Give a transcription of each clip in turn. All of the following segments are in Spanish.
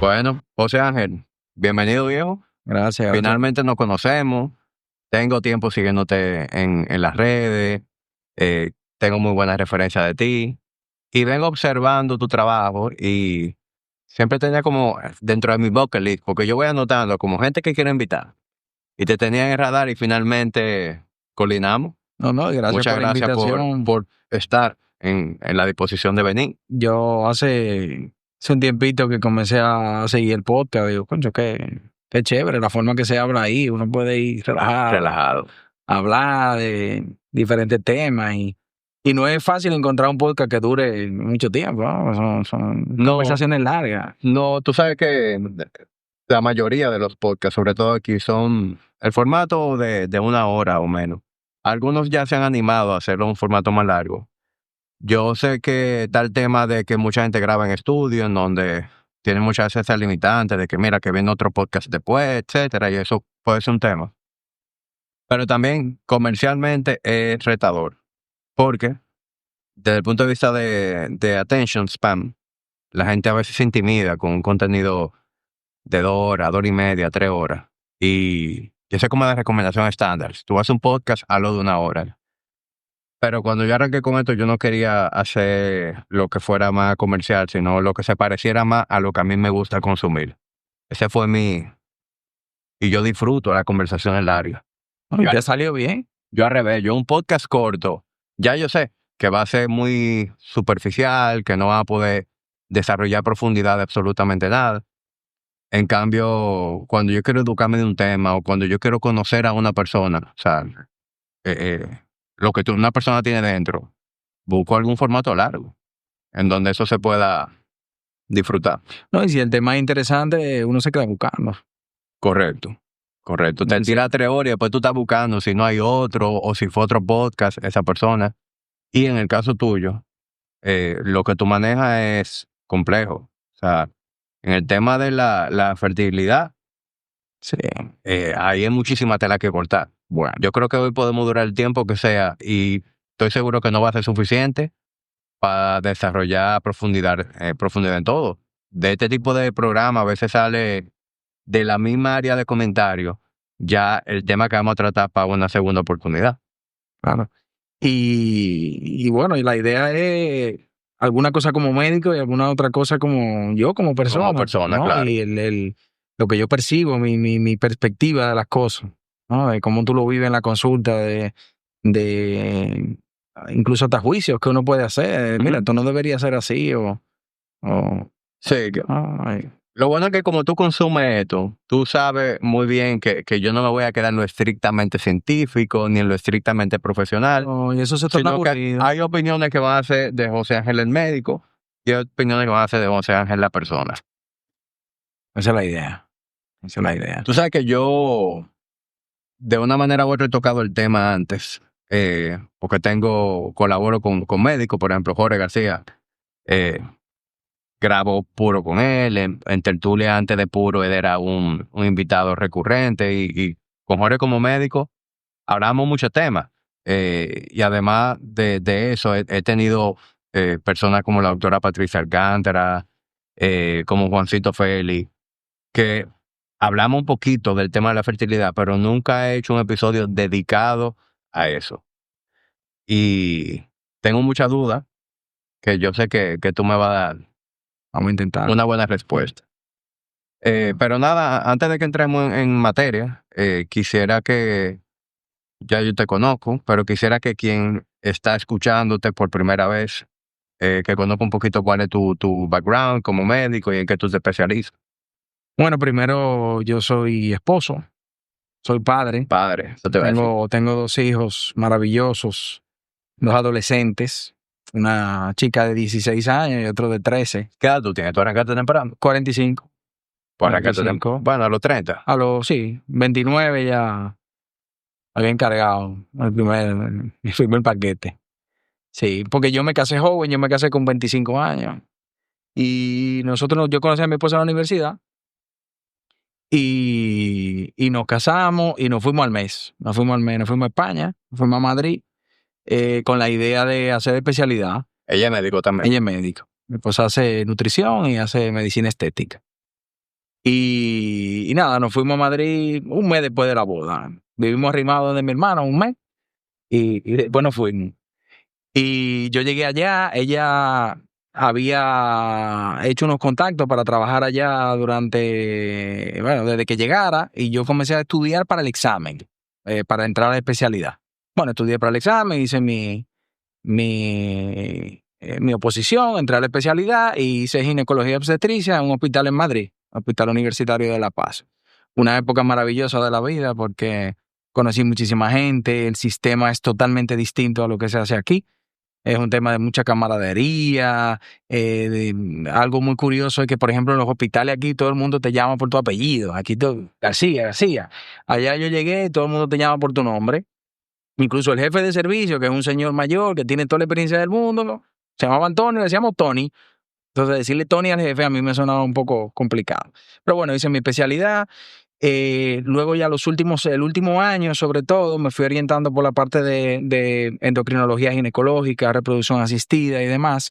Bueno, José Ángel, bienvenido, viejo. Gracias. Finalmente nos conocemos. Tengo tiempo siguiéndote en las redes. Tengo muy buenas referencias de ti. Y vengo observando tu trabajo y siempre tenía como dentro de mi bucket list, porque yo voy anotando como gente que quiero invitar. Y te tenía en el radar y finalmente coordinamos. No, gracias Muchas por la gracias invitación. por estar en la disposición de venir. Yo hace un tiempito que comencé a seguir el podcast. Digo, concho, qué chévere la forma que se habla ahí. Uno puede ir Relajado. hablar de diferentes temas y no es fácil encontrar un podcast que dure mucho tiempo, ¿no? Son No, conversaciones largas. no, tú sabes que la mayoría de los podcasts, sobre todo aquí, son el formato de 1 hora o menos. Algunos ya se han animado a hacerlo un formato más largo. Yo sé que está el tema de que mucha gente graba en estudio, en donde tiene muchas veces esa limitante de que mira que viene otro podcast después, etcétera, y eso puede ser un tema. Pero también comercialmente es retador, porque desde el punto de vista de attention spam, la gente a veces se intimida con un contenido de 2 horas, 2 horas y media, 3 horas. Y yo sé como la recomendación estándar. Si tú haces un podcast, hazlo de 1 hora. Pero cuando yo arranqué con esto, yo no quería hacer lo que fuera más comercial, sino lo que se pareciera más a lo que a mí me gusta consumir. Ese fue mi... Y yo disfruto las conversaciones largas. ¿Y te salió bien? Yo al revés, yo un podcast corto, ya yo sé que va a ser muy superficial, que no va a poder desarrollar profundidad de absolutamente nada. En cambio, cuando yo quiero educarme de un tema o cuando yo quiero conocer a una persona, o sea, lo que una persona tiene dentro, busco algún formato largo en donde eso se pueda disfrutar. No, y si el tema es interesante, uno se queda buscando. Correcto, correcto. Te Sí. tira 3 horas y después tú estás buscando si no hay otro o si fue otro podcast, esa persona. Y en el caso tuyo, lo que tú manejas es complejo. O sea, en el tema de la fertilidad, Sí. ahí hay muchísima tela que cortar. Bueno. Yo creo que hoy podemos durar el tiempo que sea y estoy seguro que no va a ser suficiente para desarrollar profundidad en todo. De este tipo de programa a veces sale de la misma área de comentario ya el tema que vamos a tratar para una segunda oportunidad. Claro. Y bueno, y la idea es alguna cosa como médico y alguna otra cosa como yo, como persona. Como persona, ¿no? claro. Y lo que yo percibo, mi perspectiva de las cosas, ¿no? De cómo tú lo vives en la consulta, de incluso hasta juicios que uno puede hacer. Mira, esto no debería ser así o Sí, ay. lo bueno es que como tú consumes esto, tú sabes muy bien que yo no me voy a quedar en lo estrictamente científico ni en lo estrictamente profesional, No, y eso se torna sino que aburrido. hay opiniones que van a ser de José Ángel el médico y hay opiniones que van a ser de José Ángel la persona. Esa es la idea. Esa es la idea. Tú sabes que yo, de una manera u otra, he tocado el tema antes, porque colaboro con médicos, por ejemplo, Jorge García. Grabo Puro con él, en tertulia antes de Puro él era un invitado recurrente y con Jorge como médico hablamos muchos temas. Y además de eso he tenido personas como la doctora Patricia Alcántara, como Juancito Félix, que hablamos un poquito del tema de la fertilidad, pero nunca he hecho un episodio dedicado a eso. Y tengo mucha duda que yo sé que tú me vas a dar Vamos a intentar. una buena respuesta. Pero nada, antes de que entremos en materia, quisiera que, ya yo te conozco, pero quisiera que quien está escuchándote por primera vez, que conozca un poquito cuál es tu background como médico y en qué tú te especializas. Bueno, primero yo soy esposo, soy padre. Padre, eso te va a decir. Tengo 2 hijos maravillosos, 2 adolescentes, una chica de 16 años y otro de 13. ¿Qué edad tú tienes? ¿Tú arrancaste temprano? 45. Pues arrancaste 45. bueno, a los 30. Sí, 29 ya había encargado el primer paquete. Sí, porque yo me casé joven, yo me casé con 25 años. Y yo conocí a mi esposa en la universidad y nos casamos y nos fuimos al mes. Nos fuimos a España, nos fuimos a Madrid con la idea de hacer especialidad. Ella es médico también. Ella es médico. Mi esposa hace nutrición y hace medicina estética. Y nada, nos fuimos a Madrid un mes después de la boda. Vivimos arrimados de mi hermana un mes y después nos fuimos. Y yo llegué allá, ella había hecho unos contactos para trabajar allá desde que llegara, y yo comencé a estudiar para el examen, para entrar a la especialidad. Bueno, estudié para el examen, hice mi oposición, entré a la especialidad y hice ginecología y obstetricia en un hospital en Madrid, Hospital Universitario de La Paz. Una época maravillosa de la vida porque conocí muchísima gente, el sistema es totalmente distinto a lo que se hace aquí. Es un tema de mucha camaradería. Algo muy curioso es que, por ejemplo, en los hospitales aquí todo el mundo te llama por tu apellido. Aquí todo, García, García. Allá yo llegué y todo el mundo te llama por tu nombre. Incluso el jefe de servicio, que es un señor mayor que tiene toda la experiencia del mundo, ¿no? Se llamaba Antonio, le decíamos Tony. Entonces decirle Tony al jefe a mí me sonaba un poco complicado. Pero bueno, hice mi especialidad. Luego ya el último año sobre todo, me fui orientando por la parte de endocrinología ginecológica, reproducción asistida y demás.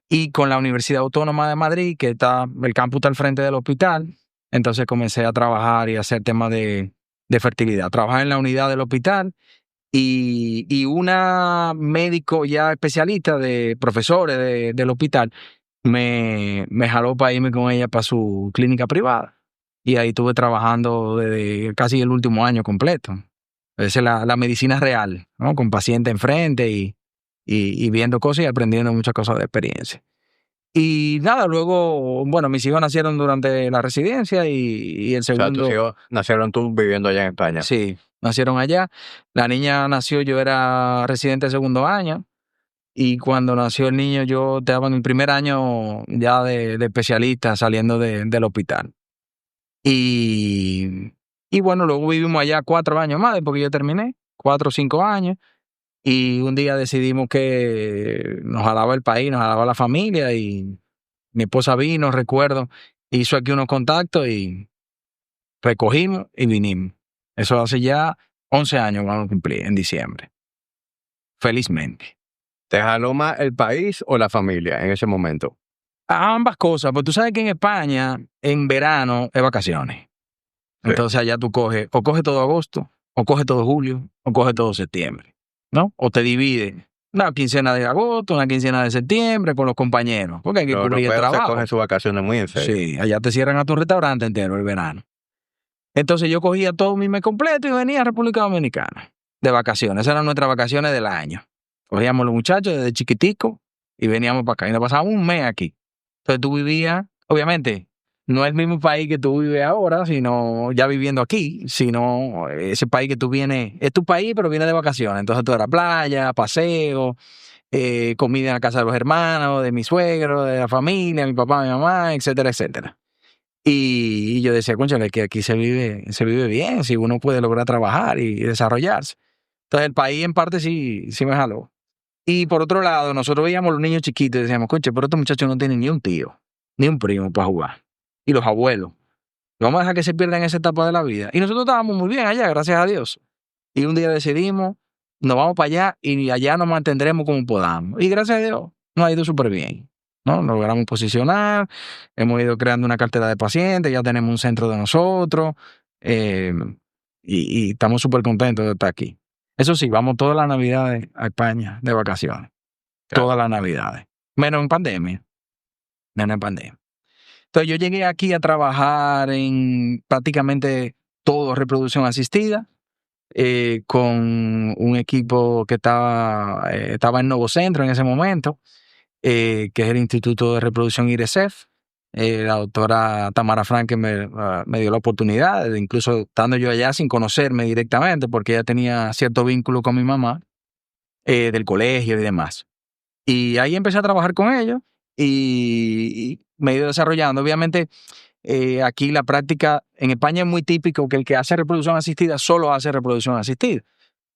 Y con la Universidad Autónoma de Madrid, que el campus está al frente del hospital, entonces comencé a trabajar y a hacer temas de fertilidad. Trabajaba en la unidad del hospital y una médico ya especialista de profesores del hospital me jaló para irme con ella para su clínica privada. Y ahí estuve trabajando desde casi el último año completo. Esa es la medicina real, ¿no? Con paciente enfrente y viendo cosas y aprendiendo muchas cosas de experiencia. Y nada, luego, bueno, mis hijos nacieron durante la residencia y el O sea, tus segundo, hijos nacieron tú viviendo allá en España. sí, nacieron allá. La niña nació, yo era residente de segundo año. Y cuando nació el niño, yo estaba en el primer año ya de especialista saliendo del hospital. Y bueno, luego vivimos allá 4 años más, porque yo terminé, 4 o 5 años. Y un día decidimos que nos jalaba el país, nos jalaba la familia. Y mi esposa vino, recuerdo, hizo aquí unos contactos y recogimos y vinimos. Eso hace ya 11 años que vamos a cumplir en diciembre. Felizmente. ¿Te jaló más el país o la familia en ese momento? A ambas cosas, porque tú sabes que en España, en verano, es vacaciones. Sí. Entonces allá tú coges todo agosto, o coges todo julio, o coges todo septiembre, ¿no? O te divides una quincena de agosto, una quincena de septiembre con los compañeros, porque hay que Los cubrir el europeos se trabajo. cogen sus vacaciones muy en serio. Sí, allá te cierran a tu restaurante entero el verano. Entonces yo cogía todo mi mes completo y venía a República Dominicana de vacaciones. Esas eran nuestras vacaciones del año. Cogíamos los muchachos desde chiquitico y veníamos para acá. Y nos pasábamos un mes aquí. Entonces tú vivías, obviamente, no es el mismo país que tú vives ahora, sino ya viviendo aquí, sino ese país que tú vienes, es tu país, pero vienes de vacaciones. Entonces tú eras playa, paseo, comida en la casa de los hermanos, de mi suegro, de la familia, mi papá, mi mamá, etcétera, etcétera. Y yo decía, cónchale, que aquí se vive bien, si uno puede lograr trabajar y desarrollarse. Entonces el país en parte sí me jaló. Y por otro lado, nosotros veíamos a los niños chiquitos y decíamos, conche, pero estos muchachos no tienen ni un tío, ni un primo para jugar. Y los abuelos. Vamos a dejar que se pierdan esa etapa de la vida. Y nosotros estábamos muy bien allá, gracias a Dios. Y un día decidimos, nos vamos para allá y allá nos mantendremos como podamos. Y gracias a Dios, nos ha ido súper bien, ¿no? Nos logramos posicionar, hemos ido creando una cartera de pacientes, ya tenemos un centro de nosotros, y estamos súper contentos de estar aquí. Eso sí, vamos todas las navidades a España de vacaciones. Claro. Todas las navidades. Menos en pandemia. Entonces yo llegué aquí a trabajar en prácticamente todo reproducción asistida, con un equipo que estaba en Novo Centro en ese momento, que es el Instituto de Reproducción IRESEF. La doctora Tamara Franque me dio la oportunidad, incluso estando yo allá sin conocerme directamente, porque ella tenía cierto vínculo con mi mamá, del colegio y demás. Y ahí empecé a trabajar con ellos y me he ido desarrollando. Obviamente, aquí la práctica, en España es muy típico que el que hace reproducción asistida solo hace reproducción asistida.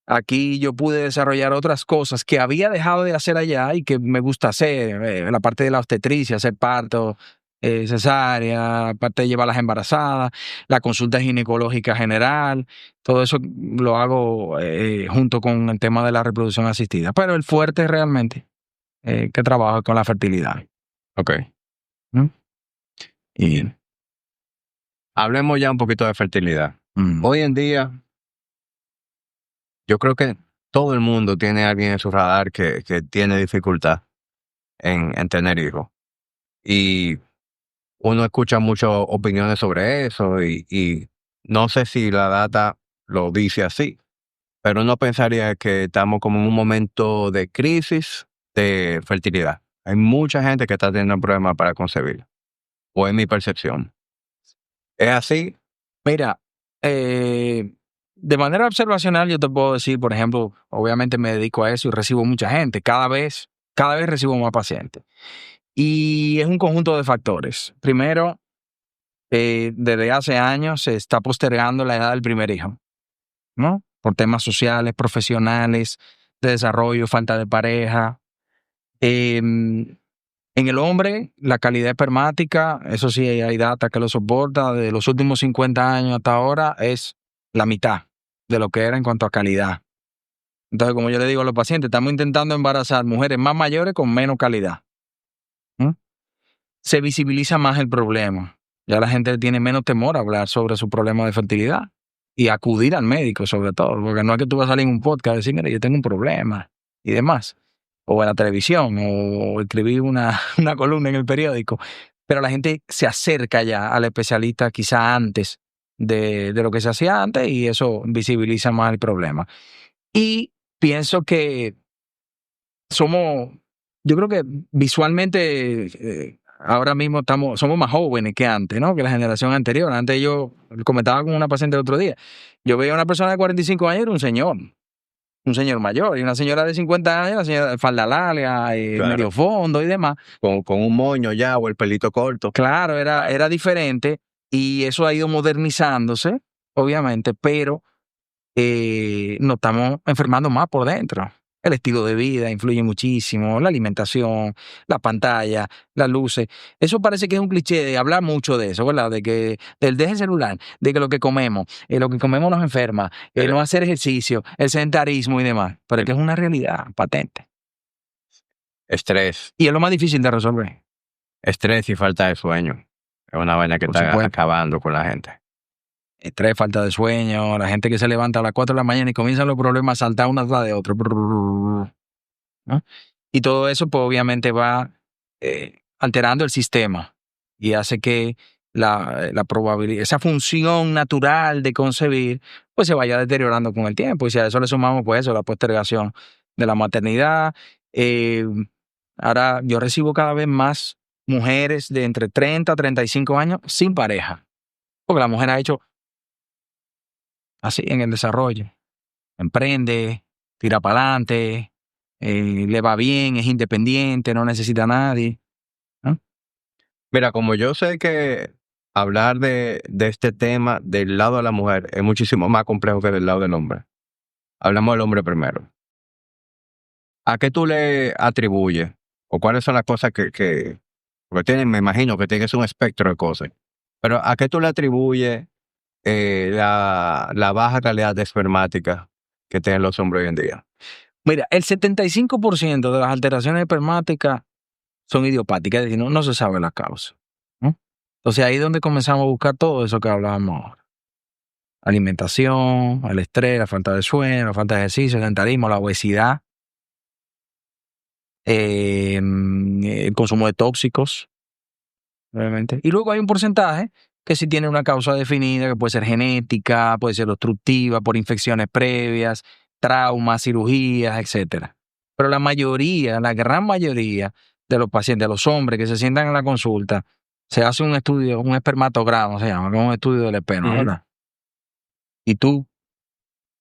Aquí yo pude desarrollar otras cosas que había dejado de hacer allá y que me gusta hacer, la parte de la obstetricia, hacer parto, cesárea, parte de llevar a las embarazadas, la consulta ginecológica general, todo eso lo hago junto con el tema de la reproducción asistida. Pero el fuerte realmente que trabajo con la fertilidad. Ok. ¿Mm? Y Hablemos ya un poquito de fertilidad. Hoy en día, yo creo que todo el mundo tiene a alguien en su radar que tiene dificultad en tener hijos. Y uno escucha muchas opiniones sobre eso y no sé si la data lo dice así, pero uno pensaría que estamos como en un momento de crisis de fertilidad. Hay mucha gente que está teniendo problemas para concebir, o es mi percepción. ¿Es así? Mira, de manera observacional yo te puedo decir, por ejemplo, obviamente me dedico a eso y recibo mucha gente, cada vez recibo más pacientes. Y es un conjunto de factores. Primero, desde hace años se está postergando la edad del primer hijo, ¿no? Por temas sociales, profesionales, de desarrollo, falta de pareja. En el hombre, la calidad espermática, eso sí hay data que lo soporta, de los últimos 50 años hasta ahora es la mitad de lo que era en cuanto a calidad. Entonces, como yo le digo a los pacientes, estamos intentando embarazar mujeres más mayores con menos calidad. Se visibiliza más el problema. Ya la gente tiene menos temor a hablar sobre su problema de fertilidad y acudir al médico sobre todo, porque no es que tú vas a salir en un podcast y decir, mira, yo tengo un problema y demás, o en la televisión, o escribir una columna en el periódico, pero la gente se acerca ya al especialista quizá antes de lo que se hacía antes y eso visibiliza más el problema. Y pienso que yo creo que visualmente ahora mismo somos más jóvenes que antes, ¿no? Que la generación anterior. Antes yo comentaba con una paciente el otro día, yo veía a una persona de 45 años, era un señor mayor, y una señora de 50 años, una señora de falda larga, Claro. medio fondo y demás. Con un moño ya o el pelito corto. Claro, era diferente y eso ha ido modernizándose, obviamente, pero nos estamos enfermando más por dentro. El estilo de vida influye muchísimo, la alimentación, la pantalla, las luces. Eso parece que es un cliché de hablar mucho de eso, ¿verdad? De que del deje el celular, de que lo que comemos nos enferma, no hacer ejercicio, el sedentarismo y demás. Pero es que es una realidad patente. Estrés. Y es lo más difícil de resolver. Estrés y falta de sueño. Es una vaina que está acabando con la gente. Estrés, falta de sueño, la gente que se levanta a las 4 de la mañana y comienzan los problemas a saltar uno tras de otro. ¿No? Y todo eso, pues obviamente va alterando el sistema y hace que la probabilidad, esa función natural de concebir, pues se vaya deteriorando con el tiempo. Y si a eso le sumamos, pues eso, la postergación de la maternidad. Ahora yo recibo cada vez más mujeres de entre 30 a 35 años sin pareja, porque la mujer ha hecho así en el desarrollo. Emprende, tira para adelante, le va bien, es independiente, no necesita a nadie. ¿No? Mira, como yo sé que hablar de este tema del lado de la mujer es muchísimo más complejo que del lado del hombre. Hablamos del hombre primero. ¿A qué tú le atribuyes? ¿O cuáles son las cosas porque me imagino que tienes un espectro de cosas. Pero ¿a qué tú le atribuyes la baja calidad de espermática que tienen los hombres hoy en día? Mira, el 75% de las alteraciones espermáticas son idiopáticas, es decir, no se sabe la causa. ¿No? Entonces ahí es donde comenzamos a buscar todo eso que hablábamos ahora. Alimentación, el estrés, la falta de sueño, la falta de ejercicio, el sedentarismo, la obesidad, el consumo de tóxicos, obviamente. Y luego hay un porcentaje que sí tiene una causa definida, que puede ser genética, puede ser obstructiva, por infecciones previas, traumas, cirugías, etcétera. Pero la mayoría, la gran mayoría de los pacientes, de los hombres que se sientan en la consulta, se hace un estudio, un espermatograma, se llama, un estudio del esperma, ¿verdad? Y tú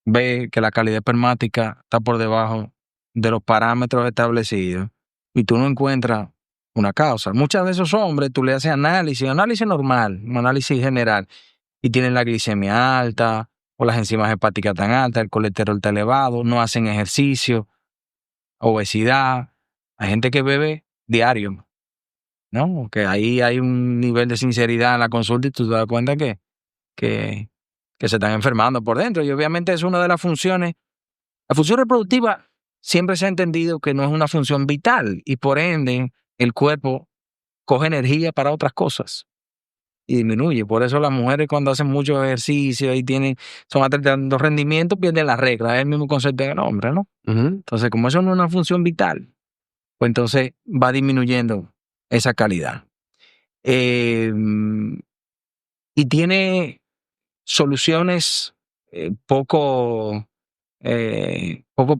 ves que la calidad espermática está por debajo de los parámetros establecidos y tú no encuentras una causa. Muchos de esos hombres tú le haces análisis normal, un análisis general, y tienen la glicemia alta o las enzimas hepáticas tan altas, el colesterol está elevado, no hacen ejercicio, obesidad. Hay gente que bebe diario, ¿no? Que ahí hay un nivel de sinceridad en la consulta y tú te das cuenta que se están enfermando por dentro. Y obviamente es una de las funciones. La función reproductiva siempre se ha entendido que no es una función vital y por ende el cuerpo coge energía para otras cosas. y disminuye. Por eso las mujeres cuando hacen mucho ejercicio y son atletas de alto rendimiento, pierden la regla. Es el mismo concepto del hombre, ¿no? Entonces, como eso no es una función vital, pues entonces va disminuyendo esa calidad. Y tiene soluciones poco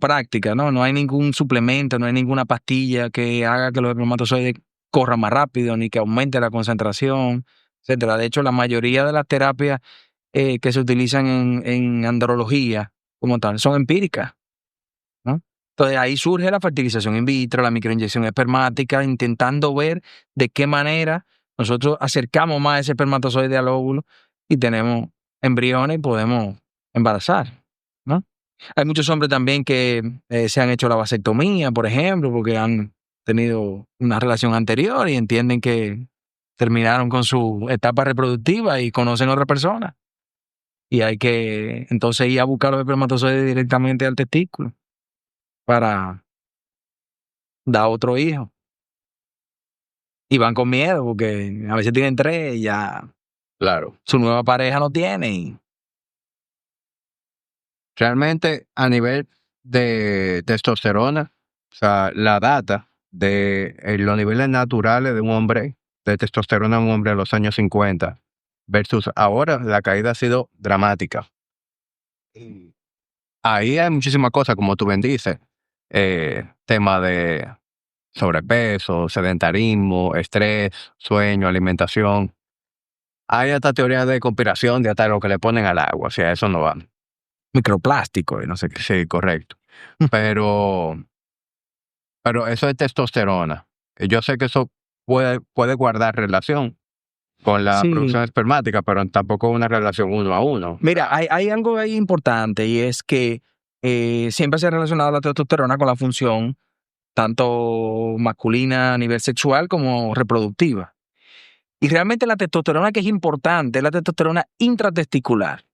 prácticas, ¿no? No hay ningún suplemento, no hay ninguna pastilla que haga que los espermatozoides corran más rápido, ni que aumente la concentración, etcétera. De hecho, la mayoría de las terapias que se utilizan en andrología como tal son empíricas, ¿no? Entonces ahí surge la fertilización in vitro, la microinyección espermática, intentando ver de qué manera nosotros acercamos más ese espermatozoide al óvulo y tenemos embriones y podemos embarazar, ¿no? Hay muchos hombres también que se han hecho la vasectomía, por ejemplo, porque han tenido una relación anterior y entienden que terminaron con su etapa reproductiva y conocen a otra persona. Y hay que entonces ir a buscar los espermatozoides directamente al testículo para dar otro hijo. Y van con miedo porque a veces tienen 3 y ya Claro. su nueva pareja no tiene. Realmente, a nivel de testosterona, o sea, la data de los niveles naturales de un hombre, de testosterona en un hombre a los años 50 versus ahora, la caída ha sido dramática. Y ahí hay muchísimas cosas, como tú bien dices, tema de sobrepeso, sedentarismo, estrés, sueño, alimentación. Hay hasta teorías de conspiración de hasta lo que le ponen al agua, o sea, eso no va. Microplástico y no sé qué. Sí, correcto. Pero eso es testosterona. Yo sé que eso puede guardar relación con la Sí. producción espermática, pero tampoco una relación 1 a 1. Mira, hay algo ahí importante y es que siempre se ha relacionado la testosterona con la función tanto masculina a nivel sexual como reproductiva. Y realmente la testosterona que es importante es la testosterona intratesticular,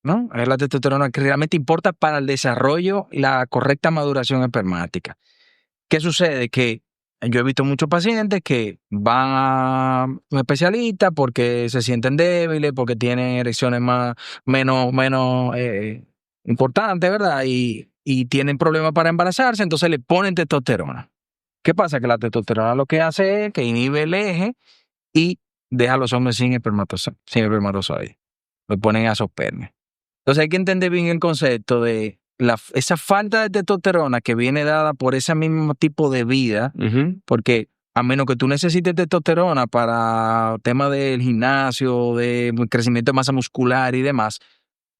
¿no? Es la testosterona que realmente importa para el desarrollo y la correcta maduración espermática. ¿Qué sucede? Que yo he visto muchos pacientes que van a un especialista porque se sienten débiles, porque tienen erecciones menos importantes, ¿verdad? Y tienen problemas para embarazarse, entonces le ponen testosterona. ¿Qué pasa? Que la testosterona lo que hace es que inhibe el eje y deja a los hombres sin espermatozoides. Lo ponen a sospermia. Entonces hay que entender bien el concepto de esa falta de testosterona que viene dada por ese mismo tipo de vida, porque a menos que tú necesites testosterona para temas del gimnasio, de crecimiento de masa muscular y demás,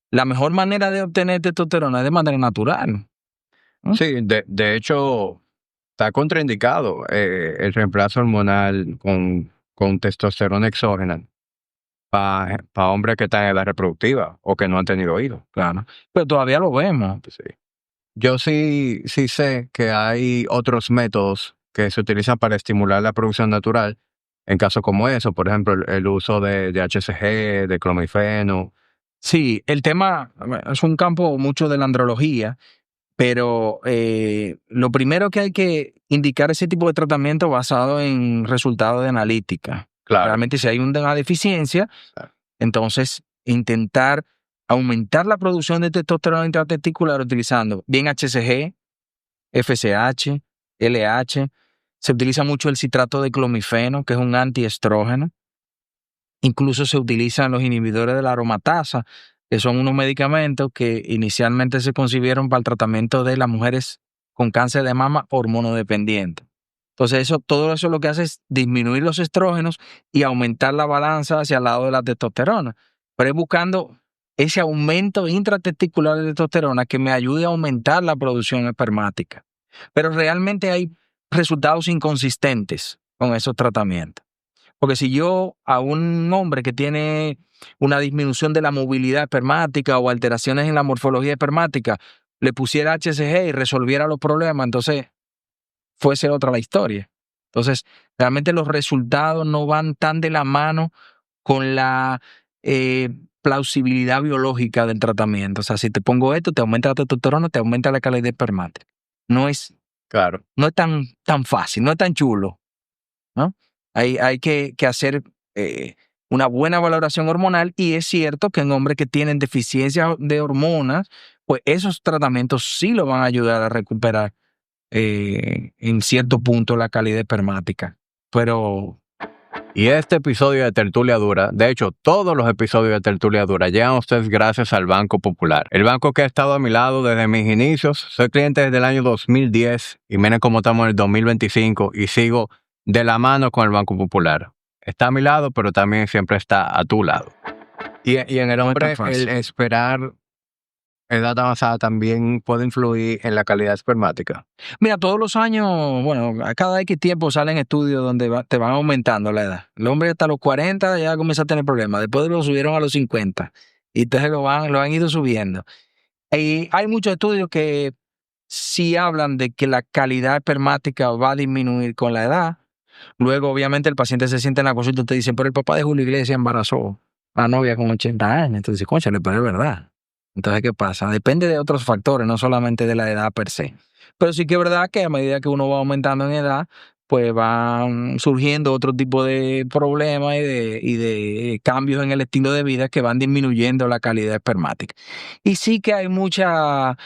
la mejor manera de obtener testosterona es de manera natural, ¿no? Sí, de hecho, está contraindicado el reemplazo hormonal con testosterona exógena para hombres que están en edad reproductiva o que no han tenido hijos. Claro. Pero todavía lo vemos. Sí. Yo sí sé que hay otros métodos que se utilizan para estimular la producción natural en casos como eso, por ejemplo, el uso de HCG, de clomifeno. Sí, el tema es un campo mucho de la andrología, pero lo primero que hay que indicar ese tipo de tratamiento basado en resultados de analítica. Claro. Realmente si hay una deficiencia, Claro. entonces intentar aumentar la producción de testosterona intratesticular utilizando bien HCG, FSH, LH. Se utiliza mucho el citrato de clomifeno, que es un antiestrógeno. Incluso se utilizan los inhibidores de la aromatasa, que son unos medicamentos que inicialmente se concibieron para el tratamiento de las mujeres con cáncer de mama hormonodependiente. Entonces, todo eso lo que hace es disminuir los estrógenos y aumentar la balanza hacia el lado de la testosterona. Pero es buscando ese aumento intratesticular de testosterona que me ayude a aumentar la producción espermática. Pero realmente hay resultados inconsistentes con esos tratamientos. Porque si yo a un hombre que tiene una disminución de la movilidad espermática o alteraciones en la morfología espermática le pusiera HCG y resolviera los problemas, entonces fuese otra la historia. Entonces, realmente los resultados no van tan de la mano con la plausibilidad biológica del tratamiento. O sea, si te pongo esto, te aumenta la testosterona, te aumenta la calidad espermática. No es Claro. No es tan fácil, no es tan chulo, ¿no? Hay que hacer una buena valoración hormonal, y es cierto que en hombres que tienen deficiencia de hormonas, pues esos tratamientos sí lo van a ayudar a recuperar en cierto punto la calidad espermática. Pero Y este episodio de Tertulia Dura, de hecho, todos los episodios de Tertulia Dura llegan a ustedes gracias al Banco Popular. El banco que ha estado a mi lado desde mis inicios. Soy cliente desde el año 2010 y miren cómo estamos en el 2025 y sigo de la mano con el Banco Popular. Está a mi lado, pero también siempre está a tu lado. Y en el no es tan hombre, fácil. el esperar edad avanzada también puede influir en la calidad espermática. Mira, todos los años, bueno, a cada X tiempo salen estudios donde te van aumentando la edad. El hombre hasta los 40 ya comienza a tener problemas. Después lo subieron a los 50 y entonces lo han ido subiendo. Y hay muchos estudios que sí hablan de que la calidad espermática va a disminuir con la edad. Luego, obviamente, el paciente se siente en la consulta y te dicen, pero el papá de Julio Iglesias embarazó a la novia con 80 años. Entonces, cónchale, pero es verdad. Entonces, ¿qué pasa? Depende de otros factores, no solamente de la edad per se. Pero sí que es verdad que a medida que uno va aumentando en edad, pues van surgiendo otro tipo de problemas y de cambios en el estilo de vida que van disminuyendo la calidad espermática. Y sí que hay mucha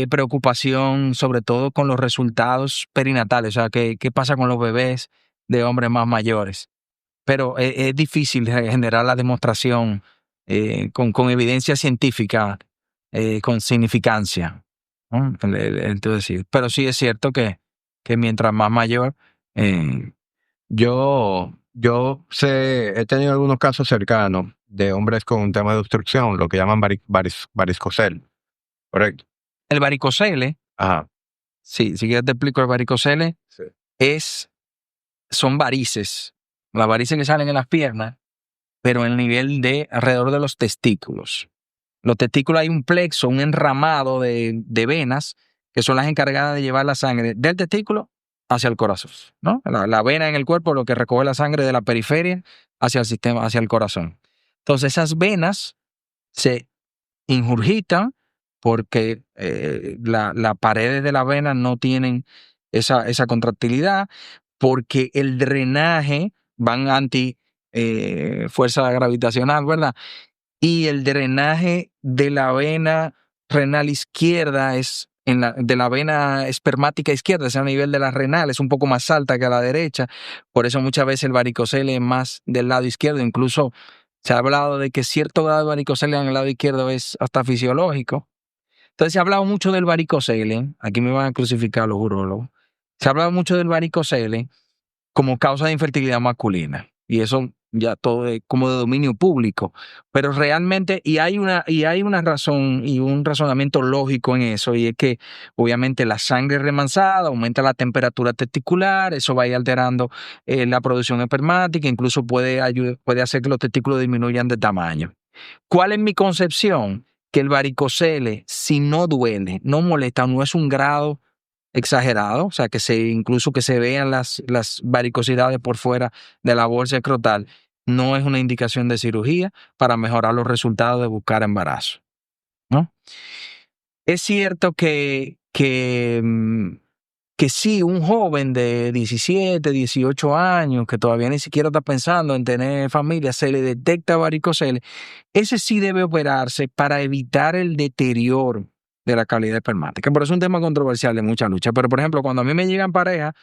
preocupación, sobre todo con los resultados perinatales, o sea, qué pasa con los bebés de hombres más mayores. Pero es difícil generar la demostración con evidencia científica, con significancia, ¿no? Entonces, pero sí es cierto que mientras más mayor, eh, Yo he tenido algunos casos cercanos de hombres con un tema de obstrucción, lo que llaman varicocel. Correcto. el varicocele, Ajá. si quieres te explico, el varicocele Sí. son varices, las varices que salen en las piernas, pero en el nivel de alrededor de los testículos. Los testículos hay un plexo, un enramado de venas que son las encargadas de llevar la sangre del testículo hacia el corazón, ¿no? La vena en el cuerpo, lo que recoge la sangre de la periferia hacia el sistema, hacia el corazón. Entonces esas venas se ingurgitan porque las paredes de la vena no tienen esa contractilidad, porque el drenaje van anti fuerza gravitacional, ¿verdad? Y el drenaje de la vena renal izquierda de la vena espermática izquierda, es a nivel de la renal, es un poco más alta que a la derecha. Por eso muchas veces el varicocele es más del lado izquierdo. Incluso se ha hablado de que cierto grado de varicocele en el lado izquierdo es hasta fisiológico. Entonces se ha hablado mucho del varicocele. Aquí me van a crucificar los urólogos. Se ha hablado mucho del varicocele como causa de infertilidad masculina. Y eso ya todo es como de dominio público. Pero realmente, y hay una razón y un razonamiento lógico en eso, y es que obviamente la sangre remansada aumenta la temperatura testicular, eso va a ir alterando la producción espermática, incluso puede hacer que los testículos disminuyan de tamaño. ¿Cuál es mi concepción? Que el varicocele, si no duele, no molesta, no es un grado exagerado, o sea, incluso que se vean las varicosidades por fuera de la bolsa escrotal, no es una indicación de cirugía para mejorar los resultados de buscar embarazo, ¿no? Es cierto que sí, un joven de 17, 18 años que todavía ni siquiera está pensando en tener familia, se le detecta varicocele, ese sí debe operarse para evitar el deterioro de la calidad espermática. Pero es un tema controversial de mucha lucha. Pero, por ejemplo, cuando a mí me llegan parejas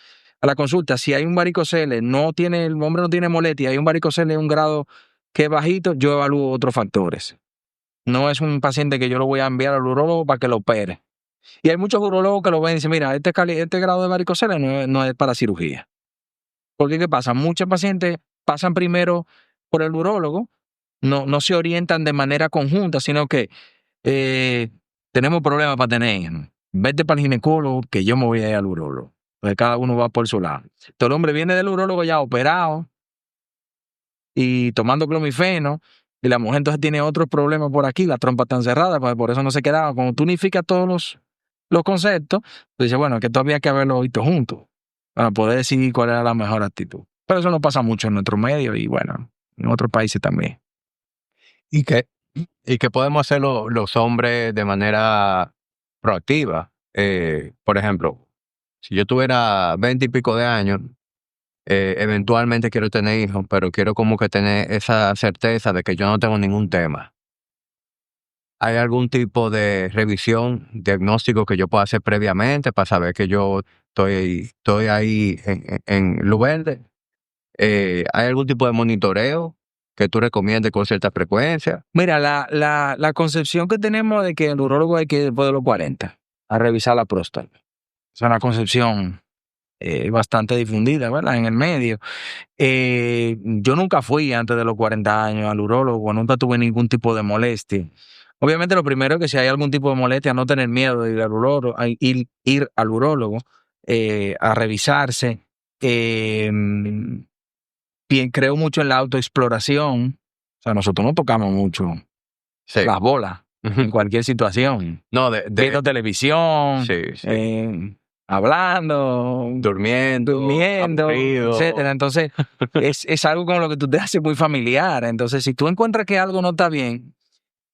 a la consulta, si hay un varicocele, el hombre no tiene molestia, hay un varicocele de un grado que es bajito, yo evalúo otros factores. No es un paciente que yo lo voy a enviar al urólogo para que lo opere. Y hay muchos urólogos que lo ven y dicen, mira, este grado de varicocele no es para cirugía. Porque, ¿qué pasa? Muchos pacientes pasan primero por el urólogo, no se orientan de manera conjunta, sino que tenemos problemas para tener. Vete para el ginecólogo, que yo me voy a ir al urólogo. Entonces cada uno va por su lado. Entonces el hombre viene del urólogo ya operado y tomando clomifeno, y la mujer entonces tiene otros problemas por aquí, la trompa está encerrada, pues por eso no se quedaba. Cuando tú unificas todos los conceptos, tú dices, bueno, que todavía hay que haberlo visto juntos para poder decidir cuál era la mejor actitud. Pero eso no pasa mucho en nuestro medio y bueno, en otros países también. ¿Y qué podemos hacer los hombres de manera proactiva? Por ejemplo, si yo tuviera 20 y pico de años, Eventualmente quiero tener hijos, pero quiero como que tener esa certeza de que yo no tengo ningún tema. ¿Hay algún tipo de revisión, diagnóstico que yo pueda hacer previamente para saber que yo estoy ahí en luz verde? ¿Hay algún tipo de monitoreo que tú recomiendes con cierta frecuencia? Mira, la concepción que tenemos de que el urólogo hay que ir después de los 40 a revisar la próstata. Es una concepción bastante difundida, ¿verdad? En el medio. Yo nunca fui antes de los 40 años al urólogo, nunca tuve ningún tipo de molestia. Obviamente lo primero es que si hay algún tipo de molestia, no tener miedo de ir al urólogo, ir al urólogo a revisarse. Creo mucho en la autoexploración. O sea, nosotros no tocamos mucho Sí. las bolas en cualquier situación. No, Viendo televisión, sí, sí. hablando, Durmiendo, aburrido. etcétera. Entonces, es algo con lo que tú te haces muy familiar. Entonces, si tú encuentras que algo no está bien,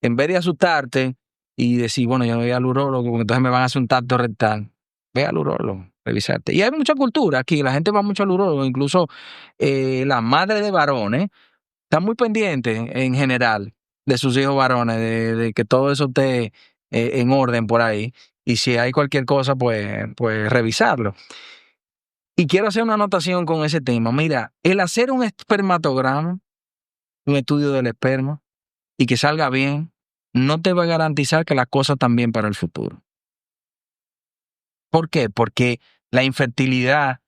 en vez de asustarte y decir, bueno, yo no voy al urólogo, porque entonces me van a hacer un tacto rectal, ve al urólogo, revisarte. Y hay mucha cultura aquí, la gente va mucho al urólogo, incluso las madres de varones están muy pendientes en general de sus hijos varones, de que todo eso esté en orden por ahí. Y si hay cualquier cosa, pues revisarlo. Y quiero hacer una anotación con ese tema. Mira, el hacer un espermatograma, un estudio del esperma, y que salga bien, no te va a garantizar que las cosas están bien para el futuro. ¿Por qué? Porque la infertilidad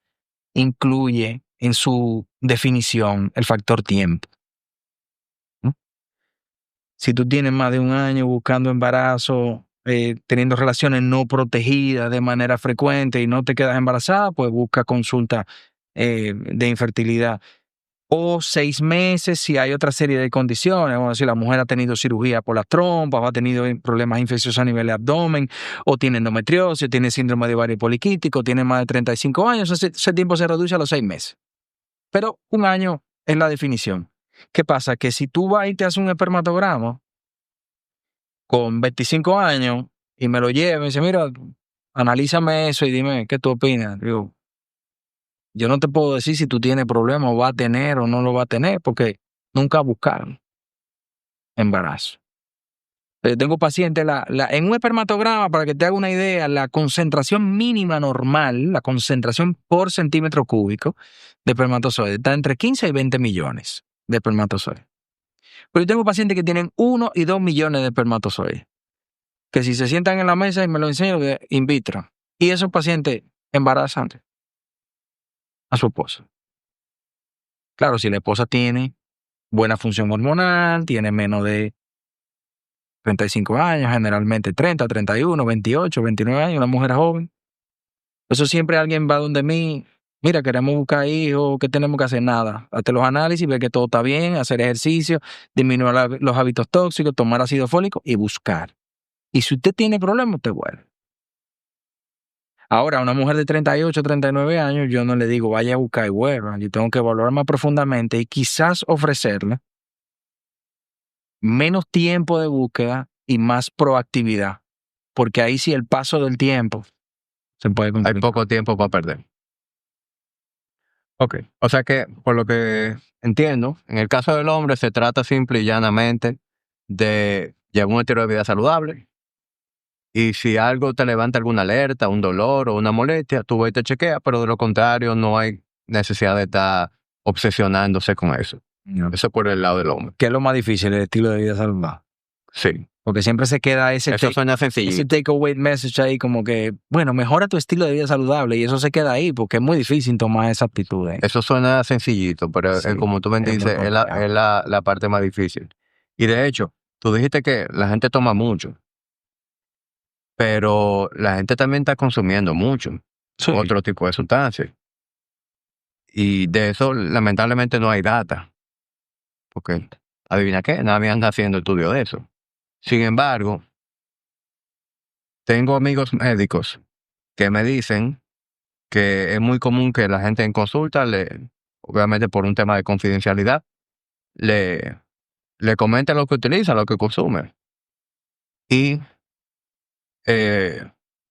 incluye en su definición el factor tiempo. Si tú tienes más de un año buscando embarazo, teniendo relaciones no protegidas de manera frecuente y no te quedas embarazada, pues busca consulta de infertilidad. O 6 meses si hay otra serie de condiciones. Vamos a decir, la mujer ha tenido cirugía por las trompas, o ha tenido problemas infecciosos a nivel de abdomen, o tiene endometriosis, o tiene síndrome de ovario poliquístico, tiene más de 35 años, ese tiempo se reduce a los 6 meses. Pero un año es la definición. ¿Qué pasa? Que si tú vas y te haces un espermatograma con 25 años y me lo lleva y dice, mira, analízame eso y dime qué tú opinas. Digo, yo no te puedo decir si tú tienes problemas o va a tener o no lo va a tener porque nunca buscaron embarazo. Tengo pacientes, en un espermatograma, para que te haga una idea, la concentración mínima normal, la concentración por centímetro cúbico de espermatozoides está entre 15 y 20 millones de espermatozoides. Pero yo tengo pacientes que tienen 1 y 2 millones de espermatozoides, que si se sientan en la mesa y me lo enseñan, in vitro. Y esos pacientes embarazan a su esposa. Claro, si la esposa tiene buena función hormonal, tiene menos de 35 años, generalmente 30, 31, 28, 29 años, una mujer joven. Eso siempre alguien va donde mí, mira, queremos buscar hijos, ¿qué tenemos que hacer? Nada. Hazte los análisis, ver que todo está bien, hacer ejercicio, disminuir los hábitos tóxicos, tomar ácido fólico y buscar. Y si usted tiene problemas, usted vuelve. Ahora, a una mujer de 38, 39 años, yo no le digo vaya a buscar y vuelva. Yo tengo que evaluar más profundamente y quizás ofrecerle menos tiempo de búsqueda y más proactividad. Porque ahí sí el paso del tiempo se puede Hay complicar. poco tiempo para perder. Ok. O sea que, por lo que entiendo, en el caso del hombre se trata simple y llanamente de llevar un estilo de vida saludable. Y si algo te levanta alguna alerta, un dolor o una molestia, tú vas y te chequeas, pero de lo contrario no hay necesidad de estar obsesionándose con eso. No. Eso por el lado del hombre. ¿Qué es lo más difícil? El estilo de vida saludable. Sí. Porque siempre se queda ese suena sencillito. takeaway message ahí como que, bueno, mejora tu estilo de vida saludable y eso se queda ahí porque es muy difícil tomar esa actitud. Eso suena sencillito, pero Sí, como tú me es muy dices, es la parte más difícil. Y de hecho, tú dijiste que la gente toma mucho, pero la gente también está consumiendo mucho Sí. otro tipo de sustancias. Y de eso, lamentablemente, no hay data. Porque, adivina qué, nadie anda haciendo estudio de eso. Sin embargo, tengo amigos médicos que me dicen que es muy común que la gente en consulta, obviamente por un tema de confidencialidad, le comente lo que utiliza, lo que consume. Y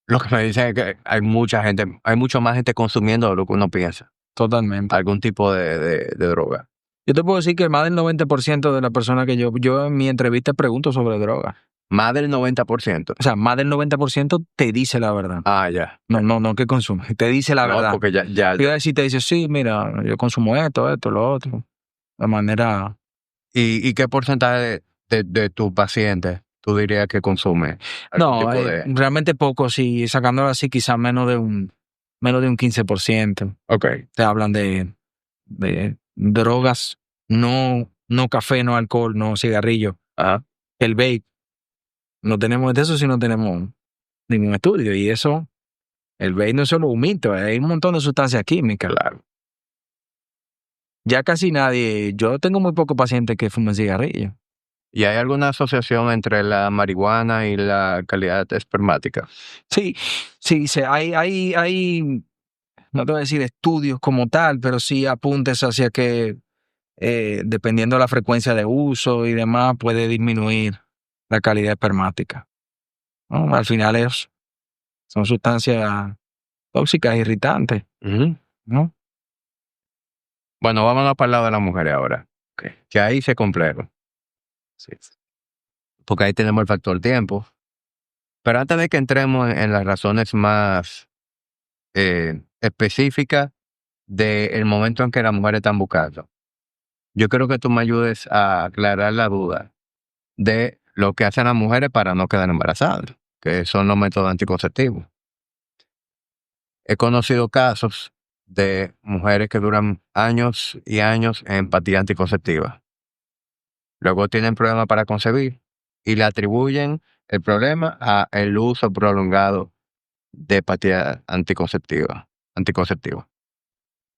lo que me dicen es que hay mucho más gente consumiendo de lo que uno piensa. Totalmente. algún tipo de droga. Yo te puedo decir que más del 90% de las personas que yo en mi entrevista pregunto sobre drogas. Más del 90%. O sea, más del 90% te dice la verdad. Ah, ya. No que consume. Te dice la No, verdad. porque ya. Te te dice, sí, mira, yo consumo esto, lo otro. De manera... ¿Y qué porcentaje de tu paciente tú dirías que consume algún No, tipo de...? realmente poco, sí, sacándolo así, quizás menos de un 15%. Ok. Te hablan de drogas, no café, no alcohol, no cigarrillo. Ajá. El vape, no tenemos de eso si no tenemos ningún estudio. Y eso, el vape no es solo un mito, hay un montón de sustancias químicas. Claro. Ya casi nadie, yo tengo muy pocos pacientes que fuman cigarrillos. ¿Y hay alguna asociación entre la marihuana y la calidad espermática? Sí, hay, no te voy a decir estudios como tal, pero sí apuntes hacia que dependiendo de la frecuencia de uso y demás, puede disminuir la calidad espermática, ¿no? Al final son sustancias tóxicas, irritantes, Ujú. ¿no? Bueno, vámonos para el lado de las mujeres ahora. Okay. Que ahí se complejo. Sí. Porque ahí tenemos el factor tiempo. Pero antes de que entremos en las razones más específicas del momento en que las mujeres están buscando, yo creo que tú me ayudes a aclarar la duda de lo que hacen las mujeres para no quedar embarazadas, que son los métodos anticonceptivos. He conocido casos de mujeres que duran años y años en pastillas anticonceptivas. Luego tienen problemas para concebir y le atribuyen el problema a el uso prolongado de pastillas anticonceptivas.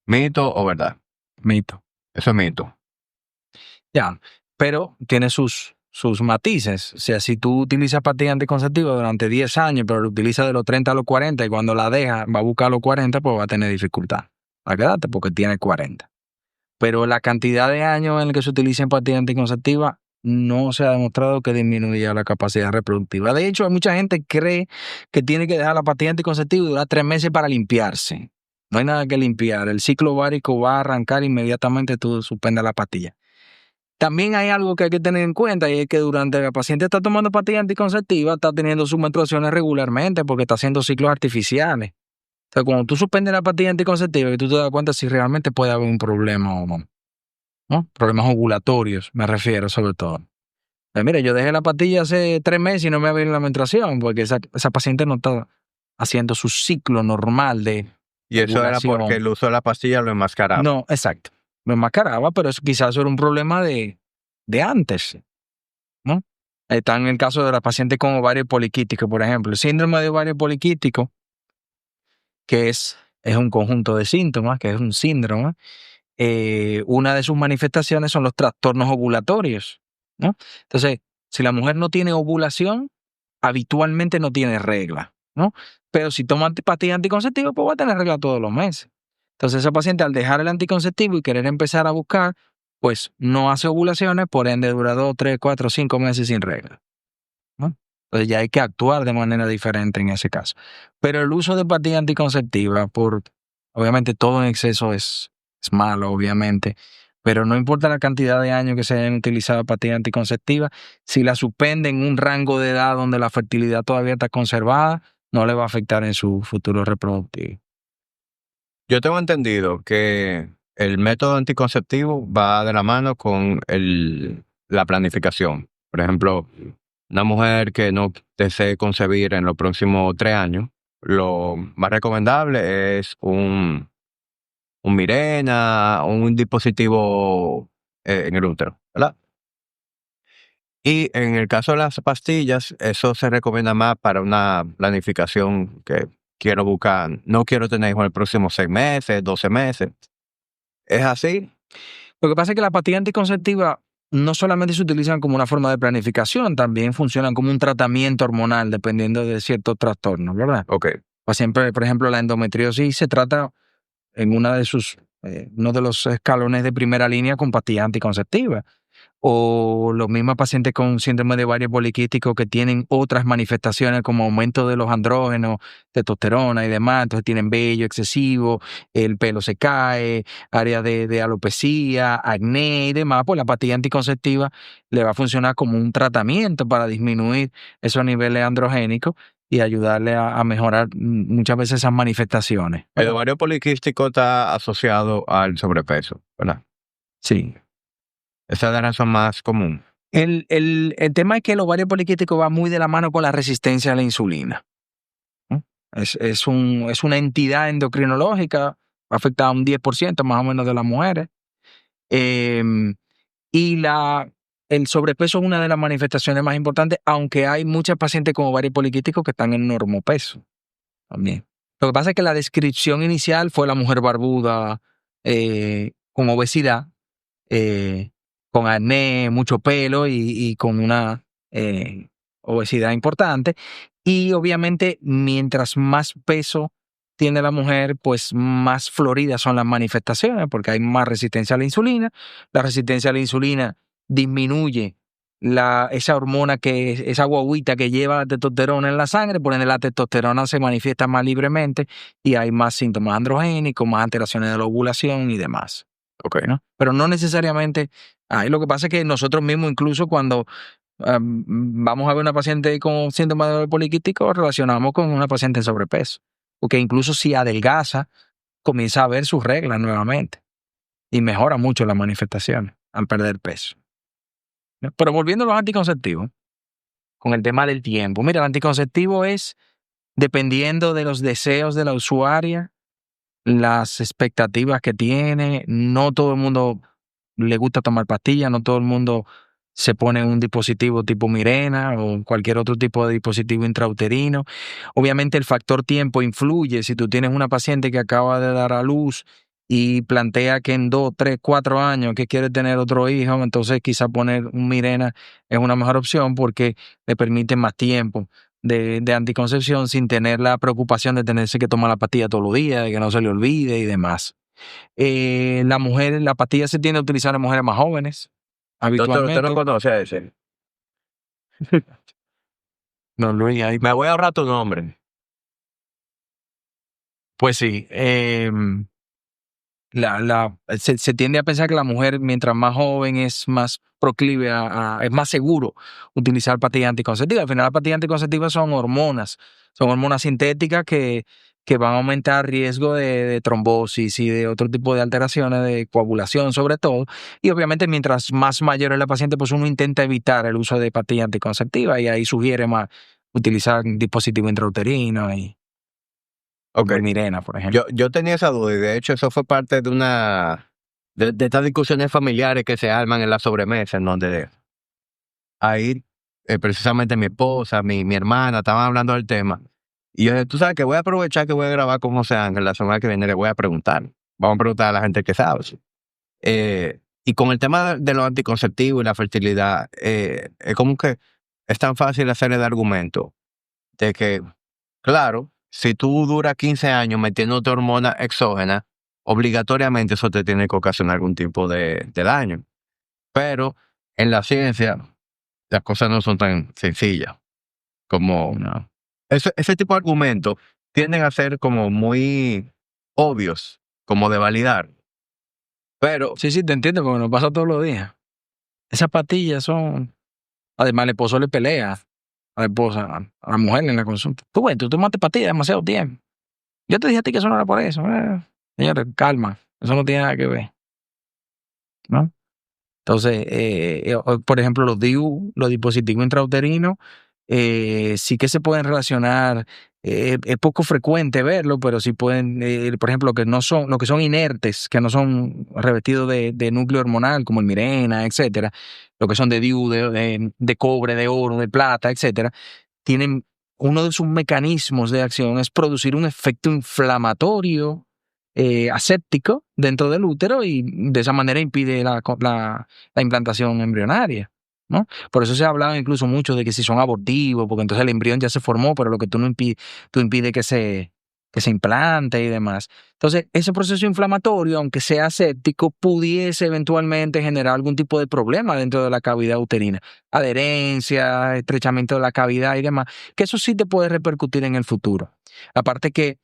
¿Mito o verdad? Mito. Eso es mito. Ya, pero tiene sus matices. O sea, si tú utilizas pastillas anticonceptivas durante 10 años, pero lo utilizas de los 30 a los 40 y cuando la dejas va a buscar los 40, pues va a tener dificultad. Va a quedarte porque tiene 40. Pero la cantidad de años en el que se utilicen pastillas anticonceptivas no se ha demostrado que disminuya la capacidad reproductiva. De hecho, hay mucha gente que cree que tiene que dejar la pastilla anticonceptiva y durar 3 meses para limpiarse. No hay nada que limpiar. El ciclo ovárico va a arrancar inmediatamente, tú suspendas la pastilla. También hay algo que hay que tener en cuenta y es que durante la paciente está tomando pastillas anticonceptivas, está teniendo sus menstruaciones regularmente porque está haciendo ciclos artificiales. O sea, cuando tú suspendes la pastilla anticonceptiva, que tú te das cuenta si realmente puede haber un problema o no. ¿No? Problemas ovulatorios, me refiero sobre todo. Pues mire, yo dejé la pastilla hace 3 meses y no me ha venido la menstruación porque esa paciente no está haciendo su ciclo normal de Y eso era ovulación. porque el uso de la pastilla lo enmascaraba. No, exacto. Lo enmascaraba, pero eso quizás era un problema de antes, ¿no? Está en el caso de la paciente con ovario poliquístico, por ejemplo. El síndrome de ovario poliquístico, que es un conjunto de síntomas, que es un síndrome, una de sus manifestaciones son los trastornos ovulatorios, ¿no? Entonces, si la mujer no tiene ovulación, habitualmente no tiene regla, ¿no? Pero si toma pastillas anticonceptivas, pues va a tener regla todos los meses. Entonces, esa paciente al dejar el anticonceptivo y querer empezar a buscar, pues no hace ovulaciones, por ende dura 2, 3, 4, 5 meses sin regla, ¿no? Entonces ya hay que actuar de manera diferente en ese caso. Pero el uso de pastillas anticonceptivas, obviamente todo en exceso es malo, obviamente, pero no importa la cantidad de años que se hayan utilizado pastillas anticonceptivas, si la suspenden en un rango de edad donde la fertilidad todavía está conservada, no le va a afectar en su futuro reproductivo. Yo tengo entendido que el método anticonceptivo va de la mano con la planificación. Por ejemplo, una mujer que no desee concebir en los próximos 3 años, lo más recomendable es un Mirena, un dispositivo en el útero, ¿verdad? Y en el caso de las pastillas, eso se recomienda más para una planificación que quiero buscar. No quiero tener hijos en los próximos 6 meses, 12 meses. ¿Es así? Lo que pasa es que las pastillas anticonceptivas no solamente se utilizan como una forma de planificación, también funcionan como un tratamiento hormonal dependiendo de ciertos trastornos, ¿verdad? Ok. Siempre, por ejemplo, la endometriosis se trata en uno de los escalones de primera línea con pastillas anticonceptivas. o los mismos pacientes con síndrome de ovario poliquístico que tienen otras manifestaciones como aumento de los andrógenos, testosterona y demás, entonces tienen vello excesivo, el pelo se cae, área de alopecia, acné y demás, pues la pastilla anticonceptiva le va a funcionar como un tratamiento para disminuir esos niveles androgénicos y ayudarle a mejorar muchas veces esas manifestaciones. El ovario poliquístico está asociado al sobrepeso, ¿verdad? Sí. Esa es la razón más común. El tema es que el ovario poliquístico va muy de la mano con la resistencia a la insulina. ¿No? Es una entidad endocrinológica, afecta a un 10% más o menos de las mujeres. Y el sobrepeso es una de las manifestaciones más importantes, aunque hay muchas pacientes con ovario poliquístico que están en normopeso también. Lo que pasa es que la descripción inicial fue la mujer barbuda con obesidad, con acné, mucho pelo y con una obesidad importante. Y obviamente, mientras más peso tiene la mujer, pues más floridas son las manifestaciones, porque hay más resistencia a la insulina. La resistencia a la insulina disminuye esa hormona, esa guaguita que lleva la testosterona en la sangre, por ende la testosterona se manifiesta más libremente y hay más síntomas androgénicos, más alteraciones de la ovulación y demás. Okay. ¿No? Pero no necesariamente. Lo que pasa es que nosotros mismos, incluso cuando vamos a ver una paciente con síndrome de ovario poliquístico, relacionamos con una paciente en sobrepeso. Porque incluso si adelgaza, comienza a ver sus reglas nuevamente y mejora mucho las manifestaciones al perder peso. ¿No? Pero volviendo a los anticonceptivos, con el tema del tiempo. Mira, el anticonceptivo es dependiendo de los deseos de la usuaria, las expectativas que tiene. No todo el mundo le gusta tomar pastillas, no todo el mundo se pone un dispositivo tipo Mirena o cualquier otro tipo de dispositivo intrauterino. Obviamente el factor tiempo influye. Si tú tienes una paciente que acaba de dar a luz y plantea que en 2, 3, 4 años que quiere tener otro hijo, entonces quizá poner un Mirena es una mejor opción porque le permite más tiempo de anticoncepción sin tener la preocupación de tenerse que tomar la pastilla todos los días, de que no se le olvide y demás. La pastilla se tiende a utilizar en mujeres más jóvenes, Doctor, habitualmente. ¿usted no conoce a ese? No, Luis, ahí. Me voy a ahorrar tu nombre. Pues sí. Se tiende a pensar que la mujer, mientras más joven, es más proclive es más seguro utilizar pastillas anticonceptivas. Al final, las pastillas anticonceptivas son hormonas sintéticas que van a aumentar riesgo de trombosis y de otro tipo de alteraciones de coagulación, sobre todo. Y obviamente, mientras más mayor es la paciente, pues uno intenta evitar el uso de pastillas anticonceptivas y ahí sugiere más utilizar dispositivos intrauterinos y Okay. Mirena, por ejemplo. Yo tenía esa duda y de hecho eso fue parte de de estas discusiones familiares que se arman en la sobremesa, en donde ahí precisamente mi esposa, mi hermana estaban hablando del tema. Y yo dije, tú sabes que voy a aprovechar que voy a grabar con José Ángel la semana que viene, le voy a preguntar. Vamos a preguntar a la gente que sabe. Y con el tema de los anticonceptivos y la fertilidad, es como que es tan fácil hacer el argumento de que, claro, si tú duras 15 años metiéndote hormona exógena, obligatoriamente eso te tiene que ocasionar algún tipo de daño. Pero en la ciencia las cosas no son tan sencillas como No. ese tipo de argumentos tienden a ser como muy obvios, como de validar. Pero Sí, te entiendo, porque nos pasa todos los días. Esas pastillas son. Además, el esposo le pelea a la esposa, a la mujer en la consulta. Tú tomaste pastillas demasiado tiempo. Yo te dije a ti que eso no era por eso. Señores, calma. Eso no tiene nada que ver. ¿No? Entonces, por ejemplo, los DIU, los dispositivos intrauterinos, sí que se pueden relacionar. Es poco frecuente verlo, pero sí pueden, por ejemplo, lo que son inertes, que no son revestidos de núcleo hormonal, como el Mirena, etcétera, lo que son de DIU, de cobre, de oro, de plata, etcétera, tienen uno de sus mecanismos de acción es producir un efecto inflamatorio aséptico dentro del útero y de esa manera impide la implantación embrionaria, ¿no? Por eso se ha hablado incluso mucho de que si son abortivos, porque entonces el embrión ya se formó, pero lo que tú no impide, tú impides que se que se implante y demás. Entonces, ese proceso inflamatorio, aunque sea séptico, pudiese eventualmente generar algún tipo de problema dentro de la cavidad uterina. Adherencia, estrechamiento de la cavidad y demás, que eso sí te puede repercutir en el futuro. Aparte que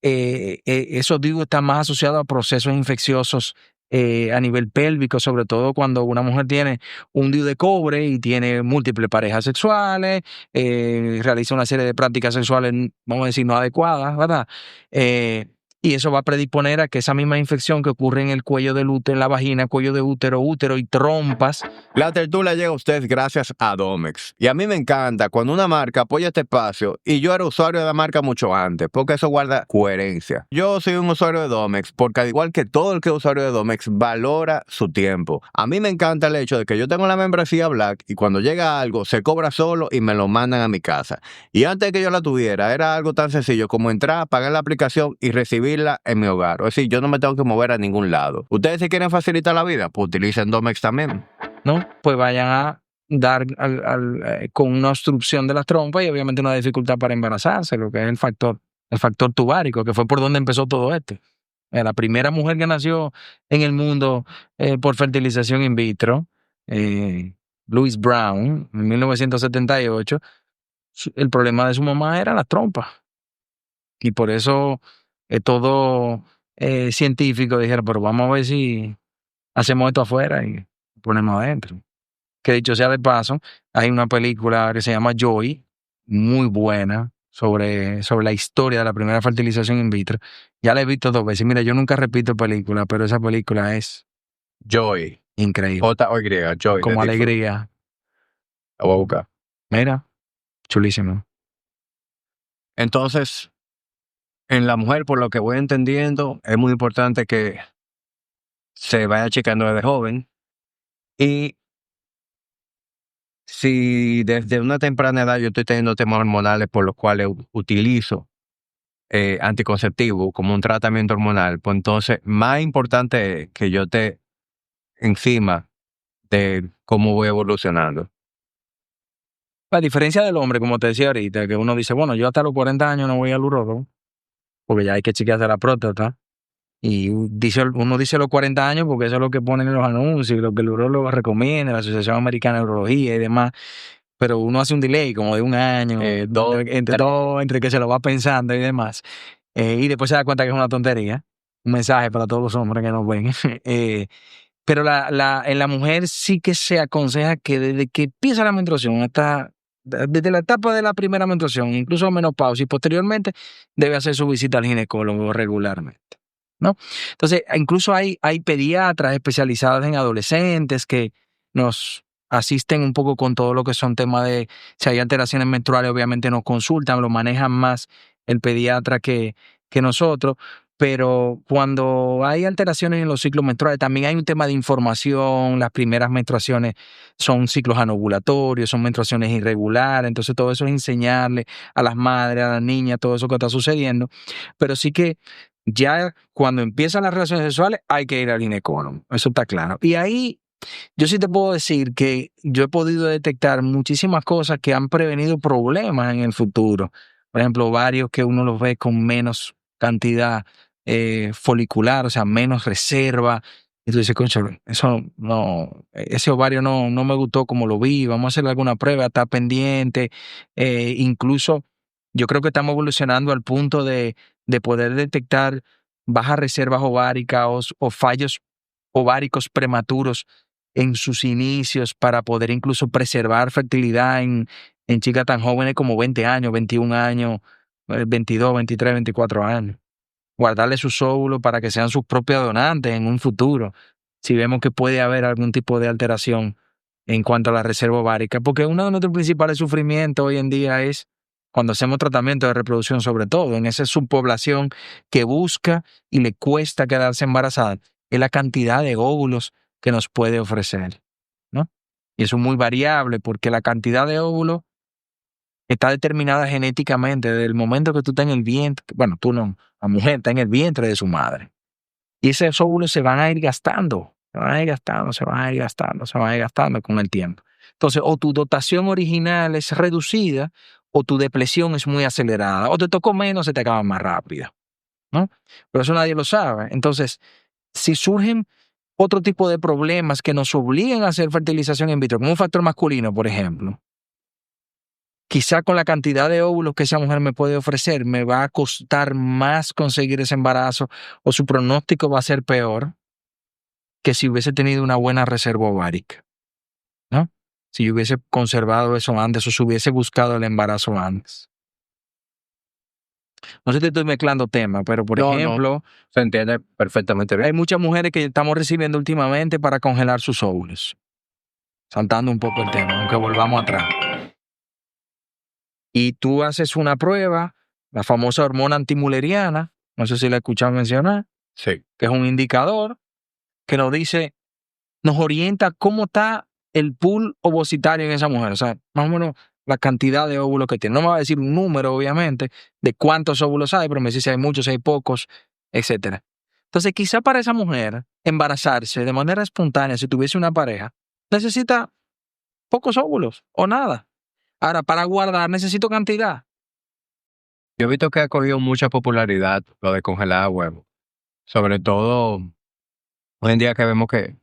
esos DIU están más asociados a procesos infecciosos a nivel pélvico, sobre todo cuando una mujer tiene un DIU de cobre y tiene múltiples parejas sexuales, realiza una serie de prácticas sexuales, vamos a decir, no adecuadas, ¿verdad? Y eso va a predisponer a que esa misma infección que ocurre en el cuello del útero, en la vagina, cuello de útero y trompas. La tertulia llega a usted gracias a Domex. Y a mí me encanta cuando una marca apoya este espacio, y yo era usuario de la marca mucho antes, porque eso guarda coherencia. Yo soy un usuario de Domex porque, al igual que todo el que es usuario de Domex, valora su tiempo. A mí me encanta el hecho de que yo tengo la membresía Black y cuando llega algo se cobra solo y me lo mandan a mi casa. Y antes de que yo la tuviera, era algo tan sencillo como entrar, pagar la aplicación y recibirla en mi hogar. Es decir, yo no me tengo que mover a ningún lado. ¿Ustedes si quieren facilitar la vida? Pues utilicen Domex también, ¿no? Pues vayan a dar con una obstrucción de las trompas y obviamente una dificultad para embarazarse, lo que es el factor tubárico, que fue por donde empezó todo esto. La primera mujer que nació en el mundo por fertilización in vitro, Louise Brown, en 1978, el problema de su mamá era las trompas. Y por eso todo científico dijeron, pero vamos a ver si hacemos esto afuera y ponemos adentro. Que dicho sea de paso, hay una película que se llama Joy, muy buena, sobre la historia de la primera fertilización in vitro. Ya la he visto 2 veces. Mira, yo nunca repito películas, pero esa película es Joy. increíble. J-O-Y, Joy. Como alegría. La voy a buscar. Mira, chulísimo. Entonces, en la mujer, por lo que voy entendiendo, es muy importante que se vaya checando desde joven. Y si desde una temprana edad yo estoy teniendo temas hormonales por los cuales utilizo anticonceptivo como un tratamiento hormonal, pues entonces más importante es que yo esté encima de cómo voy evolucionando. A diferencia del hombre, como te decía ahorita, que uno dice, bueno, yo hasta los 40 años no voy al urólogo, porque ya hay que chequearse la próstata. Y uno dice los 40 años porque eso es lo que ponen en los anuncios, lo que el urólogo recomienda, la Asociación Americana de Urología y demás. Pero uno hace un delay como de 1 año, entre que se lo va pensando y demás. Y después se da cuenta que es una tontería. Un mensaje para todos los hombres que nos ven. Pero en la mujer sí que se aconseja que desde que empieza la menstruación, desde la etapa de la primera menstruación, incluso menopausia y posteriormente, debe hacer su visita al ginecólogo regularmente, ¿no? Entonces, incluso hay pediatras especializados en adolescentes que nos asisten un poco con todo lo que son temas de, si hay alteraciones menstruales, obviamente nos consultan, lo manejan más el pediatra que nosotros, pero cuando hay alteraciones en los ciclos menstruales, también hay un tema de información. Las primeras menstruaciones son ciclos anovulatorios, son menstruaciones irregulares, entonces todo eso es enseñarle a las madres, a las niñas, todo eso que está sucediendo, pero sí que ya cuando empiezan las relaciones sexuales hay que ir al ginecólogo, eso está claro. Y ahí yo sí te puedo decir que yo he podido detectar muchísimas cosas que han prevenido problemas en el futuro. Por ejemplo, ovarios que uno los ve con menos cantidad folicular, o sea, menos reserva. Y tú dices, concho, eso no, ese ovario no me gustó como lo vi, vamos a hacerle alguna prueba, está pendiente. Incluso yo creo que estamos evolucionando al punto de poder detectar bajas reservas ováricas o fallos ováricos prematuros en sus inicios para poder incluso preservar fertilidad en chicas tan jóvenes como 20 años, 21 años, 22, 23, 24 años. Guardarle sus óvulos para que sean sus propios donantes en un futuro, si vemos que puede haber algún tipo de alteración en cuanto a la reserva ovárica, porque uno de nuestros principales sufrimientos hoy en día es cuando hacemos tratamiento de reproducción, sobre todo en esa subpoblación que busca y le cuesta quedarse embarazada, es la cantidad de óvulos que nos puede ofrecer, ¿no? Y eso es muy variable porque la cantidad de óvulos está determinada genéticamente desde el momento que tú estás en el vientre, bueno, tú no, la mujer está en el vientre de su madre. Y esos óvulos se van a ir gastando, se van a ir gastando, se van a ir gastando, se van a ir gastando con el tiempo. Entonces, o tu dotación original es reducida o tu depresión es muy acelerada, o te tocó menos, se te acaba más rápido, ¿no? Pero eso nadie lo sabe. Entonces, si surgen otro tipo de problemas que nos obliguen a hacer fertilización in vitro, como un factor masculino, por ejemplo, quizá con la cantidad de óvulos que esa mujer me puede ofrecer, me va a costar más conseguir ese embarazo o su pronóstico va a ser peor que si hubiese tenido una buena reserva ovárica, ¿no? Si yo hubiese conservado eso antes o si hubiese buscado el embarazo antes. No sé si te estoy mezclando temas, pero por ejemplo, se entiende perfectamente bien. hay muchas mujeres que estamos recibiendo últimamente para congelar sus óvulos. Saltando un poco el tema, aunque volvamos atrás. Y tú haces una prueba, la famosa hormona antimuleriana, no sé si la escuchado mencionar, Sí. que es un indicador que nos dice, nos orienta cómo está el pool ovocitario en esa mujer, o sea, más o menos la cantidad de óvulos que tiene. No me va a decir un número, obviamente, de cuántos óvulos hay, pero me dice si hay muchos, si hay pocos, etcétera. Entonces, quizá para esa mujer, embarazarse de manera espontánea, si tuviese una pareja, necesita pocos óvulos o nada. Ahora, para guardar necesito cantidad. Yo he visto que ha cogido mucha popularidad lo de congelar huevos. Sobre todo hoy en día que vemos que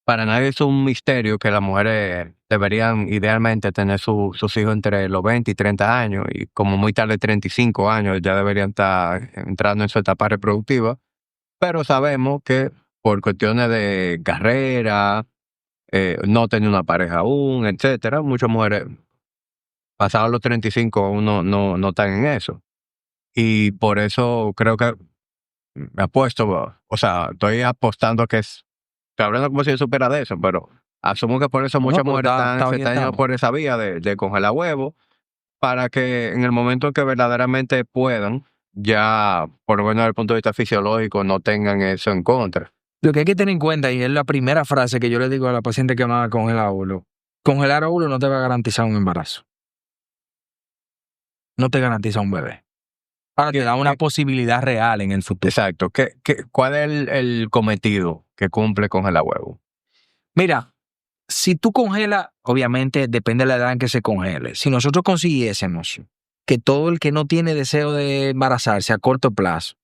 para nadie es un misterio que las mujeres deberían idealmente tener sus hijos entre los 20 y 30 años y como muy tarde 35 años ya deberían estar entrando en su etapa reproductiva. Pero sabemos que por cuestiones de carrera, no tener una pareja aún, etcétera, muchas mujeres pasados los 35 aún no están en eso. Y por eso creo que me apuesto, o sea, estoy apostando que estoy hablando como si yo supiera de eso, pero asumo que por eso No, muchas pero mujeres está se están yendo orientado. por esa vía de congelar huevos para que en el momento en que verdaderamente puedan, ya, por lo menos desde el punto de vista fisiológico, no tengan eso en contra. Lo que hay que tener en cuenta, y es la primera frase que yo le digo a la paciente que va a congelar óvulos, congelar óvulos no te va a garantizar un embarazo. No te garantiza un bebé. Ahora te da una posibilidad real en el futuro. Exacto. ¿Cuál es el cometido que cumple congelar huevos? Mira, si tú congelas, obviamente depende de la edad en que se congele. Si nosotros consiguiésemos que todo el que no tiene deseo de embarazarse a corto plazo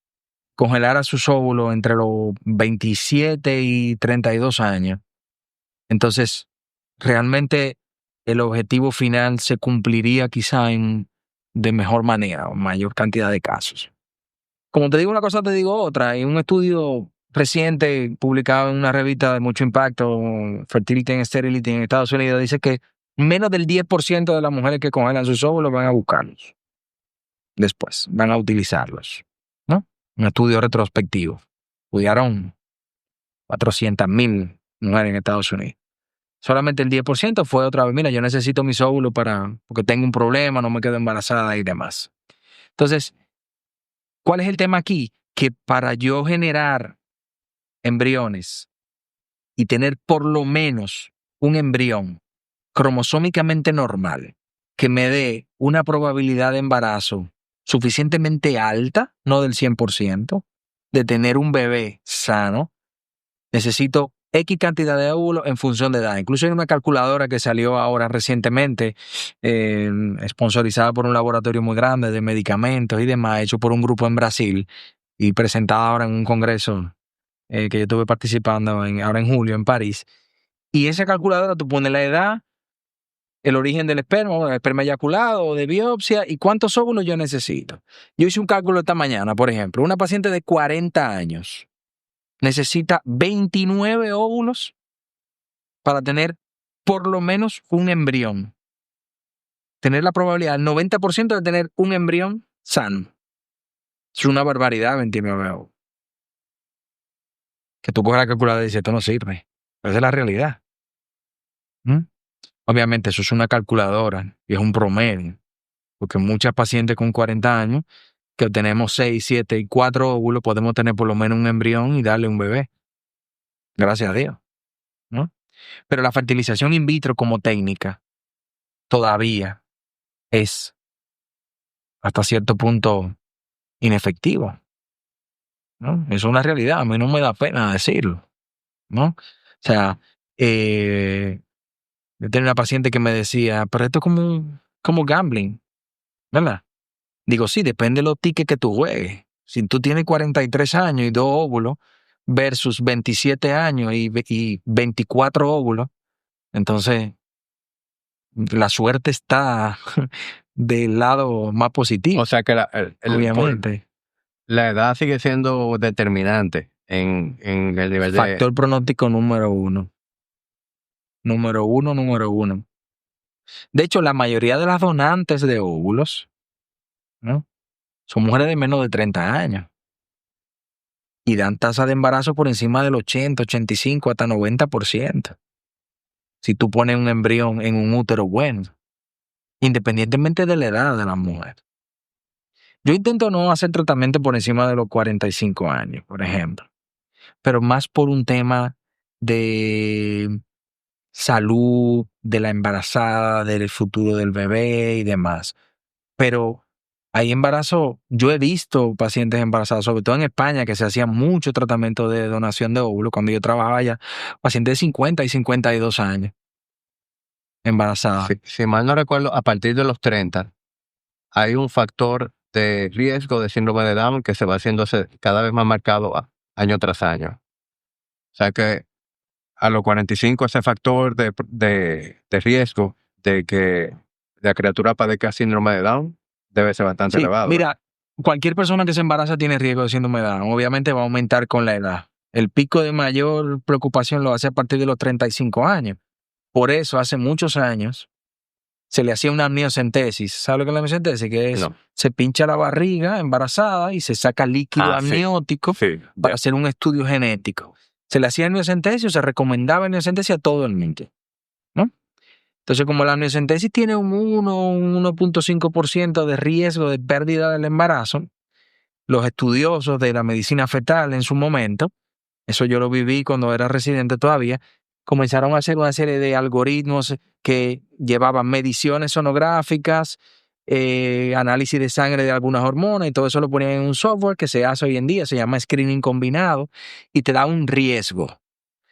congelara sus óvulos entre los 27 y 32 años, entonces realmente el objetivo final se cumpliría quizá de mejor manera o mayor cantidad de casos. Como te digo una cosa, te digo otra. Hay un estudio reciente publicado en una revista de mucho impacto, Fertility and Sterility en Estados Unidos, dice que menos del 10% de las mujeres que congelan sus óvulos van a buscarlos. Después, van a utilizarlos, ¿no? Un estudio retrospectivo. Estudiaron 400,000 mujeres en Estados Unidos. Solamente el 10% fue otra vez, mira, yo necesito mis óvulos porque tengo un problema, no me quedo embarazada y demás. Entonces, ¿cuál es el tema aquí? Que para yo generar embriones y tener por lo menos un embrión cromosómicamente normal que me dé una probabilidad de embarazo suficientemente alta, no del 100%, de tener un bebé sano, necesito X cantidad de óvulos en función de edad. Incluso hay una calculadora que salió ahora recientemente, sponsorizada por un laboratorio muy grande de medicamentos y demás, hecho por un grupo en Brasil y presentada ahora en un congreso que yo estuve participando ahora en julio en París. Y esa calculadora tú pones la edad, el origen del esperma eyaculado o de biopsia y cuántos óvulos yo necesito. Yo hice un cálculo esta mañana, por ejemplo, una paciente de 40 años necesita 29 óvulos para tener por lo menos un embrión. Tener la probabilidad del 90% de tener un embrión sano. Es una barbaridad, 29 óvulos. Que tú coges la calculadora y dices, esto no sirve. Pero esa es la realidad. Obviamente eso es una calculadora y es un promedio. Porque muchas pacientes con 40 años que tenemos 6, 7 y 4 óvulos podemos tener por lo menos un embrión y darle un bebé. Gracias a Dios, ¿no? Pero la fertilización in vitro como técnica todavía es hasta cierto punto inefectiva, ¿no? Es una realidad, a mí no me da pena decirlo, ¿no? O sea, yo tenía una paciente que me decía, pero esto es como como gambling, ¿verdad? Digo, sí, depende de los tickets que tú juegues. Si tú tienes 43 años y 2 óvulos versus 27 años y 24 óvulos, entonces la suerte está del lado más positivo, O sea que obviamente. la edad sigue siendo determinante en el nivel de... Factor pronóstico número uno. Número uno. De hecho, la mayoría de las donantes de óvulos, ¿no?, son mujeres de menos de 30 años y dan tasa de embarazo por encima del 80, 85, hasta 90%. Si tú pones un embrión en un útero bueno, independientemente de la edad de la mujer. Yo intento no hacer tratamiento por encima de los 45 años, por ejemplo, pero más por un tema de salud de la embarazada, del futuro del bebé y demás. Pero hay embarazo, yo he visto pacientes embarazados, sobre todo en España, que se hacía mucho tratamiento de donación de óvulos cuando yo trabajaba allá, pacientes de 50 y 52 años embarazadas. Si mal no recuerdo, a partir de los 30 hay un factor de riesgo de síndrome de Down que se va haciéndose cada vez más marcado año tras año. O sea que a los 45 ese factor de riesgo de que la criatura padezca síndrome de Down debe ser bastante Sí, elevado. mira, cualquier persona que se embaraza tiene riesgo de síndrome de Down. Obviamente va a aumentar con la edad. El pico de mayor preocupación lo hace a partir de los 35 años. Por eso, hace muchos años, se le hacía una amniocentesis. ¿Sabes lo que es la amniocentesis? Que es, No. se pincha la barriga embarazada y se saca líquido amniótico para hacer un estudio genético. Se le hacía amniocentesis o se recomendaba amniocentesis a todo el mundo, ¿no? Entonces, como la amniocentesis tiene un 1.5% de riesgo de pérdida del embarazo, los estudiosos de la medicina fetal en su momento, eso yo lo viví cuando era residente todavía, comenzaron a hacer una serie de algoritmos que llevaban mediciones sonográficas, análisis de sangre de algunas hormonas, y todo eso lo ponían en un software que se hace hoy en día, se llama screening combinado, y te da un riesgo.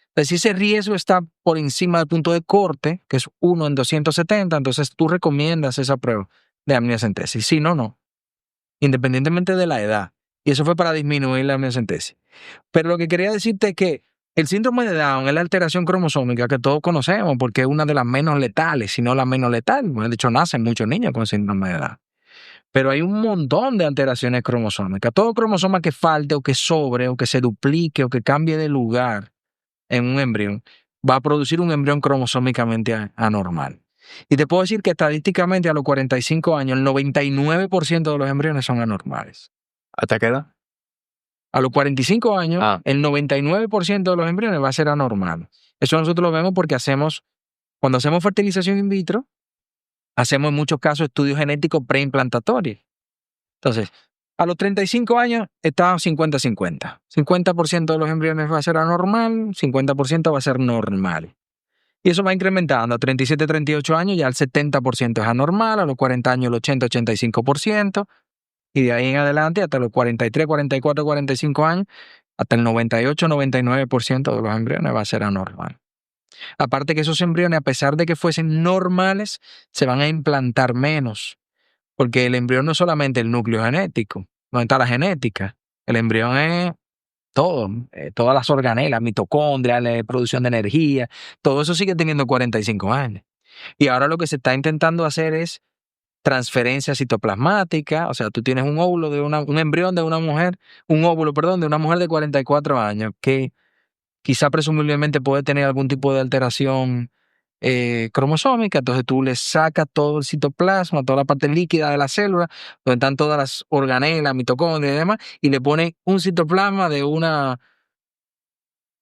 Entonces, si ese riesgo está por encima del punto de corte, que es 1 en 270, entonces tú recomiendas esa prueba de amniocentesis. Si no, no. Independientemente de la edad. Y eso fue para disminuir la amniocentesis. Pero lo que quería decirte es que el síndrome de Down es la alteración cromosómica que todos conocemos porque es una de las menos letales, si no la menos letal. Bueno, de hecho, nacen muchos niños con síndrome de Down. Pero hay un montón de alteraciones cromosómicas. Todo cromosoma que falte o que sobre o que se duplique o que cambie de lugar en un embrión va a producir un embrión cromosómicamente anormal. Y te puedo decir que estadísticamente a los 45 años el 99% de los embriones son anormales. ¿Hasta qué edad? A los 45 años, el 99% de los embriones va a ser anormal. Eso nosotros lo vemos porque cuando hacemos fertilización in vitro, hacemos en muchos casos estudios genéticos preimplantatorios. Entonces, a los 35 años está 50-50. 50% de los embriones va a ser anormal, 50% va a ser normal. Y eso va incrementando. A 37, 38 años ya el 70% es anormal, a los 40 años el 80-85%, y de ahí en adelante hasta los 43, 44, 45 años, hasta el 98-99% de los embriones va a ser anormal. Aparte que esos embriones, a pesar de que fuesen normales, se van a implantar menos, porque el embrión no es solamente el núcleo genético, no está la genética. El embrión es todo, todas las organelas, mitocondrias, la producción de energía, todo eso sigue teniendo 45 años. Y ahora lo que se está intentando hacer es transferencia citoplasmática, o sea, tú tienes un óvulo un embrión de una mujer, un óvulo, perdón, de una mujer de 44 años que quizá presumiblemente puede tener algún tipo de alteración cromosómica, entonces tú le sacas todo el citoplasma, toda la parte líquida de la célula, donde están todas las organelas, mitocondrias y demás, y le pones un citoplasma de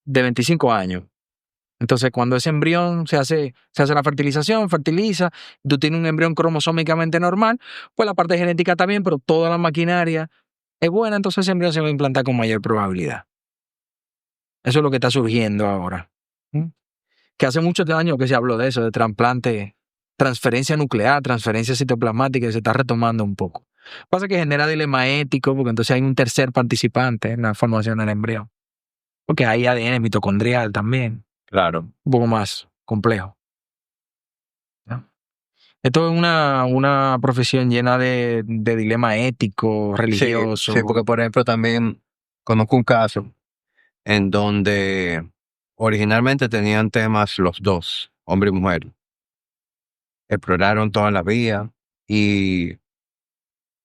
25 años. Entonces, cuando ese embrión se hace la fertilización, fertiliza, tú tienes un embrión cromosómicamente normal, pues la parte genética está bien, pero toda la maquinaria es buena, entonces ese embrión se va a implantar con mayor probabilidad. Eso es lo que está surgiendo ahora. Que hace muchos años que se habló de eso, de trasplante, transferencia nuclear, transferencia citoplasmática, y se está retomando un poco. Pasa que genera dilema ético, porque entonces hay un tercer participante en la formación del embrión. Porque hay ADN mitocondrial también. Claro. Un poco más complejo, ¿no? Esto es una profesión llena de dilema ético, Sí, religioso. sí, porque por ejemplo también conozco un caso en donde originalmente tenían temas los dos, hombre y mujer. Exploraron toda la vía y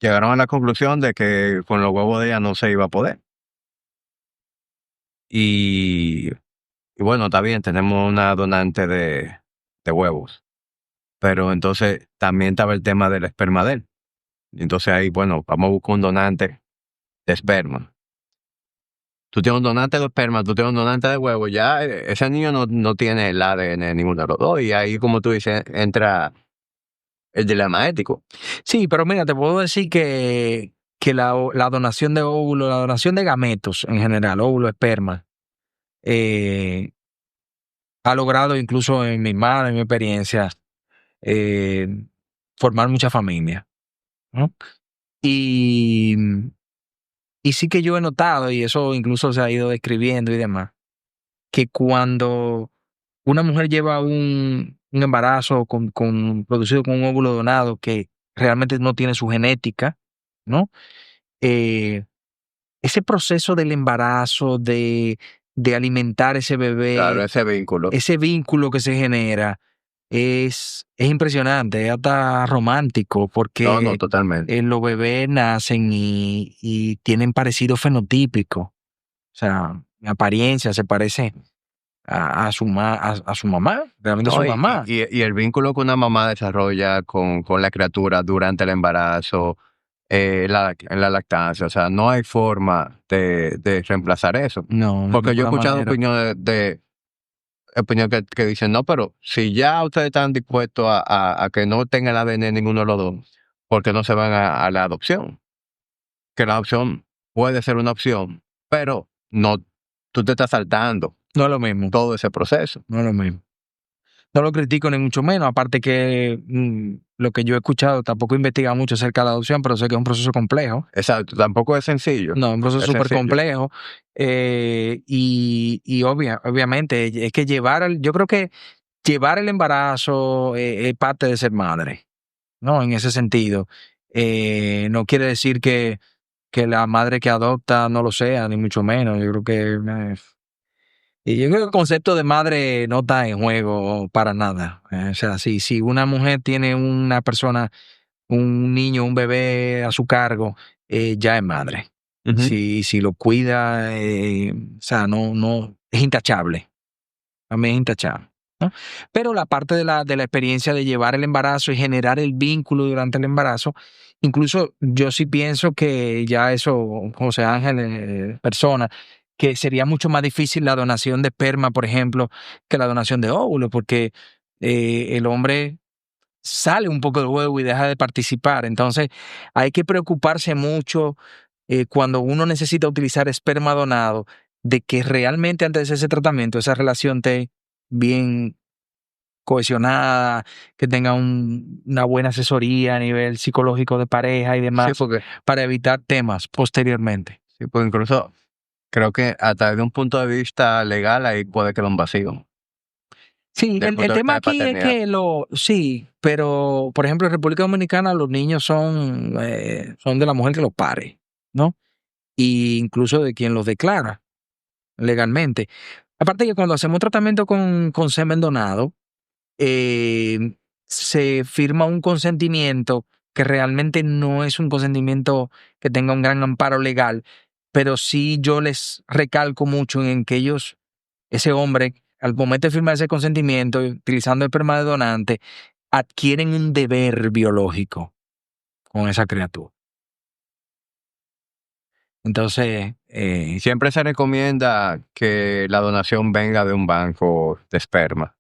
llegaron a la conclusión de que con los huevos de ella no se iba a poder. Y, y bueno, está bien, tenemos una donante de huevos, pero entonces también estaba el tema del esperma de él. Y entonces ahí, bueno, vamos a buscar un donante de esperma. Tú tienes un donante de esperma, tú tienes un donante de huevo, ya ese niño no tiene el ADN de ninguno de los dos. Y ahí, como tú dices, entra el dilema ético. Sí, pero mira, te puedo decir que la donación de óvulos, la donación de gametos en general, óvulo, esperma, ha logrado, incluso en mi madre, en mi experiencia, eh, formar mucha familia, ¿no? Y, y sí que yo he notado, y eso incluso se ha ido describiendo y demás, que cuando una mujer lleva un embarazo producido con un óvulo donado que realmente no tiene su genética, ¿no? Eh, ese proceso del embarazo, de alimentar ese Claro, bebé, ese vínculo. ese vínculo que se genera, es impresionante, es hasta romántico, No, porque totalmente. los bebés nacen y tienen parecido fenotípico. O sea, en apariencia se parece a su mamá, realmente a su No, mamá. y el vínculo que una mamá desarrolla con la criatura durante el embarazo, en la lactancia, o sea, no hay forma de reemplazar eso. No, de Porque yo he ninguna escuchado manera. opiniones que dicen, no, pero si ya ustedes están dispuestos a que no tenga el ADN ninguno de los dos, ¿por qué no se van a la adopción? Que la adopción puede ser una opción, pero no, tú te estás saltando No es lo mismo, todo ese proceso. no es lo mismo. No lo critico ni mucho menos, aparte que lo que yo he escuchado, tampoco he investigado mucho acerca de la adopción, pero sé que es un proceso complejo. Exacto, tampoco es sencillo. No, un proceso Es súper sencillo. complejo. Y obviamente, es que yo creo que llevar el embarazo es parte de ser madre, ¿no? En ese sentido. No quiere decir que la madre que adopta no lo sea, ni mucho menos. Yo creo que y yo creo que el concepto de madre no está en juego para nada. O sea, si una mujer tiene una persona, un niño, un bebé a su cargo, ya es madre. Ujú. Si lo cuida, o sea, no, es intachable. A mí es intachable, ¿no? Pero la parte de la experiencia de llevar el embarazo y generar el vínculo durante el embarazo, incluso yo sí pienso que ya eso, José Ángel, persona, que sería mucho más difícil la donación de esperma, por ejemplo, que la donación de óvulos, porque el hombre sale un poco del huevo y deja de participar. Entonces, hay que preocuparse mucho cuando uno necesita utilizar esperma donado, de que realmente antes de ese tratamiento esa relación esté bien cohesionada, que tenga una buena asesoría a nivel psicológico de pareja y Sí, demás, porque, para evitar temas posteriormente. sí, porque incluso creo que hasta desde un punto de vista legal ahí puede quedar un vacío. Sí, Desde el el punto de vista tema de aquí es paternidad. que sí, pero por ejemplo en República Dominicana los niños son de la mujer que los pare, ¿no? Y incluso de quien los declara legalmente. Aparte que cuando hacemos tratamiento con semen donado, se firma un consentimiento que realmente no es un consentimiento que tenga un gran amparo legal, pero sí yo les recalco mucho en que ellos, ese hombre, al momento de firmar ese consentimiento, utilizando el esperma de donante, adquieren un deber biológico con esa criatura. Entonces, Siempre se recomienda que la donación venga de un banco de esperma,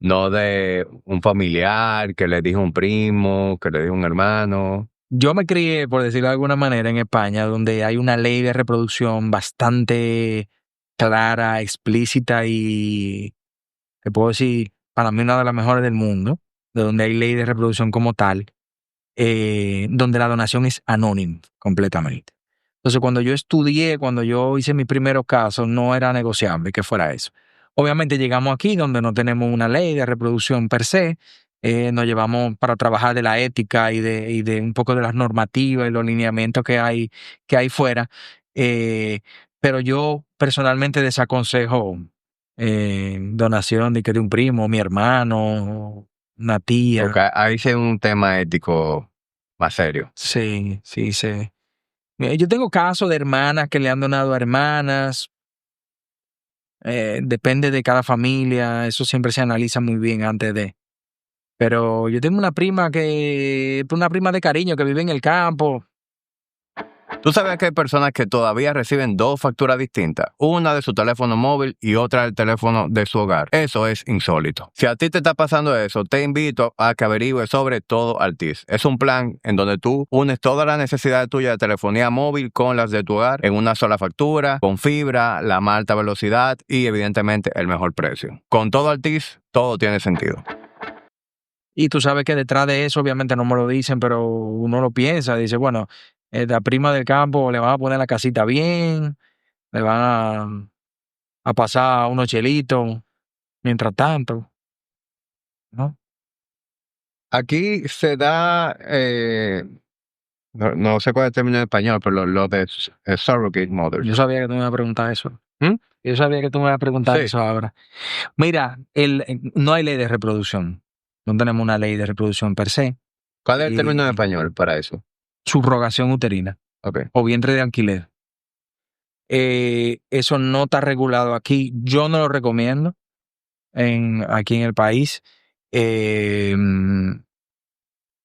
no de un familiar que le dijo un primo, que le dijo un hermano. yo me crié, por decirlo de alguna manera, en España, donde hay una ley de reproducción bastante clara, explícita y, te puedo decir, para mí una de las mejores del mundo, de donde hay ley de reproducción como tal, donde la donación es anónima completamente. Entonces, cuando yo hice mis primeros casos, no era negociable que fuera eso. Obviamente llegamos aquí donde no tenemos una ley de reproducción per se, nos llevamos para trabajar de la ética y de un poco de las normativas y los lineamientos que hay fuera. Pero yo personalmente desaconsejo donación de un primo, mi hermano, una tía. Porque ahí sí es un tema ético más serio. Sí, sí, sí. Yo tengo casos de hermanas que le han donado a hermanas. Depende de cada familia, eso siempre se analiza muy bien antes de. Pero yo tengo una prima de cariño que vive en el campo. ¿Tú sabes que hay personas que todavía reciben 2 facturas distintas? Una de su teléfono móvil y otra del teléfono de su hogar. Eso es insólito. Si a ti te está pasando eso, te invito a que averigües sobre Todo Altiz. Es un plan en donde tú unes todas las necesidades tuyas de telefonía móvil con las de tu hogar en una sola factura, con fibra, la más alta velocidad y evidentemente el mejor precio. Con Todo Altiz, todo tiene sentido. Y tú sabes que detrás de eso, obviamente no me lo dicen, pero uno lo piensa. Dice, bueno, la prima del campo le van a poner la casita bien, le van a pasar unos chelitos mientras tanto, ¿no? Aquí se da, no sé cuál es el término en español, pero lo de surrogate mothers. Yo sabía que tú me ibas a preguntar eso. ¿Mm? Yo sabía que tú me ibas a preguntar Sí. eso ahora. Mira, no hay ley de reproducción. No tenemos una ley de reproducción per se. ¿Cuál es el término en Y español para eso? subrogación uterina Okay. o vientre de alquiler. Eso no está regulado aquí. Yo no lo recomiendo aquí en el país.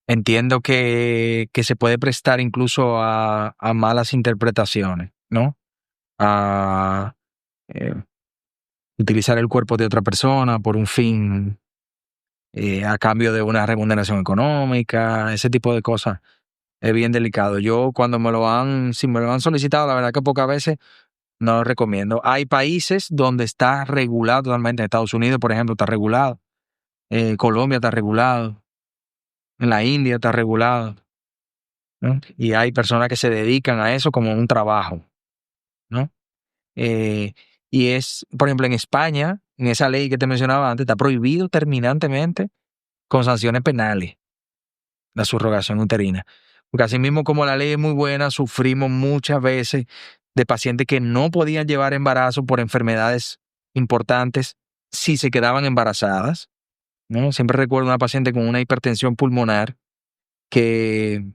Entiendo que se puede prestar incluso a malas interpretaciones, ¿no? A eh, utilizar el cuerpo de otra persona por un fin a cambio de una remuneración económica, ese tipo de cosas. Es bien delicado. Yo cuando si me lo han solicitado, la verdad que pocas veces no lo recomiendo. Hay países donde está regulado totalmente. En Estados Unidos, por ejemplo, está regulado. Colombia está regulado. En la India está regulado. ¿No? Y hay personas que se dedican a eso como un trabajo, ¿no? Y es, por ejemplo, en España, en esa ley que te mencionaba antes, está prohibido terminantemente con sanciones penales la subrogación uterina. Porque así mismo como la ley es muy buena, sufrimos muchas veces de pacientes que no podían llevar embarazo por enfermedades importantes si se quedaban embarazadas, ¿no? Siempre recuerdo una paciente con una hipertensión pulmonar que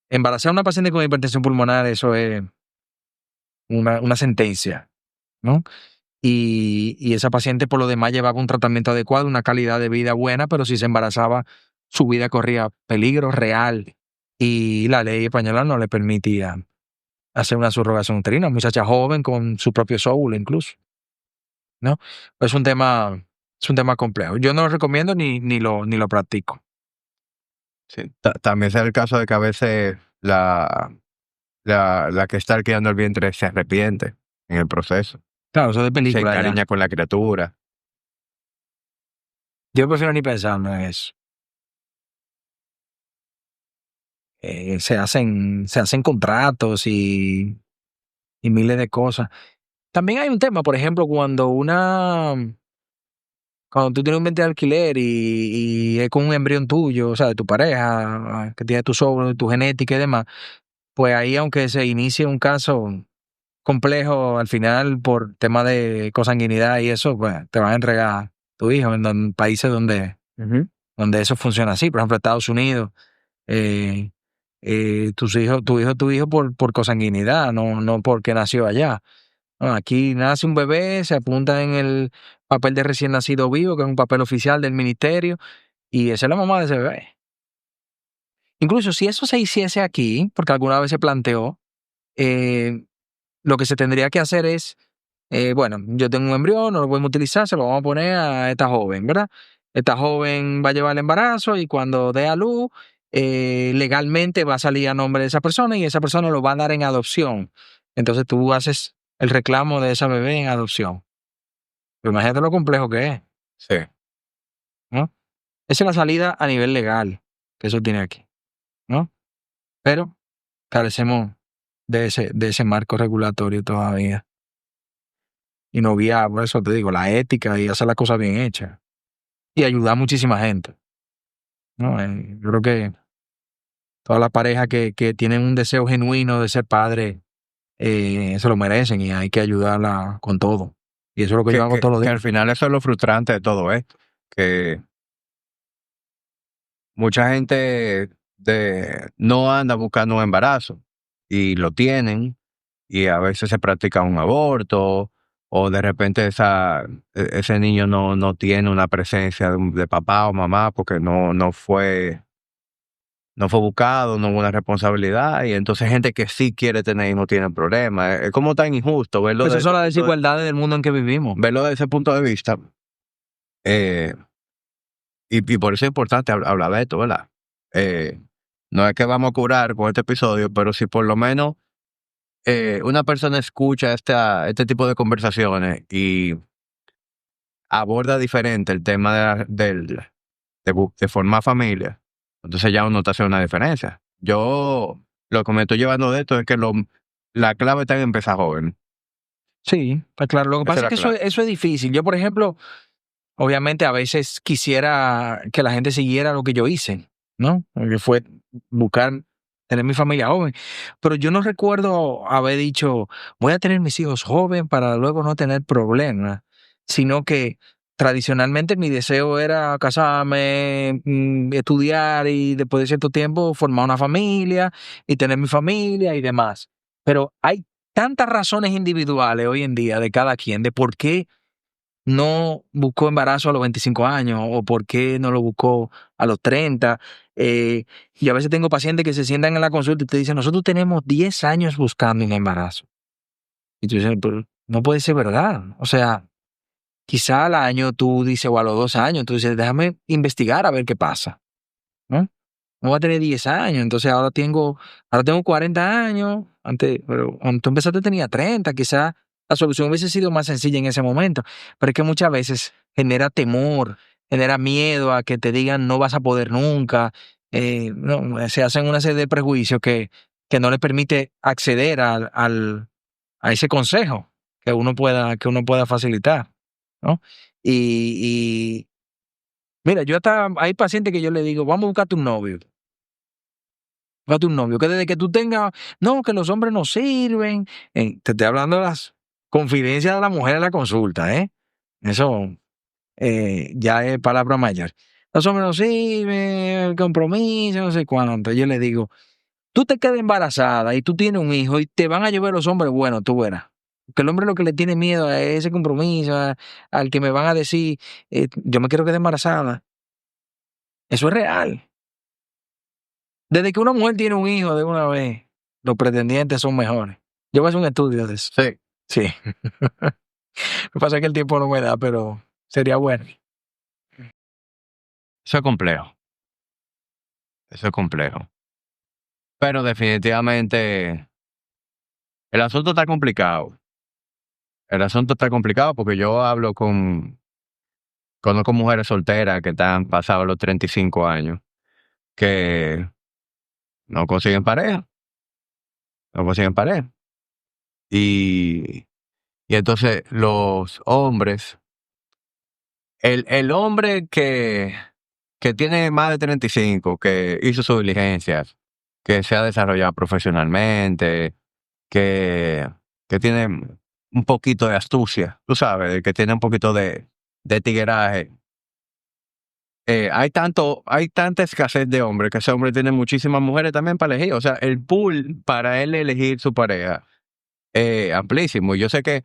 embarazar a una paciente con hipertensión pulmonar, eso es una sentencia, ¿no? Y esa paciente por lo demás llevaba un tratamiento adecuado, una calidad de vida buena, pero si se embarazaba, su vida corría peligro real. Y la ley española no le permitía hacer una subrogación uterina, muchacha joven con su propio óvulo incluso, ¿no? Es un tema complejo. Yo no lo recomiendo ni lo practico. Sí. También es el caso de que a veces la que está criando el vientre se arrepiente en el proceso. Claro, eso de Se película ya. encariña con la criatura. Yo prefiero ni pensarlo en eso. Se hacen contratos y miles de cosas. También hay un tema, por ejemplo, cuando tú tienes un vientre de alquiler y es con un embrión tuyo, o sea, de tu pareja, que tiene tu óvulos, tu genética y demás, pues ahí aunque se inicie un caso complejo, al final por tema de consanguinidad y eso, pues te van a entregar tu hijo en países donde eso funciona así. Por ejemplo, Estados Unidos, eh, tu hijo por consanguinidad, no porque nació allá. No, aquí nace un bebé, se apunta en el papel de recién nacido vivo, que es un papel oficial del ministerio, y esa es la mamá de ese bebé. Incluso si eso se hiciese aquí, porque alguna vez se planteó, eh, lo que se tendría que hacer es, bueno, yo tengo un embrión, no lo podemos utilizar, se lo vamos a poner a esta joven, ¿verdad? Esta joven va a llevar el embarazo y cuando dé a luz, legalmente va a salir a nombre de esa persona y esa persona lo va a dar en adopción. Entonces tú haces el reclamo de esa bebé en adopción. Pero imagínate lo complejo que es, Sí. ¿no? Esa es la salida a nivel legal que eso tiene aquí, ¿no? Pero carecemos de ese marco regulatorio todavía. Y no había, por eso te digo, la ética y hacer las cosas bien hechas. Y ayudar a muchísima gente. ¿no? Yo creo que todas las parejas que tienen un deseo genuino de ser padre, se lo merecen y hay que ayudarla con todo. Y eso es lo que yo hago todos los Que al días. final eso es lo frustrante de todo esto, que mucha gente no anda buscando un embarazo y lo tienen y a veces se practica un aborto o de repente ese niño no tiene una presencia de papá o mamá porque no fue buscado, no hubo una responsabilidad y entonces gente que sí quiere tener hijos tiene problemas. Es como tan injusto Pues esas son las desigualdades del mundo en que vivimos. verlo desde ese punto de vista. eh, y por eso es importante hablar de esto, ¿verdad? No es que vamos a curar con este episodio, pero si por lo menos una persona escucha este tipo de conversaciones y aborda diferente el tema de formar familia, entonces ya uno está haciendo una diferencia. Yo lo que me estoy llevando de esto es que la clave está en empezar joven. Sí, pues claro. Lo que Esa pasa es es la que clave. eso es difícil. Yo, por ejemplo, obviamente a veces quisiera que la gente siguiera lo que yo hice, ¿no? Que fue buscar tener mi familia joven. Pero yo no recuerdo haber dicho, voy a tener mis hijos joven para luego no tener problemas, sino que tradicionalmente mi deseo era casarme, estudiar y después de cierto tiempo formar una familia y tener mi familia y demás. Pero hay tantas razones individuales hoy en día de cada quien de por qué no buscó embarazo a los 25 años o por qué no lo buscó a los 30. Y a veces tengo pacientes que se sientan en la consulta y te dicen, nosotros tenemos 10 años buscando un embarazo. Y tú dices, pero no puede ser verdad. O sea, quizá al año tú dices, o a los 2 años, tú dices, déjame investigar a ver qué pasa, ¿no? No voy a tener 10 años, entonces ahora tengo 40 años, pero cuando tú empezaste tenía 30, quizás la solución hubiese sido más sencilla en ese momento, pero es que muchas veces genera temor, genera miedo a que te digan no vas a poder nunca, no, se hacen una serie de prejuicios que no le permite acceder a ese consejo que uno pueda facilitar, ¿no? Y mira, hay pacientes que yo le digo, vamos a buscarte un novio. Búscate un novio, que desde que tú tengas, no, que los hombres no sirven. Te estoy hablando de las confidencias de la mujer en la consulta, ¿eh? Eso ya es palabra mayor. Los hombres no sirven, el compromiso, no sé cuánto. Yo le digo, tú te quedas embarazada y tú tienes un hijo y te van a llover los hombres buenos, tú verás. Que el hombre lo que le tiene miedo a ese compromiso, al que me van a decir, yo me quiero quedar embarazada. Eso es real. Desde que una mujer tiene un hijo de una vez, los pretendientes son mejores. Yo voy a hacer un estudio de eso. Sí, Sí. Lo que pasa es que el tiempo no me da, pero sería bueno. eso es complejo. Eso es complejo. Pero definitivamente el asunto está complicado. El asunto está complicado porque yo conozco mujeres solteras que están pasados los 35 años que no consiguen pareja, no consiguen pareja. Y, y entonces los hombres, el hombre que tiene más de 35, que hizo sus diligencias, que se ha desarrollado profesionalmente, que, que tiene un poquito de astucia, tú sabes, que tiene un poquito de tigueraje. Hay tanta escasez de hombres que ese hombre tiene muchísimas mujeres también para elegir. O sea, el pool para él elegir su pareja es amplísimo. Y yo sé que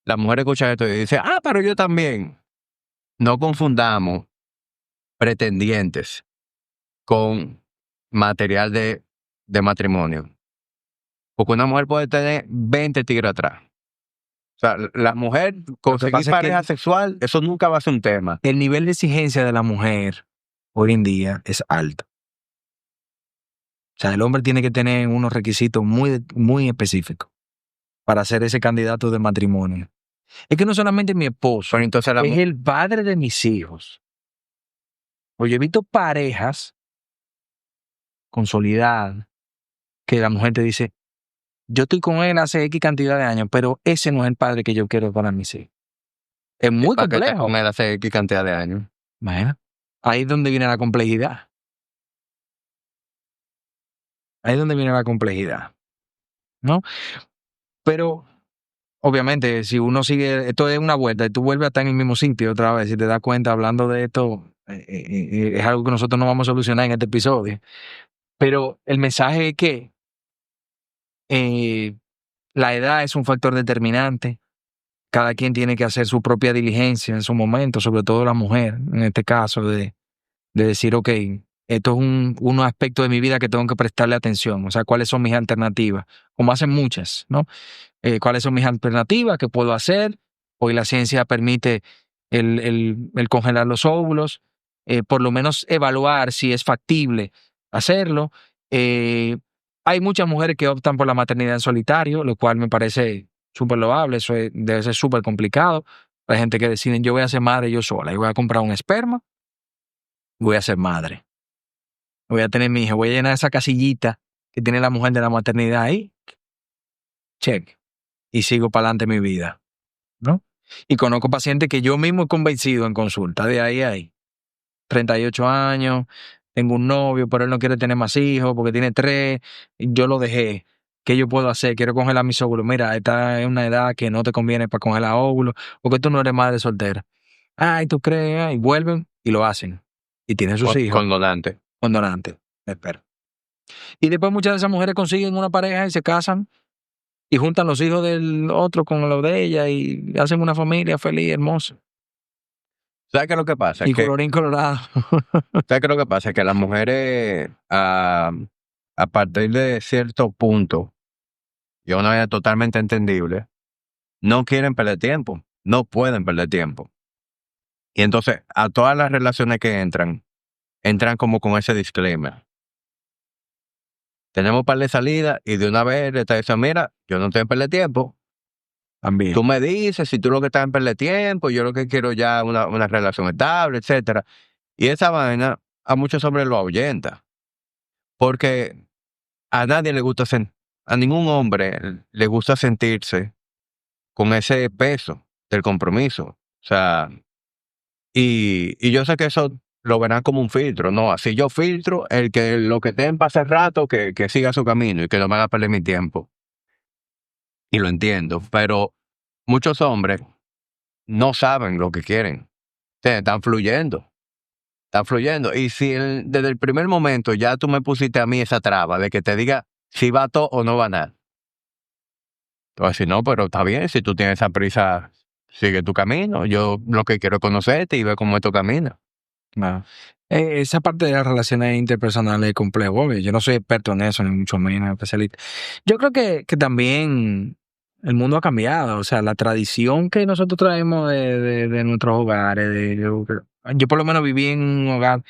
la mujer escucha esto y dice, pero yo también. No confundamos pretendientes con material de matrimonio. Porque una mujer puede tener 20 tigres atrás. O sea, la mujer conseguir pasa es que pareja sexual, eso nunca va a ser un tema. el nivel de exigencia de la mujer hoy en día es alto. O sea, el hombre tiene que tener unos requisitos muy, muy específicos para ser ese candidato de matrimonio. Es que no solamente mi esposo, Pero entonces es el padre de mis hijos. Pues yo he visto parejas consolidadas que la mujer te dice, yo estoy con él hace X cantidad de años, pero ese no es el padre que yo quiero para mis hijos. Es muy para que esté complejo. con él hace X cantidad de años. Bueno, ahí es donde viene la complejidad. Ahí es donde viene la complejidad, ¿no? Pero, obviamente, si uno sigue, esto es una vuelta y tú vuelves a estar en el mismo sitio otra vez, si te das cuenta, hablando de esto, es algo que nosotros no vamos a solucionar en este episodio. Pero el mensaje es que la edad es un factor determinante. Cada quien tiene que hacer su propia diligencia en su momento, sobre todo la mujer, en este caso, de decir, ok, esto es un aspecto de mi vida que tengo que prestarle atención. O sea, ¿cuáles son mis alternativas? Como hacen muchas, ¿no? ¿Cuáles son mis alternativas? ¿Qué puedo hacer? Hoy la ciencia permite el congelar los óvulos, por lo menos evaluar si es factible hacerlo. Eh, Hay muchas mujeres que optan por la maternidad en solitario, lo cual me parece súper loable, debe ser súper complicado. Hay gente que deciden, yo voy a ser madre yo sola y voy a comprar un esperma, voy a ser madre. Voy a tener mi hija, voy a llenar esa casillita que tiene la mujer de la maternidad ahí, check, y sigo para adelante mi vida, ¿no? Y conozco pacientes que yo mismo he convencido en consulta, de ahí a ahí. 38 años, tengo un novio, pero él no quiere tener más hijos porque tiene 3, yo lo dejé. ¿Qué yo puedo hacer? Quiero congelar mis óvulos. Mira, esta es una edad que no te conviene para congelar óvulos porque tú no eres madre soltera. Ay, ¿tú crees? Y vuelven y lo hacen. Y tienen sus hijos. Con donante. Con donante. Espero. Y después muchas de esas mujeres consiguen una pareja y se casan y juntan los hijos del otro con los de ella y hacen una familia feliz, hermosa. ¿Sabes qué es lo que pasa? Y colorín colorado. ¿Sabes qué es lo que pasa? Que las mujeres, a partir de cierto punto, y de una manera totalmente entendible, no quieren perder tiempo, no pueden perder tiempo. Y entonces, a todas las relaciones que entran como con ese disclaimer. Tenemos un par de salidas y de una vez le está diciendo, mira, yo no estoy en perder tiempo. También. Tú me dices si tú lo que estás en perder tiempo, yo lo que quiero ya una relación estable, etcétera. Y esa vaina a muchos hombres lo ahuyenta. Porque a nadie le gusta, a ningún hombre le gusta sentirse con ese peso del compromiso. O sea, y yo sé que eso lo verán como un filtro, ¿no? Así yo filtro lo que estén para hace rato, que siga su camino y que no me haga perder mi tiempo. Y lo entiendo, pero muchos hombres no saben lo que quieren. O sea, están fluyendo. Están fluyendo. Y si desde el primer momento ya tú me pusiste a mí esa traba de que te diga si va todo o no va nada. Entonces, no, pero está bien, si tú tienes esa prisa, sigue tu camino. Yo lo que quiero es conocerte y ver cómo es tu camino. No. Esa parte de las relaciones interpersonales es complejo, obvio. Yo no soy experto en eso, ni mucho menos especialista. Yo creo que también el mundo ha cambiado. O sea, la tradición que nosotros traemos de nuestros hogares. Yo por lo menos viví en un hogar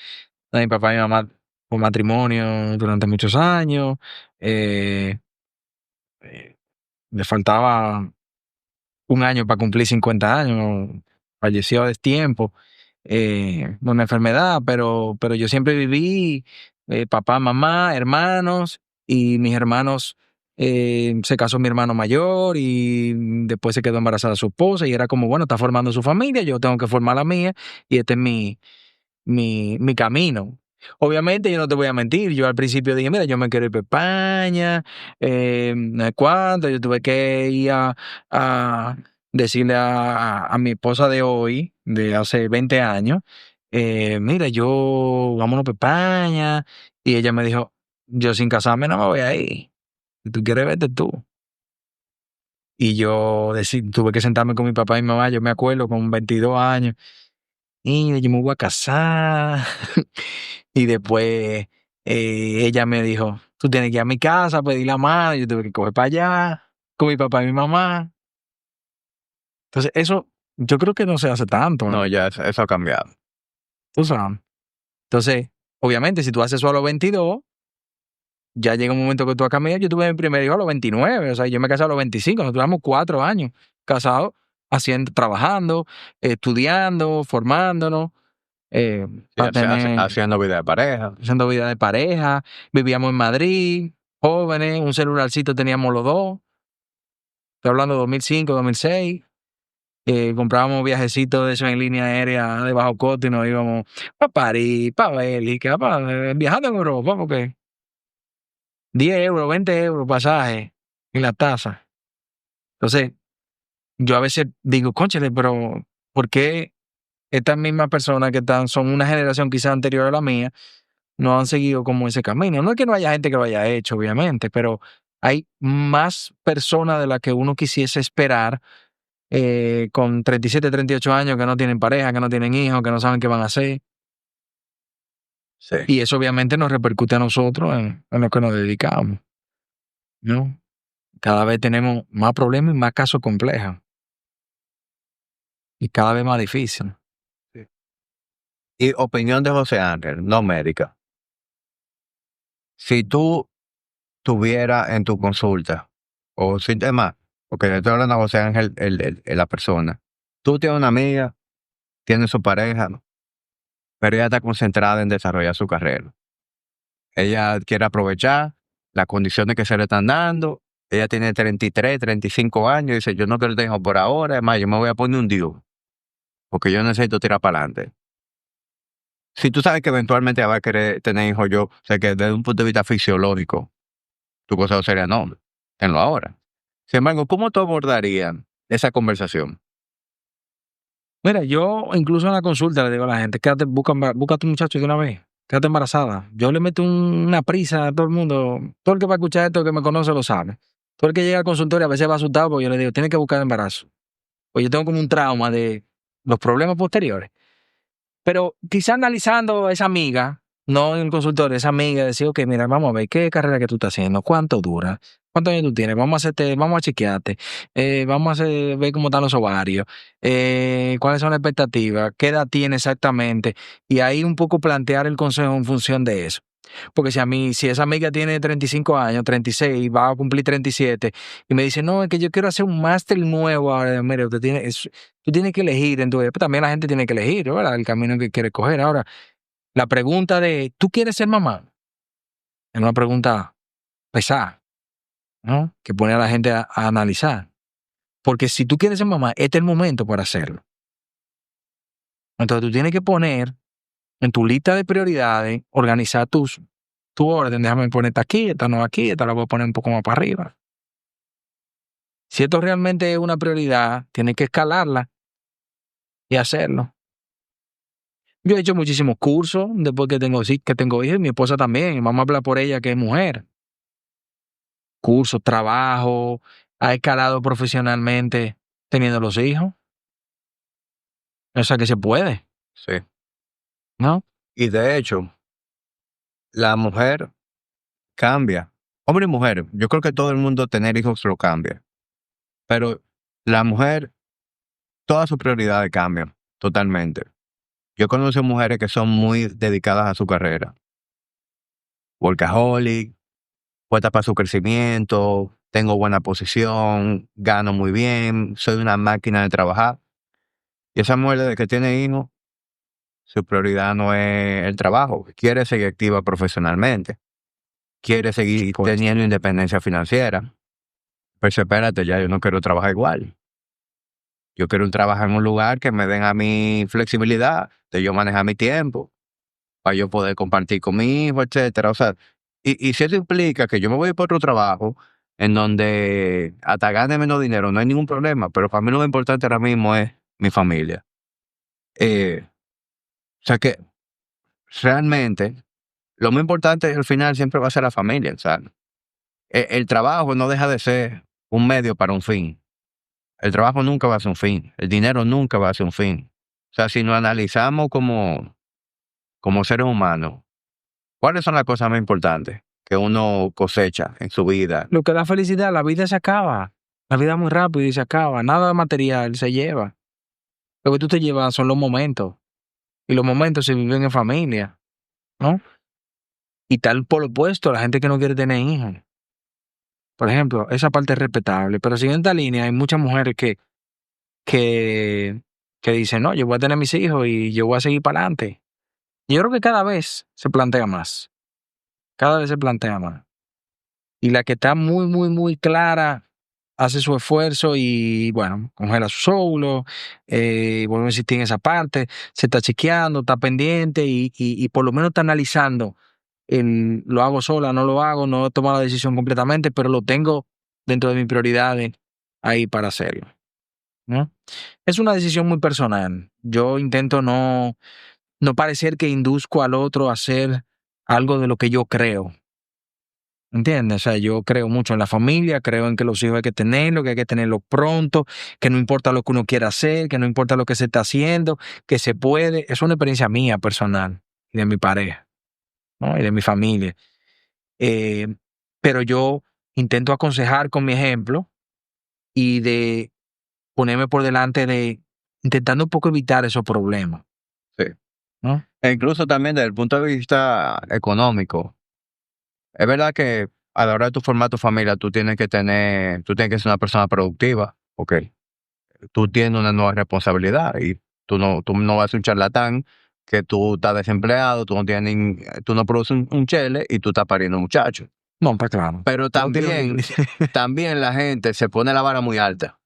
de mi papá y mi mamá por matrimonio durante muchos años. Eh, eh, Le faltaba un año para cumplir 50 años, falleció a destiempo, de una enfermedad, pero yo siempre viví, papá, mamá, hermanos, y mis hermanos, se casó mi hermano mayor y después se quedó embarazada su esposa y era como, bueno, está formando su familia, yo tengo que formar la mía y este es mi camino. Obviamente, yo no te voy a mentir, yo al principio dije, mira, yo me quiero ir para España, no sé cuánto, yo tuve que ir a decirle a mi esposa de hoy, de hace 20 años, mira, vámonos para España, y ella me dijo, yo sin casarme no me voy a ir, si tú quieres vete tú. Y yo tuve que sentarme con mi papá y mi mamá, yo me acuerdo, con 22 años, y yo me voy a casar. Y después ella me dijo, tú tienes que ir a mi casa, pedir la mano. Yo tuve que coger para allá con mi papá y mi mamá. Entonces, eso yo creo que no se hace tanto, No, ya eso ha cambiado. tú sabes. Entonces, obviamente, si tú haces eso a los 22, ya llega un momento que tú vas a caminar. Yo tuve mi primer hijo a los 29, o sea, yo me casé a los 25. Nosotros llevamos 4 años casados, trabajando, estudiando, formándonos. Sí, haciendo vida de pareja. Haciendo vida de pareja, vivíamos en Madrid, jóvenes, un celularcito teníamos los dos, estoy hablando de 2005, 2006, comprábamos viajecitos de esos en línea aérea de bajo costo y nos íbamos para París, para Bélgica, viajando en Europa, porque 10 euros, 20 euros pasaje en la tasa. Entonces, yo a veces digo, cónchale, pero ¿por qué estas mismas personas que son una generación quizás anterior a la mía no han seguido como ese camino? No es que no haya gente que lo haya hecho, obviamente, pero hay más personas de las que uno quisiese esperar con 37, 38 años que no tienen pareja, que no tienen hijos, que no saben qué van a hacer. Sí. Y eso obviamente nos repercute a nosotros en lo que nos dedicamos, ¿no? Cada vez tenemos más problemas y más casos complejos. Y cada vez más difícil. Sí. Y opinión de José Ángel, no médica. Si tú tuvieras en tu consulta, o sin tema, porque le estoy hablando a José Ángel, la persona. Tú tienes una amiga, tiene su pareja, ¿no? Pero ella está concentrada en desarrollar su carrera. Ella quiere aprovechar las condiciones que se le están dando. Ella tiene 33, 35 años y dice, yo no quiero tener por ahora, es más, yo me voy a poner un Dios, porque yo necesito tirar para adelante. Si tú sabes que eventualmente ella va a querer tener hijos, yo sé que desde un punto de vista fisiológico, tu consejo sería no, tenlo ahora. Sin embargo, ¿cómo tú abordarías esa conversación? Mira, yo incluso en la consulta le digo a la gente, quédate, busca a tu muchacho de una vez, quédate embarazada. Yo le meto una prisa a todo el mundo. Todo el que va a escuchar esto, que me conoce, lo sabe. Todo el que llega al consultorio a veces va asustado porque yo le digo, tiene que buscar embarazo. Pues yo tengo como un trauma de los problemas posteriores. Pero quizá analizando a esa amiga, no en el consultorio, esa amiga, decir, ok, mira, vamos a ver qué carrera que tú estás haciendo, cuánto dura, cuántos años tú tienes, vamos a chequearte, vamos a ver cómo están los ovarios, cuáles son las expectativas, qué edad tiene exactamente, y ahí un poco plantear el consejo en función de eso. Porque si esa amiga tiene 35 años, 36, va a cumplir 37, y me dice, no, es que yo quiero hacer un máster nuevo ahora, mire, tú tienes que elegir, entonces pues también la gente tiene que elegir, ¿verdad? El camino que quiere coger. Ahora, la pregunta de, ¿tú quieres ser mamá? Es una pregunta pesada, ¿no? Que pone a la gente a analizar. Porque si tú quieres ser mamá, este es el momento para hacerlo. Entonces tú tienes que poner en tu lista de prioridades, organizar tu orden. Déjame poner esta aquí, esta no aquí, esta la voy a poner un poco más para arriba. Si esto realmente es una prioridad, tienes que escalarla y hacerlo. Yo he hecho muchísimos cursos después que tengo hijos, y mi esposa también. Vamos a hablar por ella que es mujer. Cursos, trabajo, ha escalado profesionalmente teniendo los hijos. O sea que se puede, Sí. ¿no? Y de hecho, la mujer cambia. Hombre y mujer, yo creo que todo el mundo tener hijos lo cambia. Pero la mujer, todas sus prioridades cambian totalmente. Yo conozco mujeres que son muy dedicadas a su carrera. Workaholic, puesta para su crecimiento, tengo buena posición, gano muy bien, soy una máquina de trabajar. Y esa mujer desde que tiene hijos, su prioridad no es el trabajo, quiere seguir activa profesionalmente, quiere seguir teniendo independencia financiera. Pues espérate, ya yo no quiero trabajar igual. Yo quiero trabajar en un lugar que me den a mí flexibilidad, de yo manejar mi tiempo, para yo poder compartir con mi hijo, etcétera. O sea, y si eso implica que yo me voy por otro trabajo en donde hasta gane menos dinero, no hay ningún problema, pero para mí lo importante ahora mismo es mi familia. O sea que realmente lo más importante al final siempre va a ser la familia. O sea, el trabajo no deja de ser un medio para un fin. El trabajo nunca va a ser un fin. El dinero nunca va a ser un fin. O sea, si nos analizamos como seres humanos, ¿cuáles son las cosas más importantes que uno cosecha en su vida? Lo que da felicidad, la vida se acaba. La vida es muy rápido y se acaba. Nada material se lleva. Lo que tú te llevas son los momentos. Y los momentos se viven en familia, ¿no? Y tal por lo opuesto, la gente que no quiere tener hijos. Por ejemplo, esa parte es respetable. Pero siguiente línea, hay muchas mujeres que, que dicen, no, yo voy a tener mis hijos y yo voy a seguir para adelante. Yo creo que cada vez se plantea más. Cada vez se plantea más. Y la que está muy, muy, muy clara hace su esfuerzo y, bueno, congela sus óvulos, vuelve a insistir en esa parte, se está chequeando, está pendiente y por lo menos está analizando lo hago sola, no lo hago, no he tomado la decisión completamente, pero lo tengo dentro de mis prioridades ahí para hacerlo, ¿no? Es una decisión muy personal. Yo intento no parecer que induzco al otro a hacer algo de lo que yo creo. ¿Entiendes? O sea, yo creo mucho en la familia, creo en que los hijos hay que tenerlo pronto, que no importa lo que uno quiera hacer, que no importa lo que se está haciendo, que se puede. Es una experiencia mía personal y de mi pareja, ¿no? Y de mi familia. Eh, pero yo intento aconsejar con mi ejemplo y de ponerme por delante de intentando un poco evitar esos problemas, Sí. ¿no? E incluso también desde el punto de vista económico. Es verdad que a la hora de tu formar tu familia, tú tienes que ser una persona productiva, ok. Tú tienes una nueva responsabilidad y tú no vas a ser un charlatán que tú estás desempleado, tú no produces un chele y tú estás pariendo muchachos. No, está claro. Pero No tiene un también, límite. también la gente se pone la vara muy alta.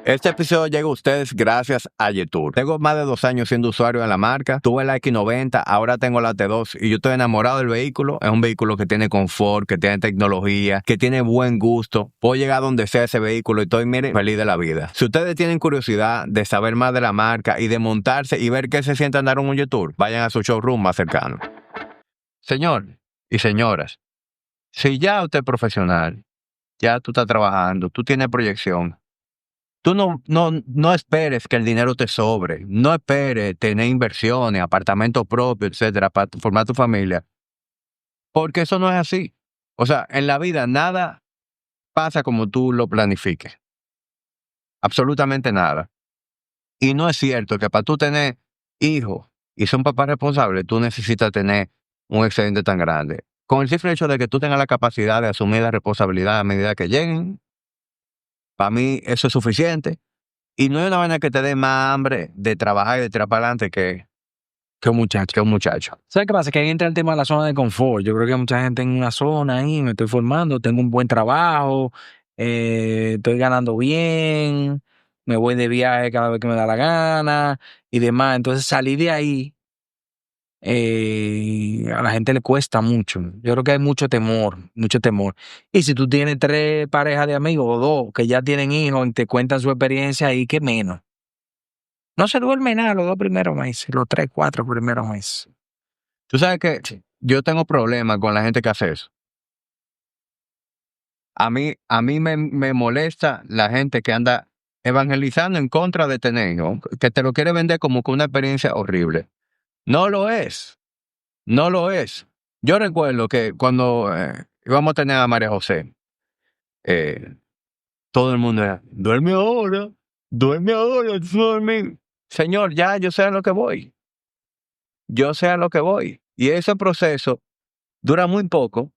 Este episodio llega a ustedes gracias a Yetur. Tengo más de 2 años siendo usuario de la marca. Tuve la X90, ahora tengo la T2 y yo estoy enamorado del vehículo. Es un vehículo que tiene confort, que tiene tecnología, que tiene buen gusto. Puedo llegar a donde sea ese vehículo y estoy, mire, feliz de la vida. Si ustedes tienen curiosidad de saber más de la marca y de montarse y ver qué se siente andar en un Yetur, vayan a su showroom más cercano. Señor y señoras, si ya usted es profesional, ya tú estás trabajando, tú tienes proyección, tú no esperes que el dinero te sobre. No esperes tener inversiones, apartamentos propios, etcétera, para formar tu familia. Porque eso no es así. O sea, en la vida nada pasa como tú lo planifiques. Absolutamente nada. Y no es cierto que para tú tener hijos y ser un papá responsable, tú necesitas tener un excedente tan grande. Con el simple hecho de que tú tengas la capacidad de asumir la responsabilidad a medida que lleguen, para mí eso es suficiente. Y no hay una vaina que te dé más hambre de trabajar y de tirar para adelante Qué muchacho. que un muchacho. ¿Sabes qué pasa? Que ahí entra el tema de la zona de confort. Yo creo que hay mucha gente en una zona ahí, me estoy formando, tengo un buen trabajo, estoy ganando bien, me voy de viaje cada vez que me da la gana y demás. Entonces salir de ahí a la gente le cuesta mucho. Yo creo que hay mucho temor, mucho temor. Y si tú tienes 3 parejas de amigos o 2 que ya tienen hijos y te cuentan su experiencia ahí, ¿qué menos? No se duerme nada los 2 primeros meses, los 3, 4 primeros meses. Tú sabes que Sí. yo tengo problemas con la gente que hace eso. A mí me molesta la gente que anda evangelizando en contra de tener hijos, que te lo quiere vender como que una experiencia horrible. No lo es. No lo es. Yo recuerdo que cuando íbamos a tener a María José, eh, todo el mundo era, duerme ahora, duerme. Señor, ya yo sé a lo que voy. Yo sé a lo que voy. Y ese proceso dura muy poco.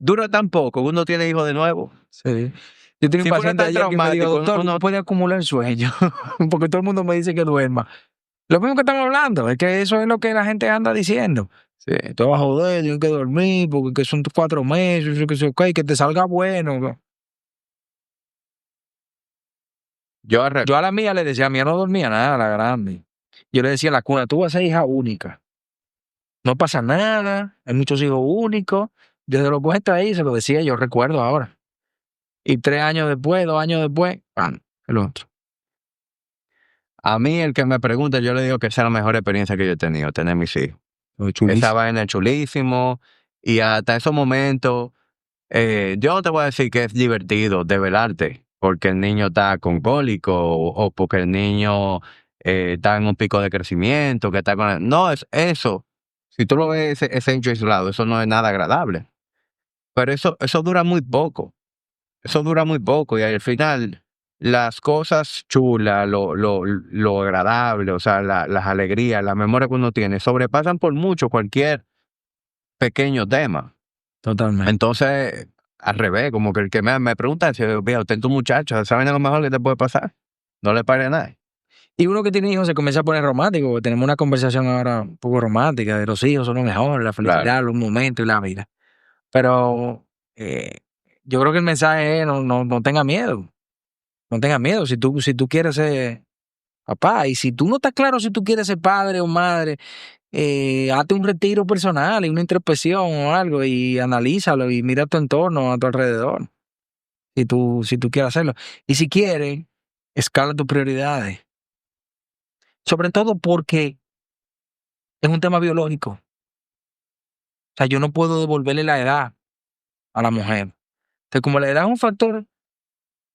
Dura tan poco que uno tiene hijos de nuevo. Sí. Yo tenía un Si fuera paciente tan ayer que me dijo, traumático, doctor, uno... no puede acumular sueño, porque todo el mundo me dice que duerma. Lo mismo que estamos hablando, es que eso es lo que la gente anda diciendo. Sí, te vas a joder, tienes que dormir, porque que son 4 meses, que, okay, que te salga bueno. Yo arre- Yo a la mía le decía, a mía no dormía nada, la grande. Yo le decía a la cuna, tú vas a ser hija única. No pasa nada, hay muchos hijos únicos. Desde los puestos ahí se lo decía, yo recuerdo ahora. Y 3 años después, 2 años después, ¡pam! El otro. a mí el que me pregunta, yo le digo que esa es la mejor experiencia que yo he tenido, tener mis hijos. Esa Chulísimo. vaina es chulísimo. Y hasta esos momentos, yo no te voy a decir que es divertido desvelarte porque el niño está con cólico o porque el niño está en un pico de crecimiento, que está con... No, es eso. Si tú lo ves ese hecho aislado, eso no es nada agradable. Pero eso dura muy poco. Eso dura muy poco y al final las cosas chulas, lo agradable, o sea, las alegrías, las memorias que uno tiene, sobrepasan por mucho cualquier pequeño tema. Totalmente. Entonces, al revés, como que el que me pregunta, si vea, usted es tu muchacho, ¿saben lo mejor que te puede pasar? No le pare nada. Y uno que tiene hijos se comienza a poner romántico, porque tenemos una conversación ahora un poco romántica de los hijos son lo mejor, la felicidad, Claro. los momentos y la vida. Pero yo creo que el mensaje es no tenga miedo. No tenga miedo. Si tú quieres ser Papá, y si tú no estás claro si tú quieres ser padre o madre, hazte un retiro personal y una introspección o algo y analízalo y mira tu entorno a tu alrededor. Si tú quieres hacerlo. Y si quieres, escala tus prioridades. Sobre todo porque es un tema biológico. O sea, yo no puedo devolverle la edad a la mujer. Entonces, como la edad es un factor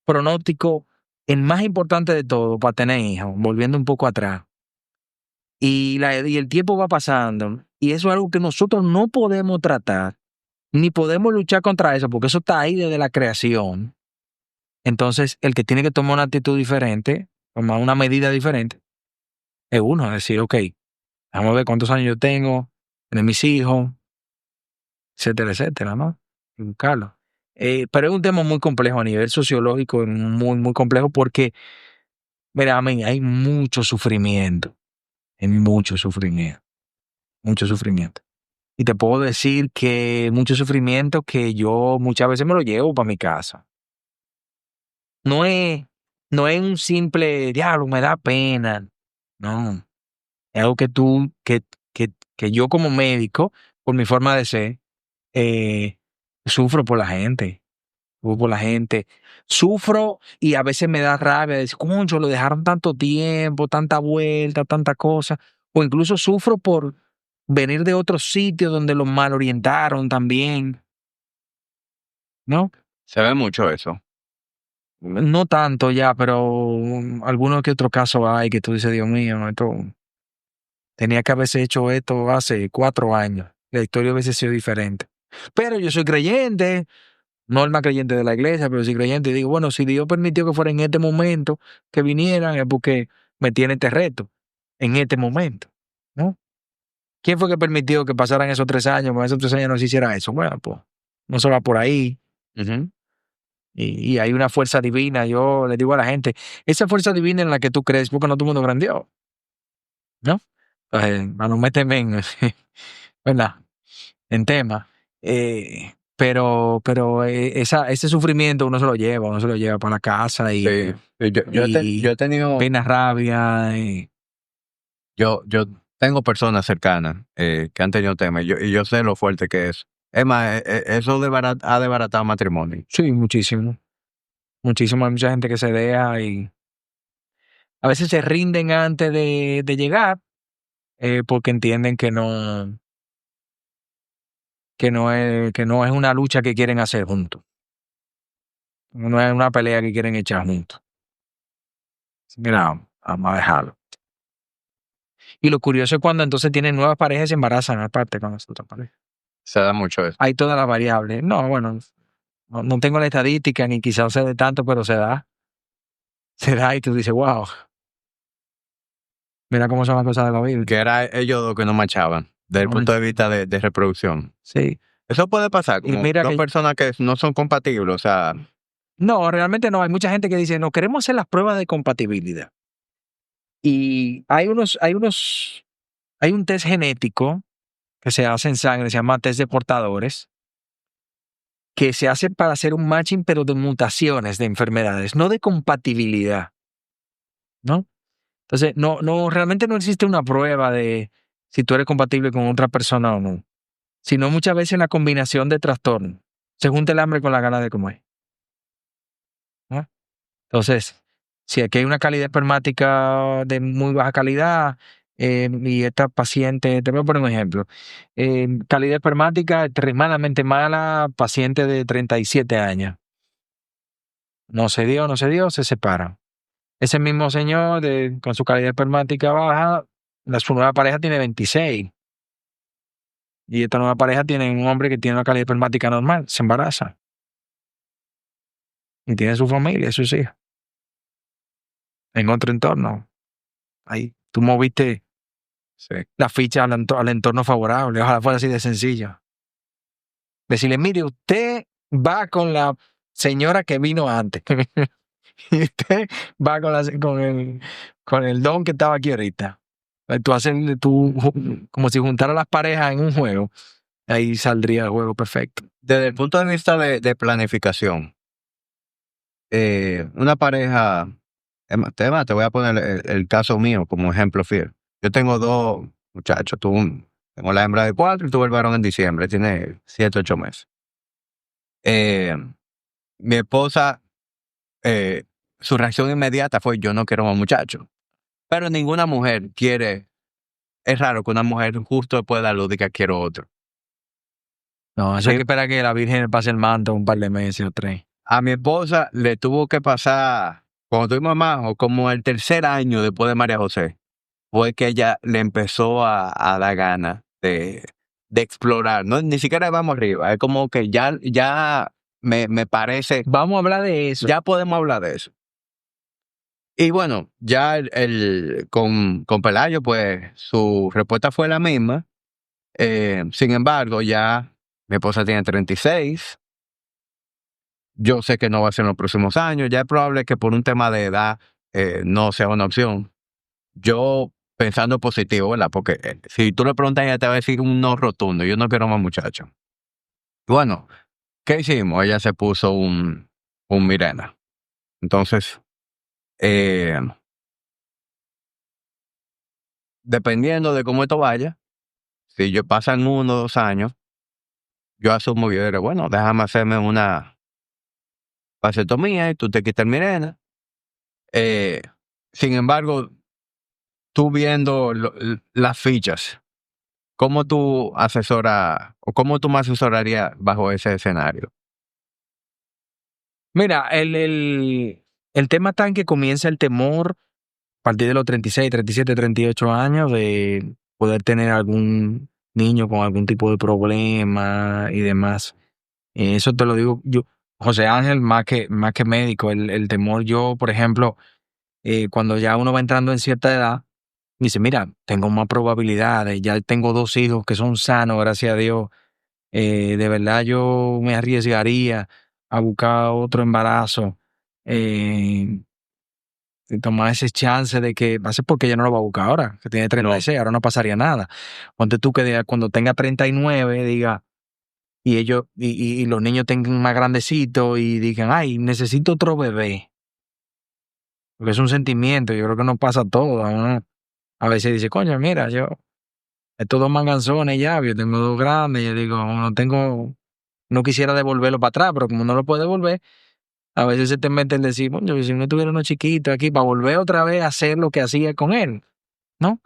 pronóstico, el más importante de todo para tener hijos, volviendo un poco atrás, y el tiempo va pasando, y eso es algo que nosotros no podemos tratar, ni podemos luchar contra eso, porque eso está ahí desde la creación. Entonces, el que tiene que tomar una actitud diferente, tomar una medida diferente, es uno, es decir, ok, vamos a ver cuántos años yo tengo, tener mis hijos, etcétera, etcétera, ¿no? Y buscarlo. Pero es un tema muy complejo a nivel sociológico, muy, muy complejo, porque, mira, a mí hay mucho sufrimiento, mucho sufrimiento. Y te puedo decir que mucho sufrimiento que yo muchas veces me lo llevo para mi casa. No es, no es un simple diablo, me da pena. No. Es algo que yo como médico, por mi forma de ser, eh, sufro por la gente. Sufro por la gente. Sufro y a veces me da rabia de decir, concho, lo dejaron tanto tiempo, tanta vuelta, tanta cosa. O incluso sufro por venir de otros sitios donde los mal orientaron también, ¿no? Se ve mucho eso. No tanto ya, pero algunos que otros casos hay que tú dices, Dios mío, esto tenía que haberse hecho esto hace 4 años. La historia hubiese sido diferente. Pero yo soy creyente, no el más creyente de la iglesia, pero sí creyente. Y digo, bueno, si Dios permitió que fuera en este momento que vinieran, es porque me tiene este reto, en este momento, ¿no? ¿Quién fue que permitió que pasaran esos 3 años, con esos 3 años no se hiciera eso? Bueno, pues no se va por ahí. Ujú. Y hay una fuerza divina. Yo le digo a la gente, esa fuerza divina en la que tú crees, porque no todo el mundo grandió, ¿no? Bueno, méteme en, ¿verdad? En tema. Pero ese sufrimiento uno se lo lleva para la casa Sí. Yo y he tenido, pena, rabia. yo tengo personas cercanas que han tenido temas y yo sé lo fuerte que es. Es más, eso ha desbaratado matrimonio. Sí, muchísimo. Muchísimo. Hay mucha gente que se deja y a veces se rinden antes de llegar porque entienden que no es una lucha que quieren hacer juntos. No es una pelea que quieren echar juntos. Mira, vamos a dejarlo. Y lo curioso es cuando entonces tienen nuevas parejas y se embarazan aparte con las otras parejas. Se da mucho eso. Hay todas las variables. No, bueno, no tengo la estadística ni quizás sé de tanto, pero se da. Se da y tú dices, wow, mira cómo son las cosas de la vida. Que era ellos dos que no machaban, desde el punto de vista de reproducción. Sí. Eso puede pasar, Y como mira dos que personas que no son compatibles, o sea, no, realmente no. Hay mucha gente que dice, no, queremos hacer las pruebas de compatibilidad. Y hay un test genético que se hace en sangre, se llama test de portadores, que se hace para hacer un matching, pero de mutaciones de enfermedades, no de compatibilidad, ¿no? Entonces, realmente no existe una prueba de si tú eres compatible con otra persona o no, sino muchas veces la combinación de trastornos. Se junta el hambre con la gana de comer, ¿no? Entonces, si aquí hay una calidad espermática de muy baja calidad, y esta paciente, te voy a poner un ejemplo, calidad espermática extremadamente mala, paciente de 37 años. No se dio, se separan. Ese mismo señor con su calidad espermática baja, su nueva pareja tiene 26. Y esta nueva pareja tiene un hombre que tiene una calidad espermática normal, se embaraza. Y tiene su familia, sus hijos. En otro entorno. Ahí tú moviste sí. la ficha al entorno favorable. Ojalá fuera así de sencillo. Decirle, mire, usted va con la señora que vino antes. Y usted va con el don que estaba aquí ahorita. Como si juntara las parejas en un juego. Ahí saldría el juego perfecto. Desde el punto de vista de planificación, una pareja Te voy a poner el caso mío como ejemplo fiel. Yo tengo dos muchachos, tengo la hembra de 4 y tuve el varón en diciembre, tiene 7, 8 meses. Eh, Mi esposa, eh, su reacción inmediata fue: yo no quiero más muchachos. Pero ninguna mujer quiere, es raro que una mujer justo después de la luz diga quiero otro. No, eso hay que esperar que la Virgen pase el manto un par de meses o 3. A mi esposa le tuvo que pasar, cuando tuvimos más, o como el tercer año después de María José, fue que ella le empezó a dar ganas de explorar. No, ni siquiera vamos arriba. Es como que ya me parece, Vamos a hablar de eso. ya podemos hablar de eso. Y bueno, ya con Pelayo, pues su respuesta fue la misma. Sin embargo, ya mi esposa tiene 36. Yo sé que no va a ser en los próximos años. Ya es probable que por un tema de edad no sea una opción. Yo pensando positivo, ¿verdad? Porque si tú le preguntas, ella te va a decir un no rotundo. Yo no quiero más muchachos. Bueno, ¿qué hicimos? Ella se puso un Mirena. Entonces, eh, dependiendo de cómo esto vaya, si yo pasan 1 o 2 años, yo asumo, yo diré, bueno, déjame hacerme una vasectomía y tú te quitas el Mirena. Eh, Sin embargo, tú viendo las fichas, ¿cómo tú asesoras o cómo tú me asesorarías bajo ese escenario? Mira, el tema está en que comienza el temor a partir de los 36, 37, 38 años de poder tener algún niño con algún tipo de problema y demás. Eso te lo digo yo, José Ángel, más que médico. El temor, yo, por ejemplo, cuando ya uno va entrando en cierta edad, dice, mira, tengo más probabilidades, ya tengo 2 hijos que son sanos, gracias a Dios. De verdad yo me arriesgaría a buscar otro embarazo, eh, y tomar ese chance de que, va a ser porque ella no lo va a buscar ahora, que tiene No, 36, ahora no pasaría nada. Ponte tú que cuando tenga 39 diga, y ellos, y los niños tengan más grandecitos y digan, ay, necesito otro bebé. Porque es un sentimiento, yo creo que nos pasa a todos, ¿no? A veces dice, coño, mira, estos 2 manganzones ya, yo tengo 2 grandes, yo digo, no quisiera devolverlo para atrás, pero como no lo puede devolver, a veces se te mete el decir, coño, si no tuviera uno chiquito aquí para volver otra vez a hacer lo que hacía con él, ¿no?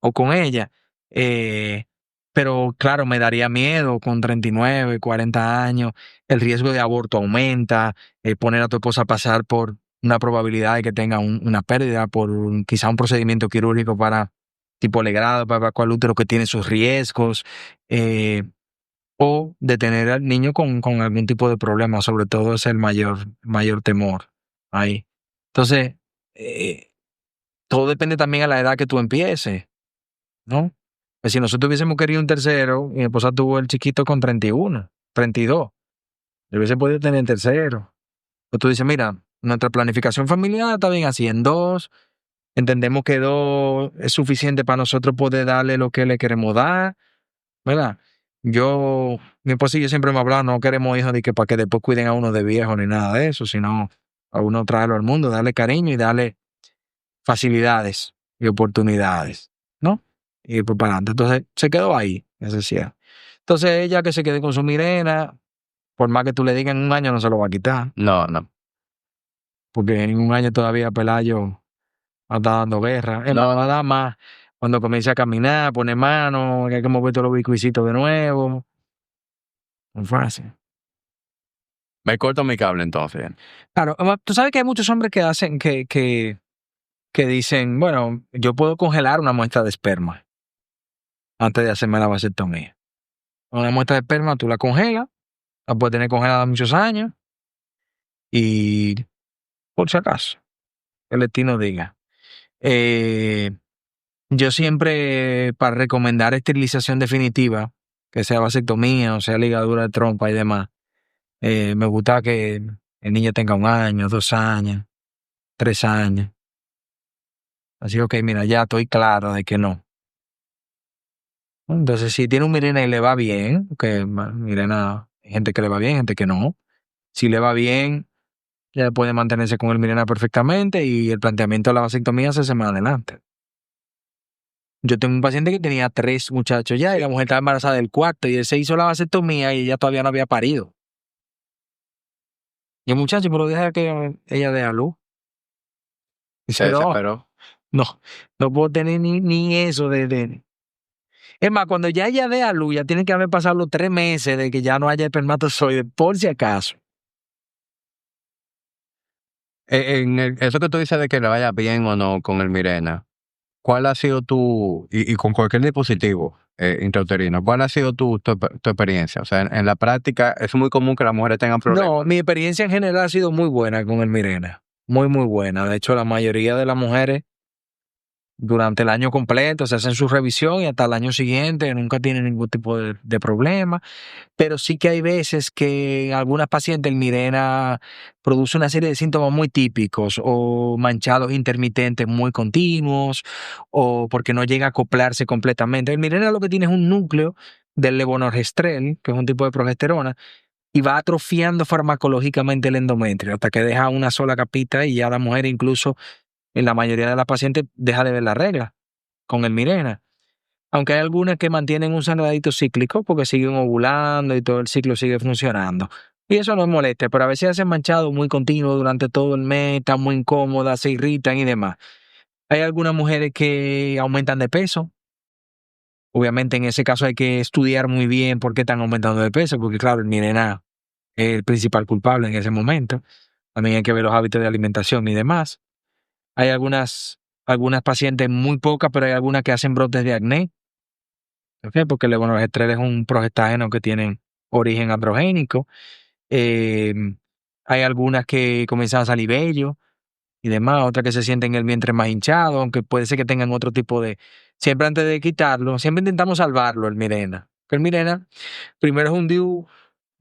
O con ella. Eh, pero claro, me daría miedo con 39, 40 años, el riesgo de aborto aumenta, poner a tu esposa a pasar por una probabilidad de que tenga una pérdida por quizá un procedimiento quirúrgico para tipo legrado, para evacuar el útero que tiene sus riesgos, eh, o de tener al niño con algún tipo de problema, sobre todo es el mayor temor ahí. Entonces, eh, todo depende también a la edad que tú empieces, ¿no? Pues si nosotros hubiésemos querido un tercero, mi esposa tuvo el chiquito con 31, 32, yo hubiese podido tener el tercero. Pues tú dices, mira, nuestra planificación familiar está bien así, en 2, entendemos que 2 es suficiente para nosotros poder darle lo que le queremos dar, ¿verdad? Mi esposa y yo siempre hemos hablado, no queremos hijos de que para que después cuiden a uno de viejo ni nada de eso, sino a uno traerlo al mundo, darle cariño y darle facilidades y oportunidades, ¿no? Y pues para adelante. Entonces se quedó ahí, ese cierre. Entonces ella que se quede con su Mirena, por más que tú le digas en un año no se lo va a quitar, no, no. porque en un año todavía Pelayo va a estar dando guerra. Es más, No, va a dar más cuando comience a caminar, poner mano, que hay que mover todos los bicuicitos de nuevo. Muy fácil. me corto mi cable entonces. Claro, tú sabes que hay muchos hombres que hacen que dicen, bueno, yo puedo congelar una muestra de esperma antes de hacerme la vasectomía. Una muestra de esperma tú la congelas, la puedes tener congelada muchos años y por si acaso, que el destino diga. Eh, yo siempre, para recomendar esterilización definitiva, que sea vasectomía o sea ligadura de trompa y demás, me gusta que el niño tenga 1 año, 2 años, 3 años. Así, ok, mira, ya estoy claro de que no. Entonces, si tiene un Mirena y le va bien, que Mirena, hay gente que le va bien, gente que no. Si le va bien, ella puede mantenerse con el Mirena perfectamente y el planteamiento de la vasectomía se hace más adelante. Yo tengo un paciente que tenía 3 muchachos ya y la mujer estaba embarazada del 4 y él se hizo la vasectomía y ella todavía no había parido. Y el muchacho, pero deja que ella dé a luz. Dice, Se no, desesperó. no puedo tener ni eso de. Es más, cuando ya ella dé a luz, ya tienen que haber pasado los 3 meses de que ya no haya espermatozoide, por si acaso. Eso que tú dices de que le vaya bien o no con el Mirena, ¿cuál ha sido y con cualquier dispositivo intrauterino, cuál ha sido tu experiencia? O sea, en la práctica es muy común que las mujeres tengan problemas. No, mi experiencia en general ha sido muy buena con el Mirena. Muy, muy buena. De hecho, la mayoría de las mujeres durante el año completo se hacen su revisión y hasta el año siguiente nunca tienen ningún tipo de problema. Pero sí que hay veces que algunas pacientes el Mirena produce una serie de síntomas muy típicos o manchados intermitentes muy continuos o porque no llega a acoplarse completamente. El Mirena lo que tiene es un núcleo del levonorgestrel, que es un tipo de progesterona, y va atrofiando farmacológicamente el endometrio hasta que deja una sola capita y ya la mujer incluso en la mayoría de las pacientes deja de ver la regla con el Mirena. Aunque hay algunas que mantienen un sangradito cíclico porque siguen ovulando y todo el ciclo sigue funcionando. Y eso no es molesto, pero a veces hacen manchado muy continuo durante todo el mes, están muy incómodas, se irritan y demás. Hay algunas mujeres que aumentan de peso. Obviamente en ese caso hay que estudiar muy bien por qué están aumentando de peso, porque claro, el Mirena es el principal culpable en ese momento. También hay que ver los hábitos de alimentación y demás. Hay algunas pacientes, muy pocas, pero hay algunas que hacen brotes de acné. ¿Ok? Porque el levonorgestrel es un progestágeno que tiene origen androgénico. Eh, Hay algunas que comienzan a salir vello y demás, otras que se sienten el vientre más hinchado, aunque puede ser que tengan otro tipo de. Siempre antes de quitarlo, siempre intentamos salvarlo, el Mirena. Que el Mirena, primero es un DIU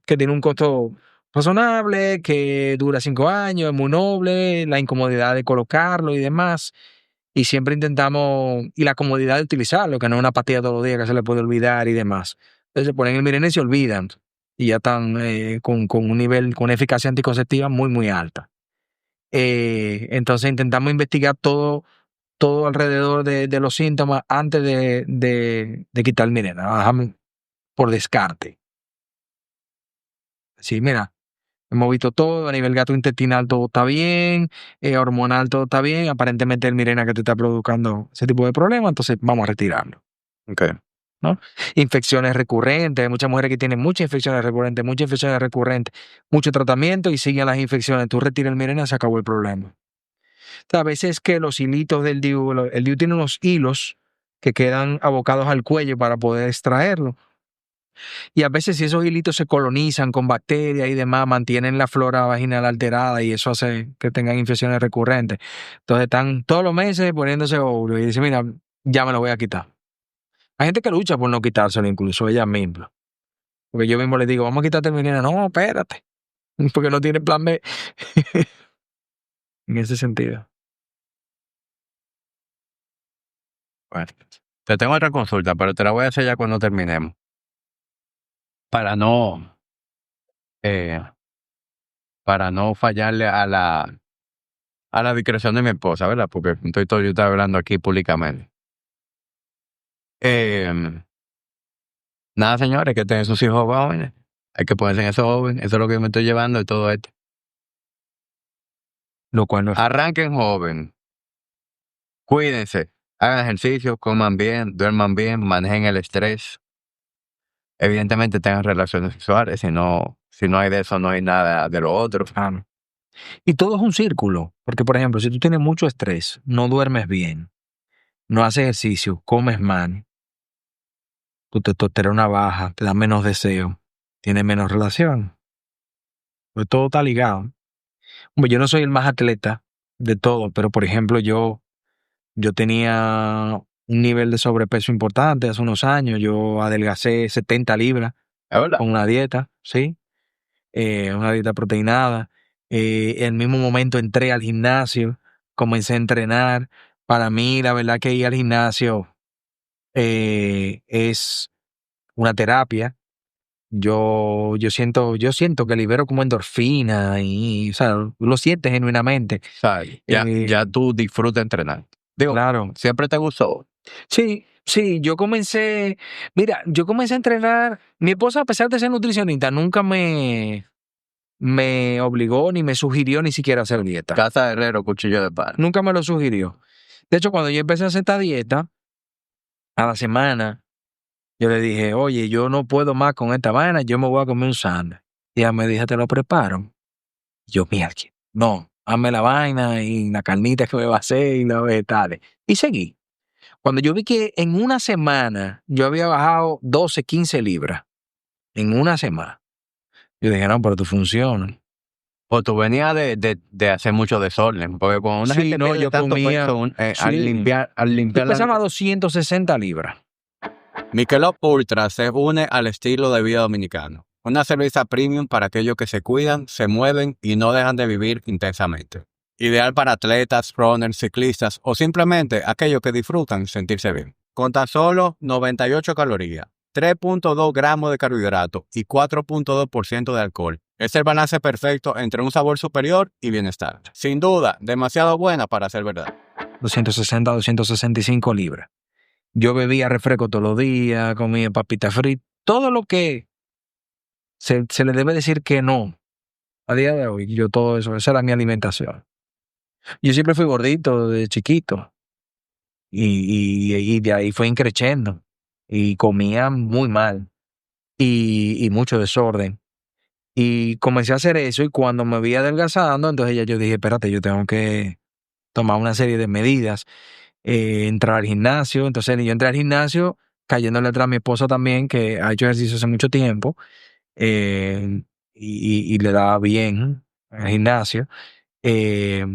que tiene un costo razonable, que dura 5 años, es muy noble, la incomodidad de colocarlo y demás. Y siempre intentamos, y la comodidad de utilizarlo, que no es una pastilla todos los días que se le puede olvidar y demás. Entonces se ponen el Mirena y se olvidan. Y ya están con un nivel, con una eficacia anticonceptiva muy, muy alta. Entonces intentamos investigar todo alrededor de los síntomas antes de quitar el Mirena. Bajamos por descarte. Sí, mira, hemos visto todo, a nivel gastrointestinal todo está bien, hormonal todo está bien, aparentemente el Mirena que te está provocando ese tipo de problemas, entonces vamos a retirarlo. Okay. ¿No? Infecciones recurrentes, hay muchas mujeres que tienen muchas infecciones recurrentes, mucho tratamiento y siguen las infecciones. Tú retiras el Mirena, se acabó el problema. O sea, a veces que los hilitos del DIU, el DIU tiene unos hilos que quedan abocados al cuello para poder extraerlo. Y a veces si esos hilitos se colonizan con bacterias y demás, mantienen la flora vaginal alterada y eso hace que tengan infecciones recurrentes. Entonces están todos los meses poniéndose óvulos y dicen, mira, ya me lo voy a quitar. Hay gente que lucha por no quitárselo, incluso ella misma. Porque yo mismo le digo, vamos a quitarte el Mirena. No, espérate. Porque no tiene plan B. En ese sentido. Bueno, te tengo otra consulta, pero te la voy a hacer ya cuando terminemos. Para no, eh, para no fallarle a la discreción de mi esposa, ¿verdad? Porque yo estoy hablando aquí públicamente. Nada, señores, que tienen sus hijos jóvenes. Hay que ponerse en esos jóvenes. Eso es lo que yo me estoy llevando de todo esto. Lo cual no es. Arranquen joven. Cuídense. Hagan ejercicio, coman bien, duerman bien, manejen el estrés. Evidentemente tengan relaciones sexuales. Si no hay de eso, no hay nada de lo otro. Claro. Y todo es un círculo. Porque, por ejemplo, si tú tienes mucho estrés, no duermes bien, no haces ejercicio, comes mal, tu testosterona baja, te da menos deseo, tienes menos relación. Pues todo está ligado. Hombre, yo no soy el más atleta de todo, pero por ejemplo, yo tenía un nivel de sobrepeso importante hace unos años. Yo adelgacé 70 libras ¿Es verdad? con una dieta, ¿sí? Una dieta proteinada. En el mismo momento entré al gimnasio, comencé a entrenar. Para mí, la verdad que ir al gimnasio es una terapia. yo siento que libero como endorfina y, o sea, lo sientes genuinamente. O sea, Eh, ya tú disfrutas entrenar. Digo, claro. siempre te gustó. Sí, yo comencé a entrenar. Mi esposa, a pesar de ser nutricionista, nunca me obligó ni me sugirió ni siquiera hacer dieta. Casa de herrero, cuchillo de palo. Nunca me lo sugirió. De hecho, cuando yo empecé a hacer esta dieta, a la semana, yo le dije, oye, yo no puedo más con esta vaina, yo me voy a comer un sándwich. Y ella me dijo, te lo preparo. Yo, mierda, no, hazme la vaina y la carnita que me va a hacer y los vegetales. Y seguí. Cuando yo vi que en una semana yo había bajado 12, 15 libras, en una semana, yo dije, no, pero tú funciona. O tú venías de hacer mucho desorden. Porque cuando una Sí, gente no, pierde yo tanto comía, peso al sí, limpiar yo pesaba 260 libras. Michelob Ultra se une al estilo de vida dominicano. Una cerveza premium para aquellos que se cuidan, se mueven y no dejan de vivir intensamente. Ideal para atletas, runners, ciclistas o simplemente aquellos que disfrutan sentirse bien. Con tan solo 98 calorías, 3.2 gramos de carbohidratos y 4.2% de alcohol. Es el balance perfecto entre un sabor superior y bienestar. Sin duda, demasiado buena para ser verdad. 260, 265 libras. Yo bebía refresco todos los días, comía papitas fritas, todo lo que se le debe decir que no. A día de hoy, yo todo eso, esa era mi alimentación. Yo siempre fui gordito de chiquito y de ahí fue increciendo y comía muy mal y mucho desorden. Y comencé a hacer eso y cuando me vi adelgazando, entonces ya yo dije, espérate, yo tengo que tomar una serie de medidas, entrar al gimnasio. Entonces yo entré al gimnasio cayéndole atrás a mi esposa también, que ha hecho ejercicio hace mucho tiempo eh, y le daba bien al gimnasio. Eh,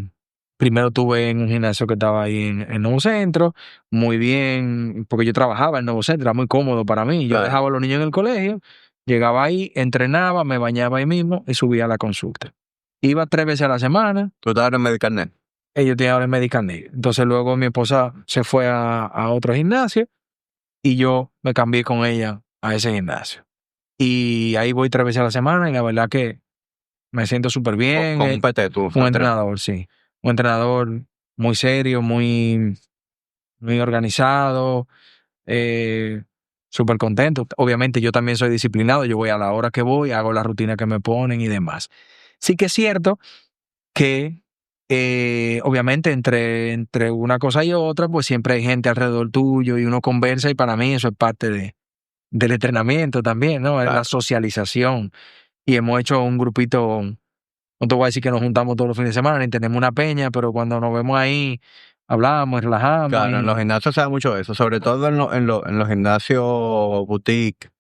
Primero estuve en un gimnasio que estaba ahí en Nuevo Centro, muy bien, porque yo trabajaba en Nuevo Centro, era muy cómodo para mí. Yo Claro. dejaba a los niños en el colegio, llegaba ahí, entrenaba, me bañaba ahí mismo y subía a la consulta. Iba 3 veces a la semana, ¿Tú estabas en Medicarnet? ellos tenían el medical need. Entonces luego mi esposa se fue a otro gimnasio y yo me cambié con ella a ese gimnasio. Y ahí voy 3 veces a la semana y la verdad que me siento súper bien. Con un PT tú. Un entrenador, sí. Un entrenador muy serio, muy organizado, súper contento. Obviamente yo también soy disciplinado, yo voy a la hora que voy, hago la rutina que me ponen y demás. Sí que es cierto que obviamente entre una cosa y otra, pues siempre hay gente alrededor tuyo y uno conversa y para mí eso es parte del entrenamiento también, ¿no? Es la Claro. socialización. Y hemos hecho un grupito, no te voy a decir que nos juntamos todos los fines de semana ni tenemos una peña, pero cuando nos vemos ahí hablamos, relajamos. Claro, en los gimnasios se da mucho eso, sobre todo en los gimnasios boutique,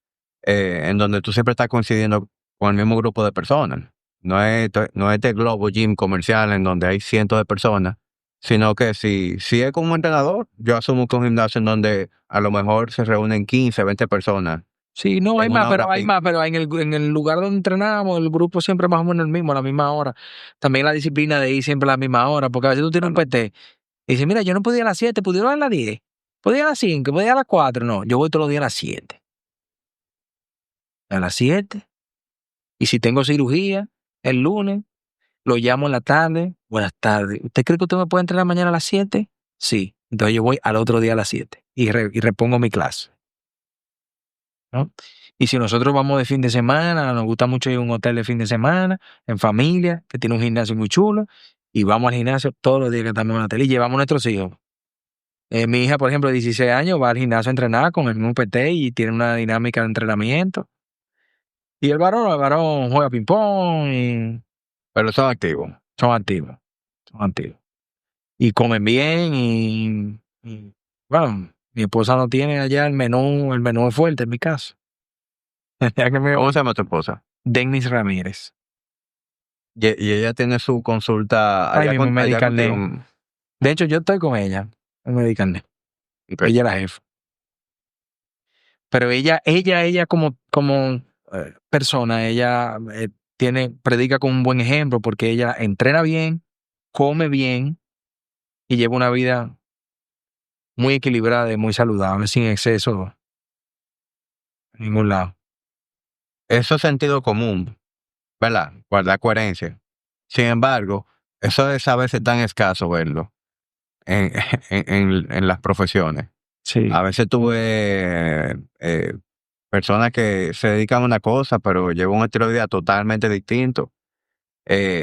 en donde tú siempre estás coincidiendo con el mismo grupo de personas. No es este Globo Gym comercial en donde hay cientos de personas, sino que si es como un entrenador, yo asumo que un gimnasio en donde a lo mejor se reúnen 15, 20 personas. Sí, no, hay en más, una pero hora hay pico. más, pero en el lugar donde entrenamos, el grupo siempre más o menos el mismo, a la misma hora. También la disciplina de ir siempre a la misma hora, porque a veces tú tienes un PT y dices, mira, yo no podía ir a las 7, pudiera ir a las 10, podía ir a las 5, podía ir a las 4. No, yo voy todos los días a las 7. A las 7. Y si tengo cirugía el lunes, lo llamo en la tarde. Buenas tardes. ¿Usted cree que usted me puede entrenar mañana a las 7? Sí. Entonces yo voy al otro día a las 7 y repongo mi clase, ¿no? Y si nosotros vamos de fin de semana, nos gusta mucho ir a un hotel de fin de semana, en familia, que tiene un gimnasio muy chulo, y vamos al gimnasio todos los días que estamos en el hotel y llevamos a nuestros hijos. Mi hija, por ejemplo, de 16 años, va al gimnasio a entrenar con el mismo PT y tiene una dinámica de entrenamiento. Y el varón juega ping-pong y Pero son activos. son activos, son activos. Y comen bien bueno, mi esposa no tiene allá el menú es fuerte en mi caso. Ya que ¿Cómo se llama tu esposa? Dennis Ramírez. Y ella tiene su consulta Ahí mismo en allá Medical contigo. Net. De hecho, yo estoy con ella en Medical Net. Ok. Ella es la jefa. Pero ella como persona, ella predica con un buen ejemplo porque ella entrena bien, come bien y lleva una vida muy equilibrada y muy saludable, sin exceso en ningún lado. eso es sentido común, ¿verdad? Guardar coherencia. Sin embargo, eso es a veces tan escaso verlo en, en las profesiones. Sí. A veces tuve personas que se dedican a una cosa, pero llevan un estilo de vida totalmente distinto.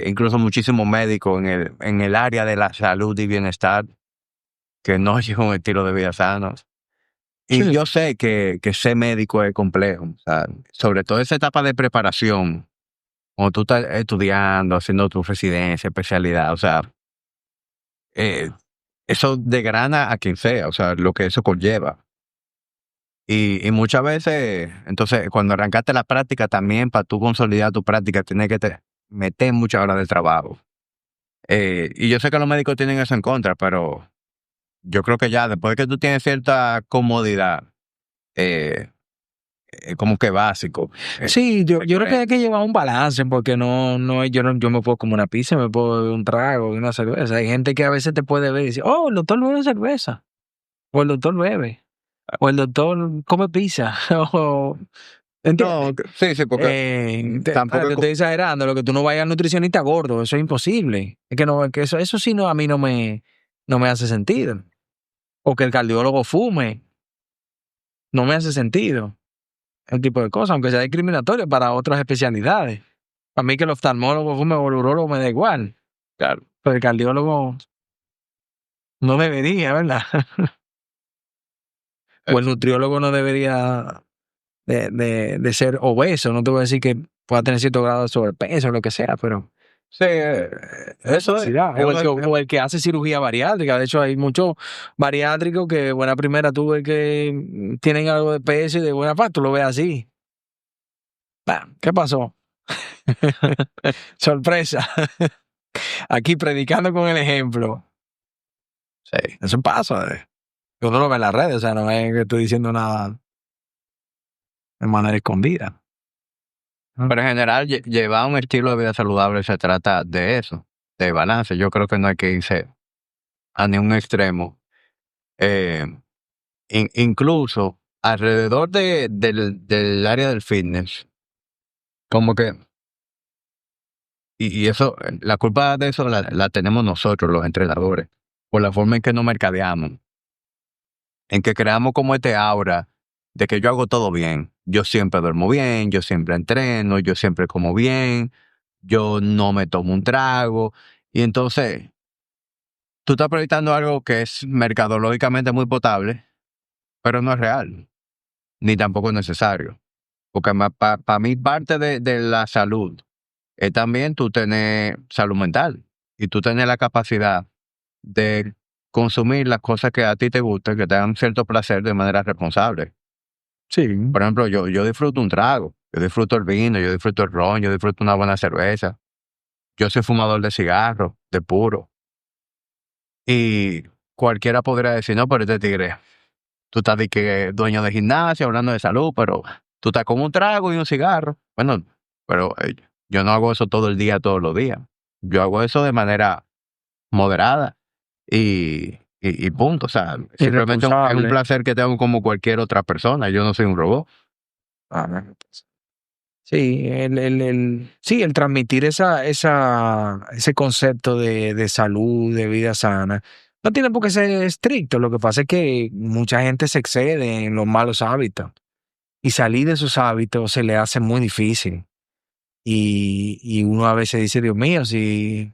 Incluso muchísimos médicos en el área de la salud y bienestar que no llevan un estilo de vida sano. Y Sí. yo sé que ser médico es complejo, o sea, sobre todo esa etapa de preparación, cuando tú estás estudiando, haciendo tu residencia, especialidad, o sea, eh, eso degrana a quien sea, o sea, lo que eso conlleva. Y muchas veces, entonces, cuando arrancaste la práctica también, para tú consolidar tu práctica, tienes que meter muchas horas de trabajo. Y yo sé que los médicos tienen eso en contra, pero yo creo que ya después de que tú tienes cierta comodidad, eh, como que básico. Sí, yo creo que hay que llevar un balance porque yo me puedo comer una pizza, me puedo beber un trago y una cerveza. Hay gente que a veces te puede ver y decir, oh, el doctor bebe cerveza, o el doctor bebe, o el doctor come pizza, o, ¿entiendes? No, sí, sí, porque tampoco Te estoy exagerando, lo que tú no vayas al nutricionista gordo, eso es imposible. Es que no, es que eso sí no, a mí no me hace sentido. O que el cardiólogo fume, no me hace sentido. El tipo de cosas, aunque sea discriminatorio para otras especialidades. A mí que el oftalmólogo fume o el urólogo me da igual. claro. Pero el cardiólogo no debería, ¿verdad? O el nutriólogo no debería de ser obeso. No te voy a decir que pueda tener cierto grado de sobrepeso o lo que sea, pero Sí, eso es. necesidad. O el que hace cirugía bariátrica. De hecho, hay muchos bariátricos que buena primera tuve que tienen algo de peso y de buena paz. Tú lo ves así. ¿Qué pasó? Sorpresa. Aquí predicando con el ejemplo. Sí. Eso pasa. Uno lo ve en las redes, o sea, no es que estoy diciendo nada de manera escondida. Pero en general, llevar un estilo de vida saludable se trata de eso, de balance. Yo creo que no hay que irse a ningún extremo. Eh, incluso alrededor del área del fitness, como que, y eso, la culpa de eso la tenemos nosotros, los entrenadores, por la forma en que nos mercadeamos, en que creamos como este aura de que yo hago todo bien. Yo siempre duermo bien, yo siempre entreno, yo siempre como bien, yo no me tomo un trago. Y entonces, tú estás proyectando algo que es mercadológicamente muy potable, pero no es real, ni tampoco es necesario. Porque para mí parte de la salud es también tú tener salud mental y tú tener la capacidad de consumir las cosas que a ti te gustan, que te dan cierto placer de manera responsable. Sí. Por ejemplo, yo disfruto un trago, yo disfruto el vino, yo disfruto el ron, yo disfruto una buena cerveza. Yo soy fumador de cigarros, de puro. Y cualquiera podría decir, no, pero este tigre, tú estás de que dueño de gimnasio, hablando de salud, pero tú estás con un trago y un cigarro. Bueno, pero yo no hago eso todo el día, todos los días. Yo hago eso de manera moderada y punto. O sea, simplemente es un Irresponsable. placer que tengo como cualquier otra persona. Yo no soy un robot. Sí, sí, el transmitir ese concepto de salud, de vida sana, no tiene por qué ser estricto. Lo que pasa es que mucha gente se excede en los malos hábitos y salir de esos hábitos se le hace muy difícil. Y uno a veces dice, Dios mío, si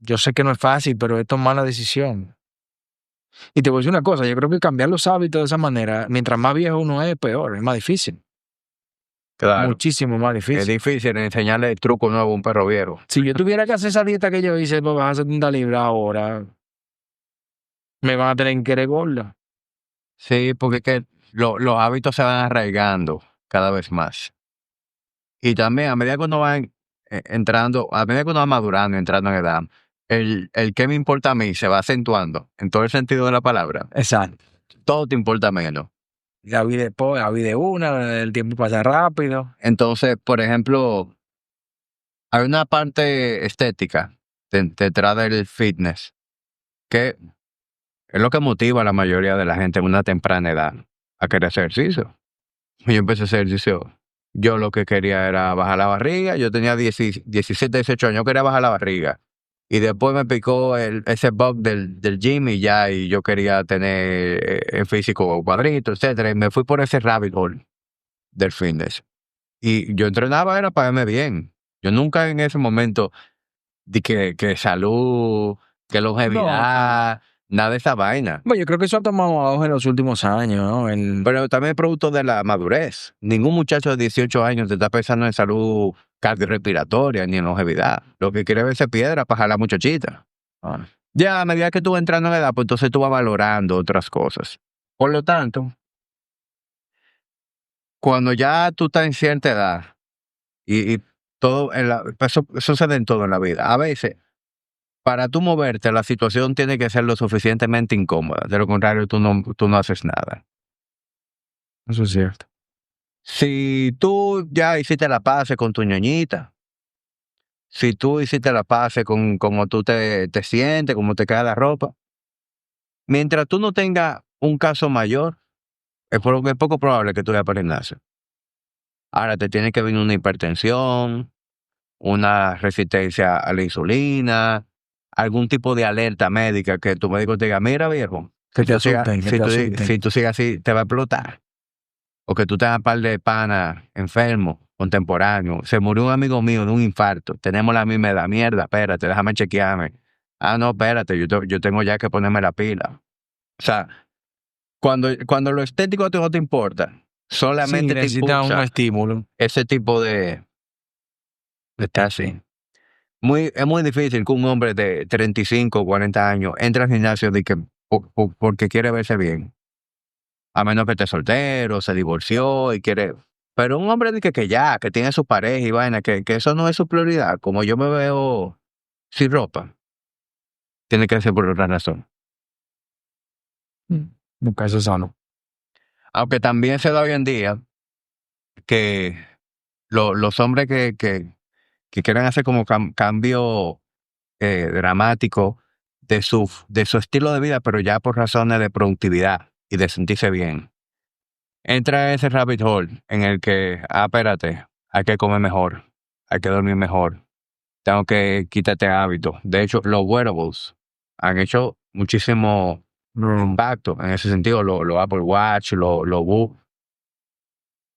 yo sé que no es fácil, pero es tomar la decisión. Y te voy a decir una cosa, yo creo que cambiar los hábitos de esa manera, mientras más viejo uno es, peor, es más difícil, Claro. muchísimo más Es difícil. difícil enseñarle el truco nuevo a un perro viejo. Si yo tuviera que hacer esa dieta que yo hice para bajar 70 libras ahora, me van a tener que querer gorda. Sí, porque es que los hábitos se van arraigando cada vez más. Y también a medida que uno va entrando, a medida que uno va madurando, entrando en edad, el qué me importa a mí se va acentuando en todo el sentido de la palabra. Exacto. Todo te importa menos. La vida después, la vida de una, el tiempo pasa rápido. Entonces, por ejemplo, hay una parte estética detrás del fitness que es lo que motiva a la mayoría de la gente en una temprana edad a querer hacer ejercicio. Yo empecé a hacer ejercicio yo lo que quería era bajar la barriga. Yo tenía 17, 18 años, yo quería bajar la barriga. Y después me picó ese bug del gym y ya, y yo quería tener el físico cuadrito, etcétera. Y me fui por ese rabbit hole del fitness. Y yo entrenaba era para verme bien. Yo nunca en ese momento di que salud, que No, longevidad, nada de esa vaina. bueno, yo creo que eso ha tomado auge en los últimos años, ¿no? Pero también es producto de la madurez. Ningún muchacho de 18 años te está pensando en salud cardiorrespiratoria ni en longevidad. Lo que quiere es verse piedra para jalar muchachita. Ah, Ya a medida que tú vas entrando en edad, pues entonces tú vas valorando otras cosas. Por lo tanto, cuando ya tú estás en cierta edad y todo, eso sucede en todo en la vida. A veces, para tú moverte, la situación tiene que ser lo suficientemente incómoda. De lo contrario, tú no haces nada. eso es cierto. Si tú ya hiciste la paz con tu ñoñita, si tú hiciste la paz con cómo tú te sientes, cómo te queda la ropa, mientras tú no tengas un caso mayor, es poco probable que tú vayas para el gimnasio. Ahora te tiene que venir una hipertensión, una resistencia a la insulina, algún tipo de alerta médica que tu médico te diga, mira viejo, Que te asusten, que te si asusten. tú sigues así, te va a explotar. O que tú tengas un par de panas enfermos, contemporáneos. Se murió un amigo mío de un infarto. Tenemos la misma edad. Mierda, espérate, déjame chequearme. Ah, no, espérate, yo tengo ya que ponerme la pila. O sea, cuando lo estético a ti no te importa, Sí, solamente te necesita un impulsa estímulo. ese tipo de estar así. Es muy difícil que un hombre de 35 o 40 años entre al gimnasio de que, porque quiere verse bien. A menos que esté soltero, se divorció y quiere. Pero un hombre de que ya, que tiene su pareja y vaina, que eso no es su prioridad. Como yo me veo sin ropa, tiene que ser por otra razón. Nunca eso es sano. Aunque también se da hoy en día que los hombres que quieren hacer como cambio dramático de su estilo de vida, pero ya por razones de productividad y de sentirse bien. Entra en ese rabbit hole en el que, espérate, hay que comer mejor, hay que dormir mejor, tengo que quitarte hábitos. De hecho, los wearables han hecho muchísimo impacto en ese sentido, los Apple Watch, los Whoop,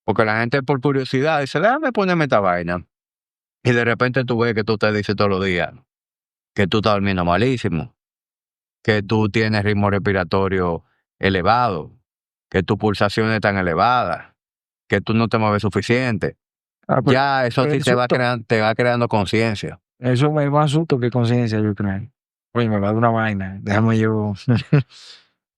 porque la gente por curiosidad dice, déjame ponerme esta vaina. Y de repente tú ves que tú te dices todos los días que tú estás durmiendo malísimo, que tú tienes ritmo respiratorio elevado, que tus pulsaciones están elevadas, que tú no te mueves suficiente. Ya eso sí te va creando conciencia. Eso me va a susto que conciencia, yo creo. Oye, me va a dar una vaina. Déjame yo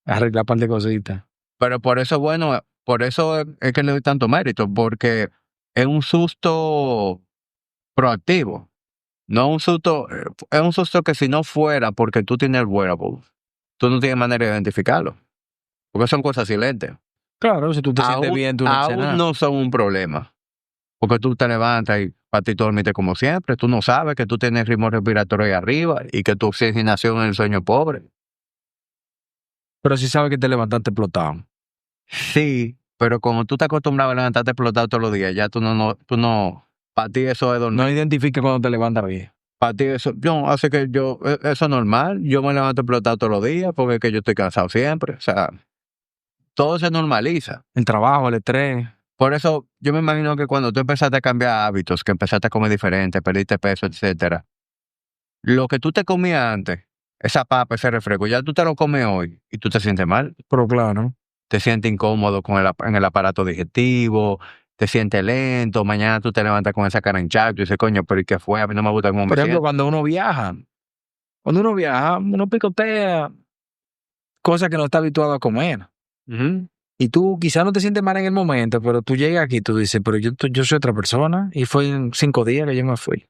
arreglar un par de cositas. Pero por eso, bueno, por eso es que le doy tanto mérito, porque es un susto proactivo. No un susto, es un susto que si no fuera porque tú tienes el wearable, tú no tienes manera de identificarlo. Porque son cosas silentes. Claro, si tú te sientes bien, tú no haces Aún nada. no son un problema. Porque tú te levantas y para ti tú dormiste como siempre. Tú no sabes que tú tienes ritmo respiratorio ahí arriba y que tu oxigenación en el sueño es pobre. Pero si sabes que te levantaste explotado. Sí, pero como tú te acostumbras a levantarte explotado todos los días, ya tú no, para ti eso es dormir. No identifica cuando te levantas bien. Para ti eso, no, así que eso es normal. Yo me levanto explotado todos los días porque es que yo estoy cansado siempre. O sea, todo se normaliza. El trabajo, el estrés. Por eso yo me imagino que cuando tú empezaste a cambiar hábitos, que empezaste a comer diferente, perdiste peso, etcétera, lo que tú te comías antes, esa papa, ese refresco, ya tú te lo comes hoy y tú te sientes mal. Pero claro. Te sientes incómodo en el aparato digestivo, te sientes lento, mañana tú te levantas con esa cara hinchada y tú dices, coño, pero ¿y qué fue? A mí no me gusta cómo me Por ejemplo, siento. cuando uno viaja, uno picotea cosas que no está habituado a comer. Ujú. Y tú quizás no te sientes mal en el momento, pero tú llegas aquí y tú dices, pero yo soy otra persona. Y fue en 5 días que yo me fui.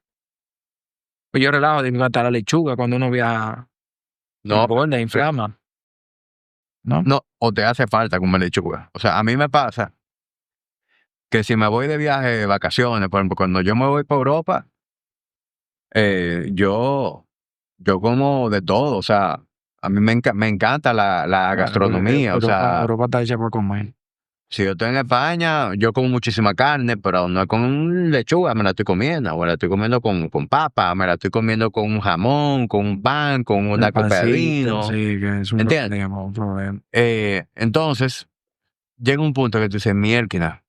Pues yo relajo de hasta la lechuga cuando uno viaja, No, engorda, inflama. ¿No? no, o te hace falta comer lechuga. O sea, a mí me pasa que si me voy de viaje, de vacaciones, por ejemplo, cuando yo me voy para Europa, eh, yo, yo como de todo. O sea, a mí me encanta la gastronomía. O sea, Europa está hecha por comer. Si yo estoy en España, yo como muchísima carne, pero no es con lechuga, me la estoy comiendo, o la estoy comiendo con papa, me la estoy comiendo con un jamón, con un pan, con El una copa de pancito, vino, sí, que es un ¿entiendes? problema, un problema. Entonces, llega un punto que tú dices, mierda,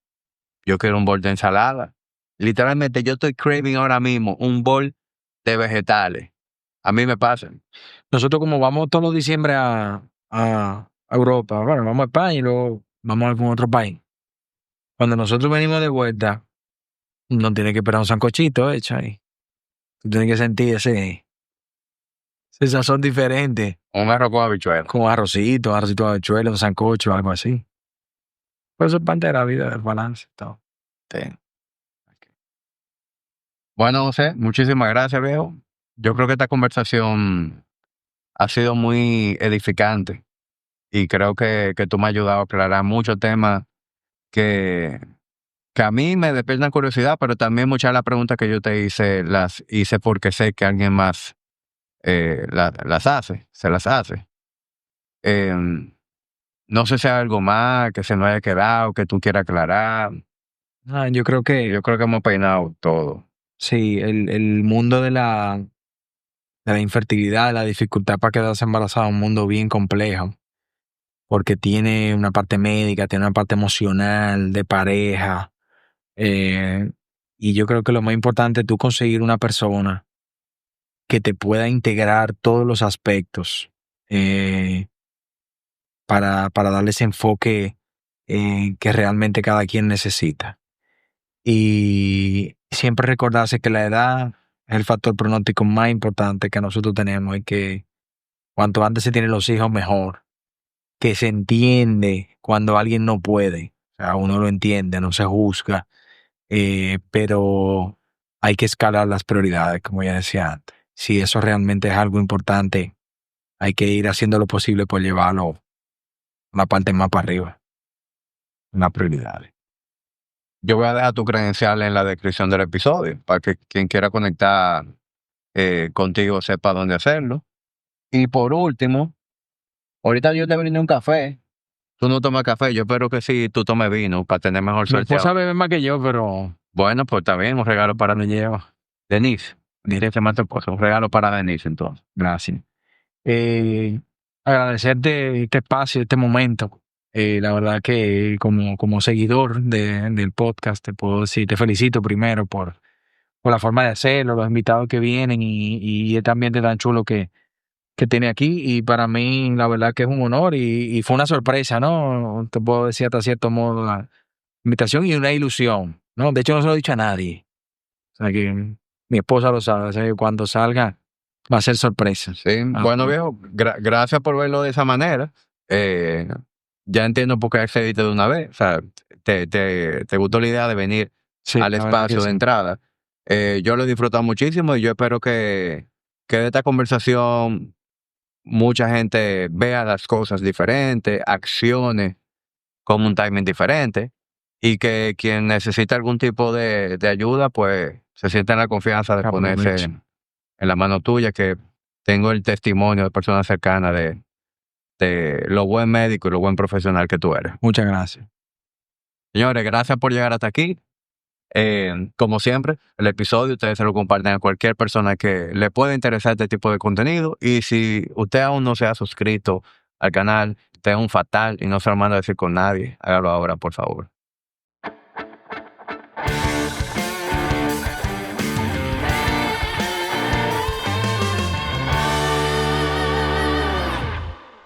yo quiero un bol de ensalada. Literalmente, yo estoy craving ahora mismo un bol de vegetales. A mí me pasa. Nosotros como vamos todos los diciembre a Europa, bueno, vamos a España y luego vamos a algún otro país. Cuando nosotros venimos de vuelta, no tienes que esperar un sancochito hecho ahí. Tú tienes que sentir ese sazón diferente, Un arroz con habichuela. con arrocito de habichuela, un sancocho, algo así. Pues eso es parte de la vida, del balance y todo. Sí. Bueno, José, muchísimas gracias, viejo. Yo creo que esta conversación ha sido muy edificante y creo que tú me has ayudado a aclarar muchos temas que, que a mí me despiertan curiosidad, pero también muchas de las preguntas que yo te hice las hice porque sé que alguien más las hace, se las hace. Em, no sé si hay algo más que se nos haya quedado, que tú quieras aclarar. Yo creo que Yo creo que hemos peinado todo. sí, el mundo de la infertilidad, de la dificultad para quedarse embarazada es un mundo bien complejo, porque tiene una parte médica, tiene una parte emocional, de pareja, y yo creo que lo más importante es tú conseguir una persona que te pueda integrar todos los aspectos eh, para darle ese enfoque que realmente cada quien necesita. Y siempre recordarse que la edad es el factor pronóstico más importante que nosotros tenemos y que cuanto antes se tienen los hijos, mejor. Que se entiende cuando alguien no puede. O sea, uno lo entiende, no se juzga, pero hay que escalar las prioridades, como ya decía antes. Si eso realmente es algo importante, hay que ir haciendo lo posible por llevarlo a una parte más para arriba, una prioridad. Yo voy a dejar tu credencial en la descripción del episodio para que quien quiera conectar contigo sepa dónde hacerlo. Y por último, ahorita yo te brindé un café. Tú no tomas café, yo espero que sí tú tomes vino para tener mejor Mi suerte. esposa bebe más que yo, pero Bueno, pues está bien, un regalo para me lleva. Denise. Denise se llama tu esposa, un regalo para Denise entonces. Gracias. Agradecerte este espacio, este momento. La verdad que como seguidor del podcast te puedo decir, te felicito primero por la forma de hacerlo, los invitados que vienen y este ambiente tan chulo que tiene aquí. Y para mí, la verdad que es un honor y fue una sorpresa, ¿no? Te puedo decir hasta cierto modo la invitación y una ilusión, ¿no? De hecho, no se lo he dicho a nadie. O sea que mi esposa lo sabe, o sea que cuando salga va a ser sorpresa. Sí, bueno viejo, gracias por verlo de esa manera. Eh, ya entiendo por qué accediste de una vez. O sea, te gustó la idea de venir Sí, al la verdad que espacio de sí. entrada. Yo lo he disfrutado muchísimo y yo espero que de esta conversación mucha gente vea las cosas diferentes, accione con un timing diferente y que quien necesita algún tipo de ayuda, pues se sienta en la confianza de ponerse Aprovecho. en la mano tuya, que tengo el testimonio de personas cercanas de lo buen médico y lo buen profesional que tú eres. Muchas gracias. Señores, gracias por llegar hasta aquí. Como siempre, el episodio ustedes se lo comparten a cualquier persona que le pueda interesar este tipo de contenido. Y si usted aún no se ha suscrito al canal, usted es un fatal y no se lo manda a decir con nadie, hágalo ahora, por favor.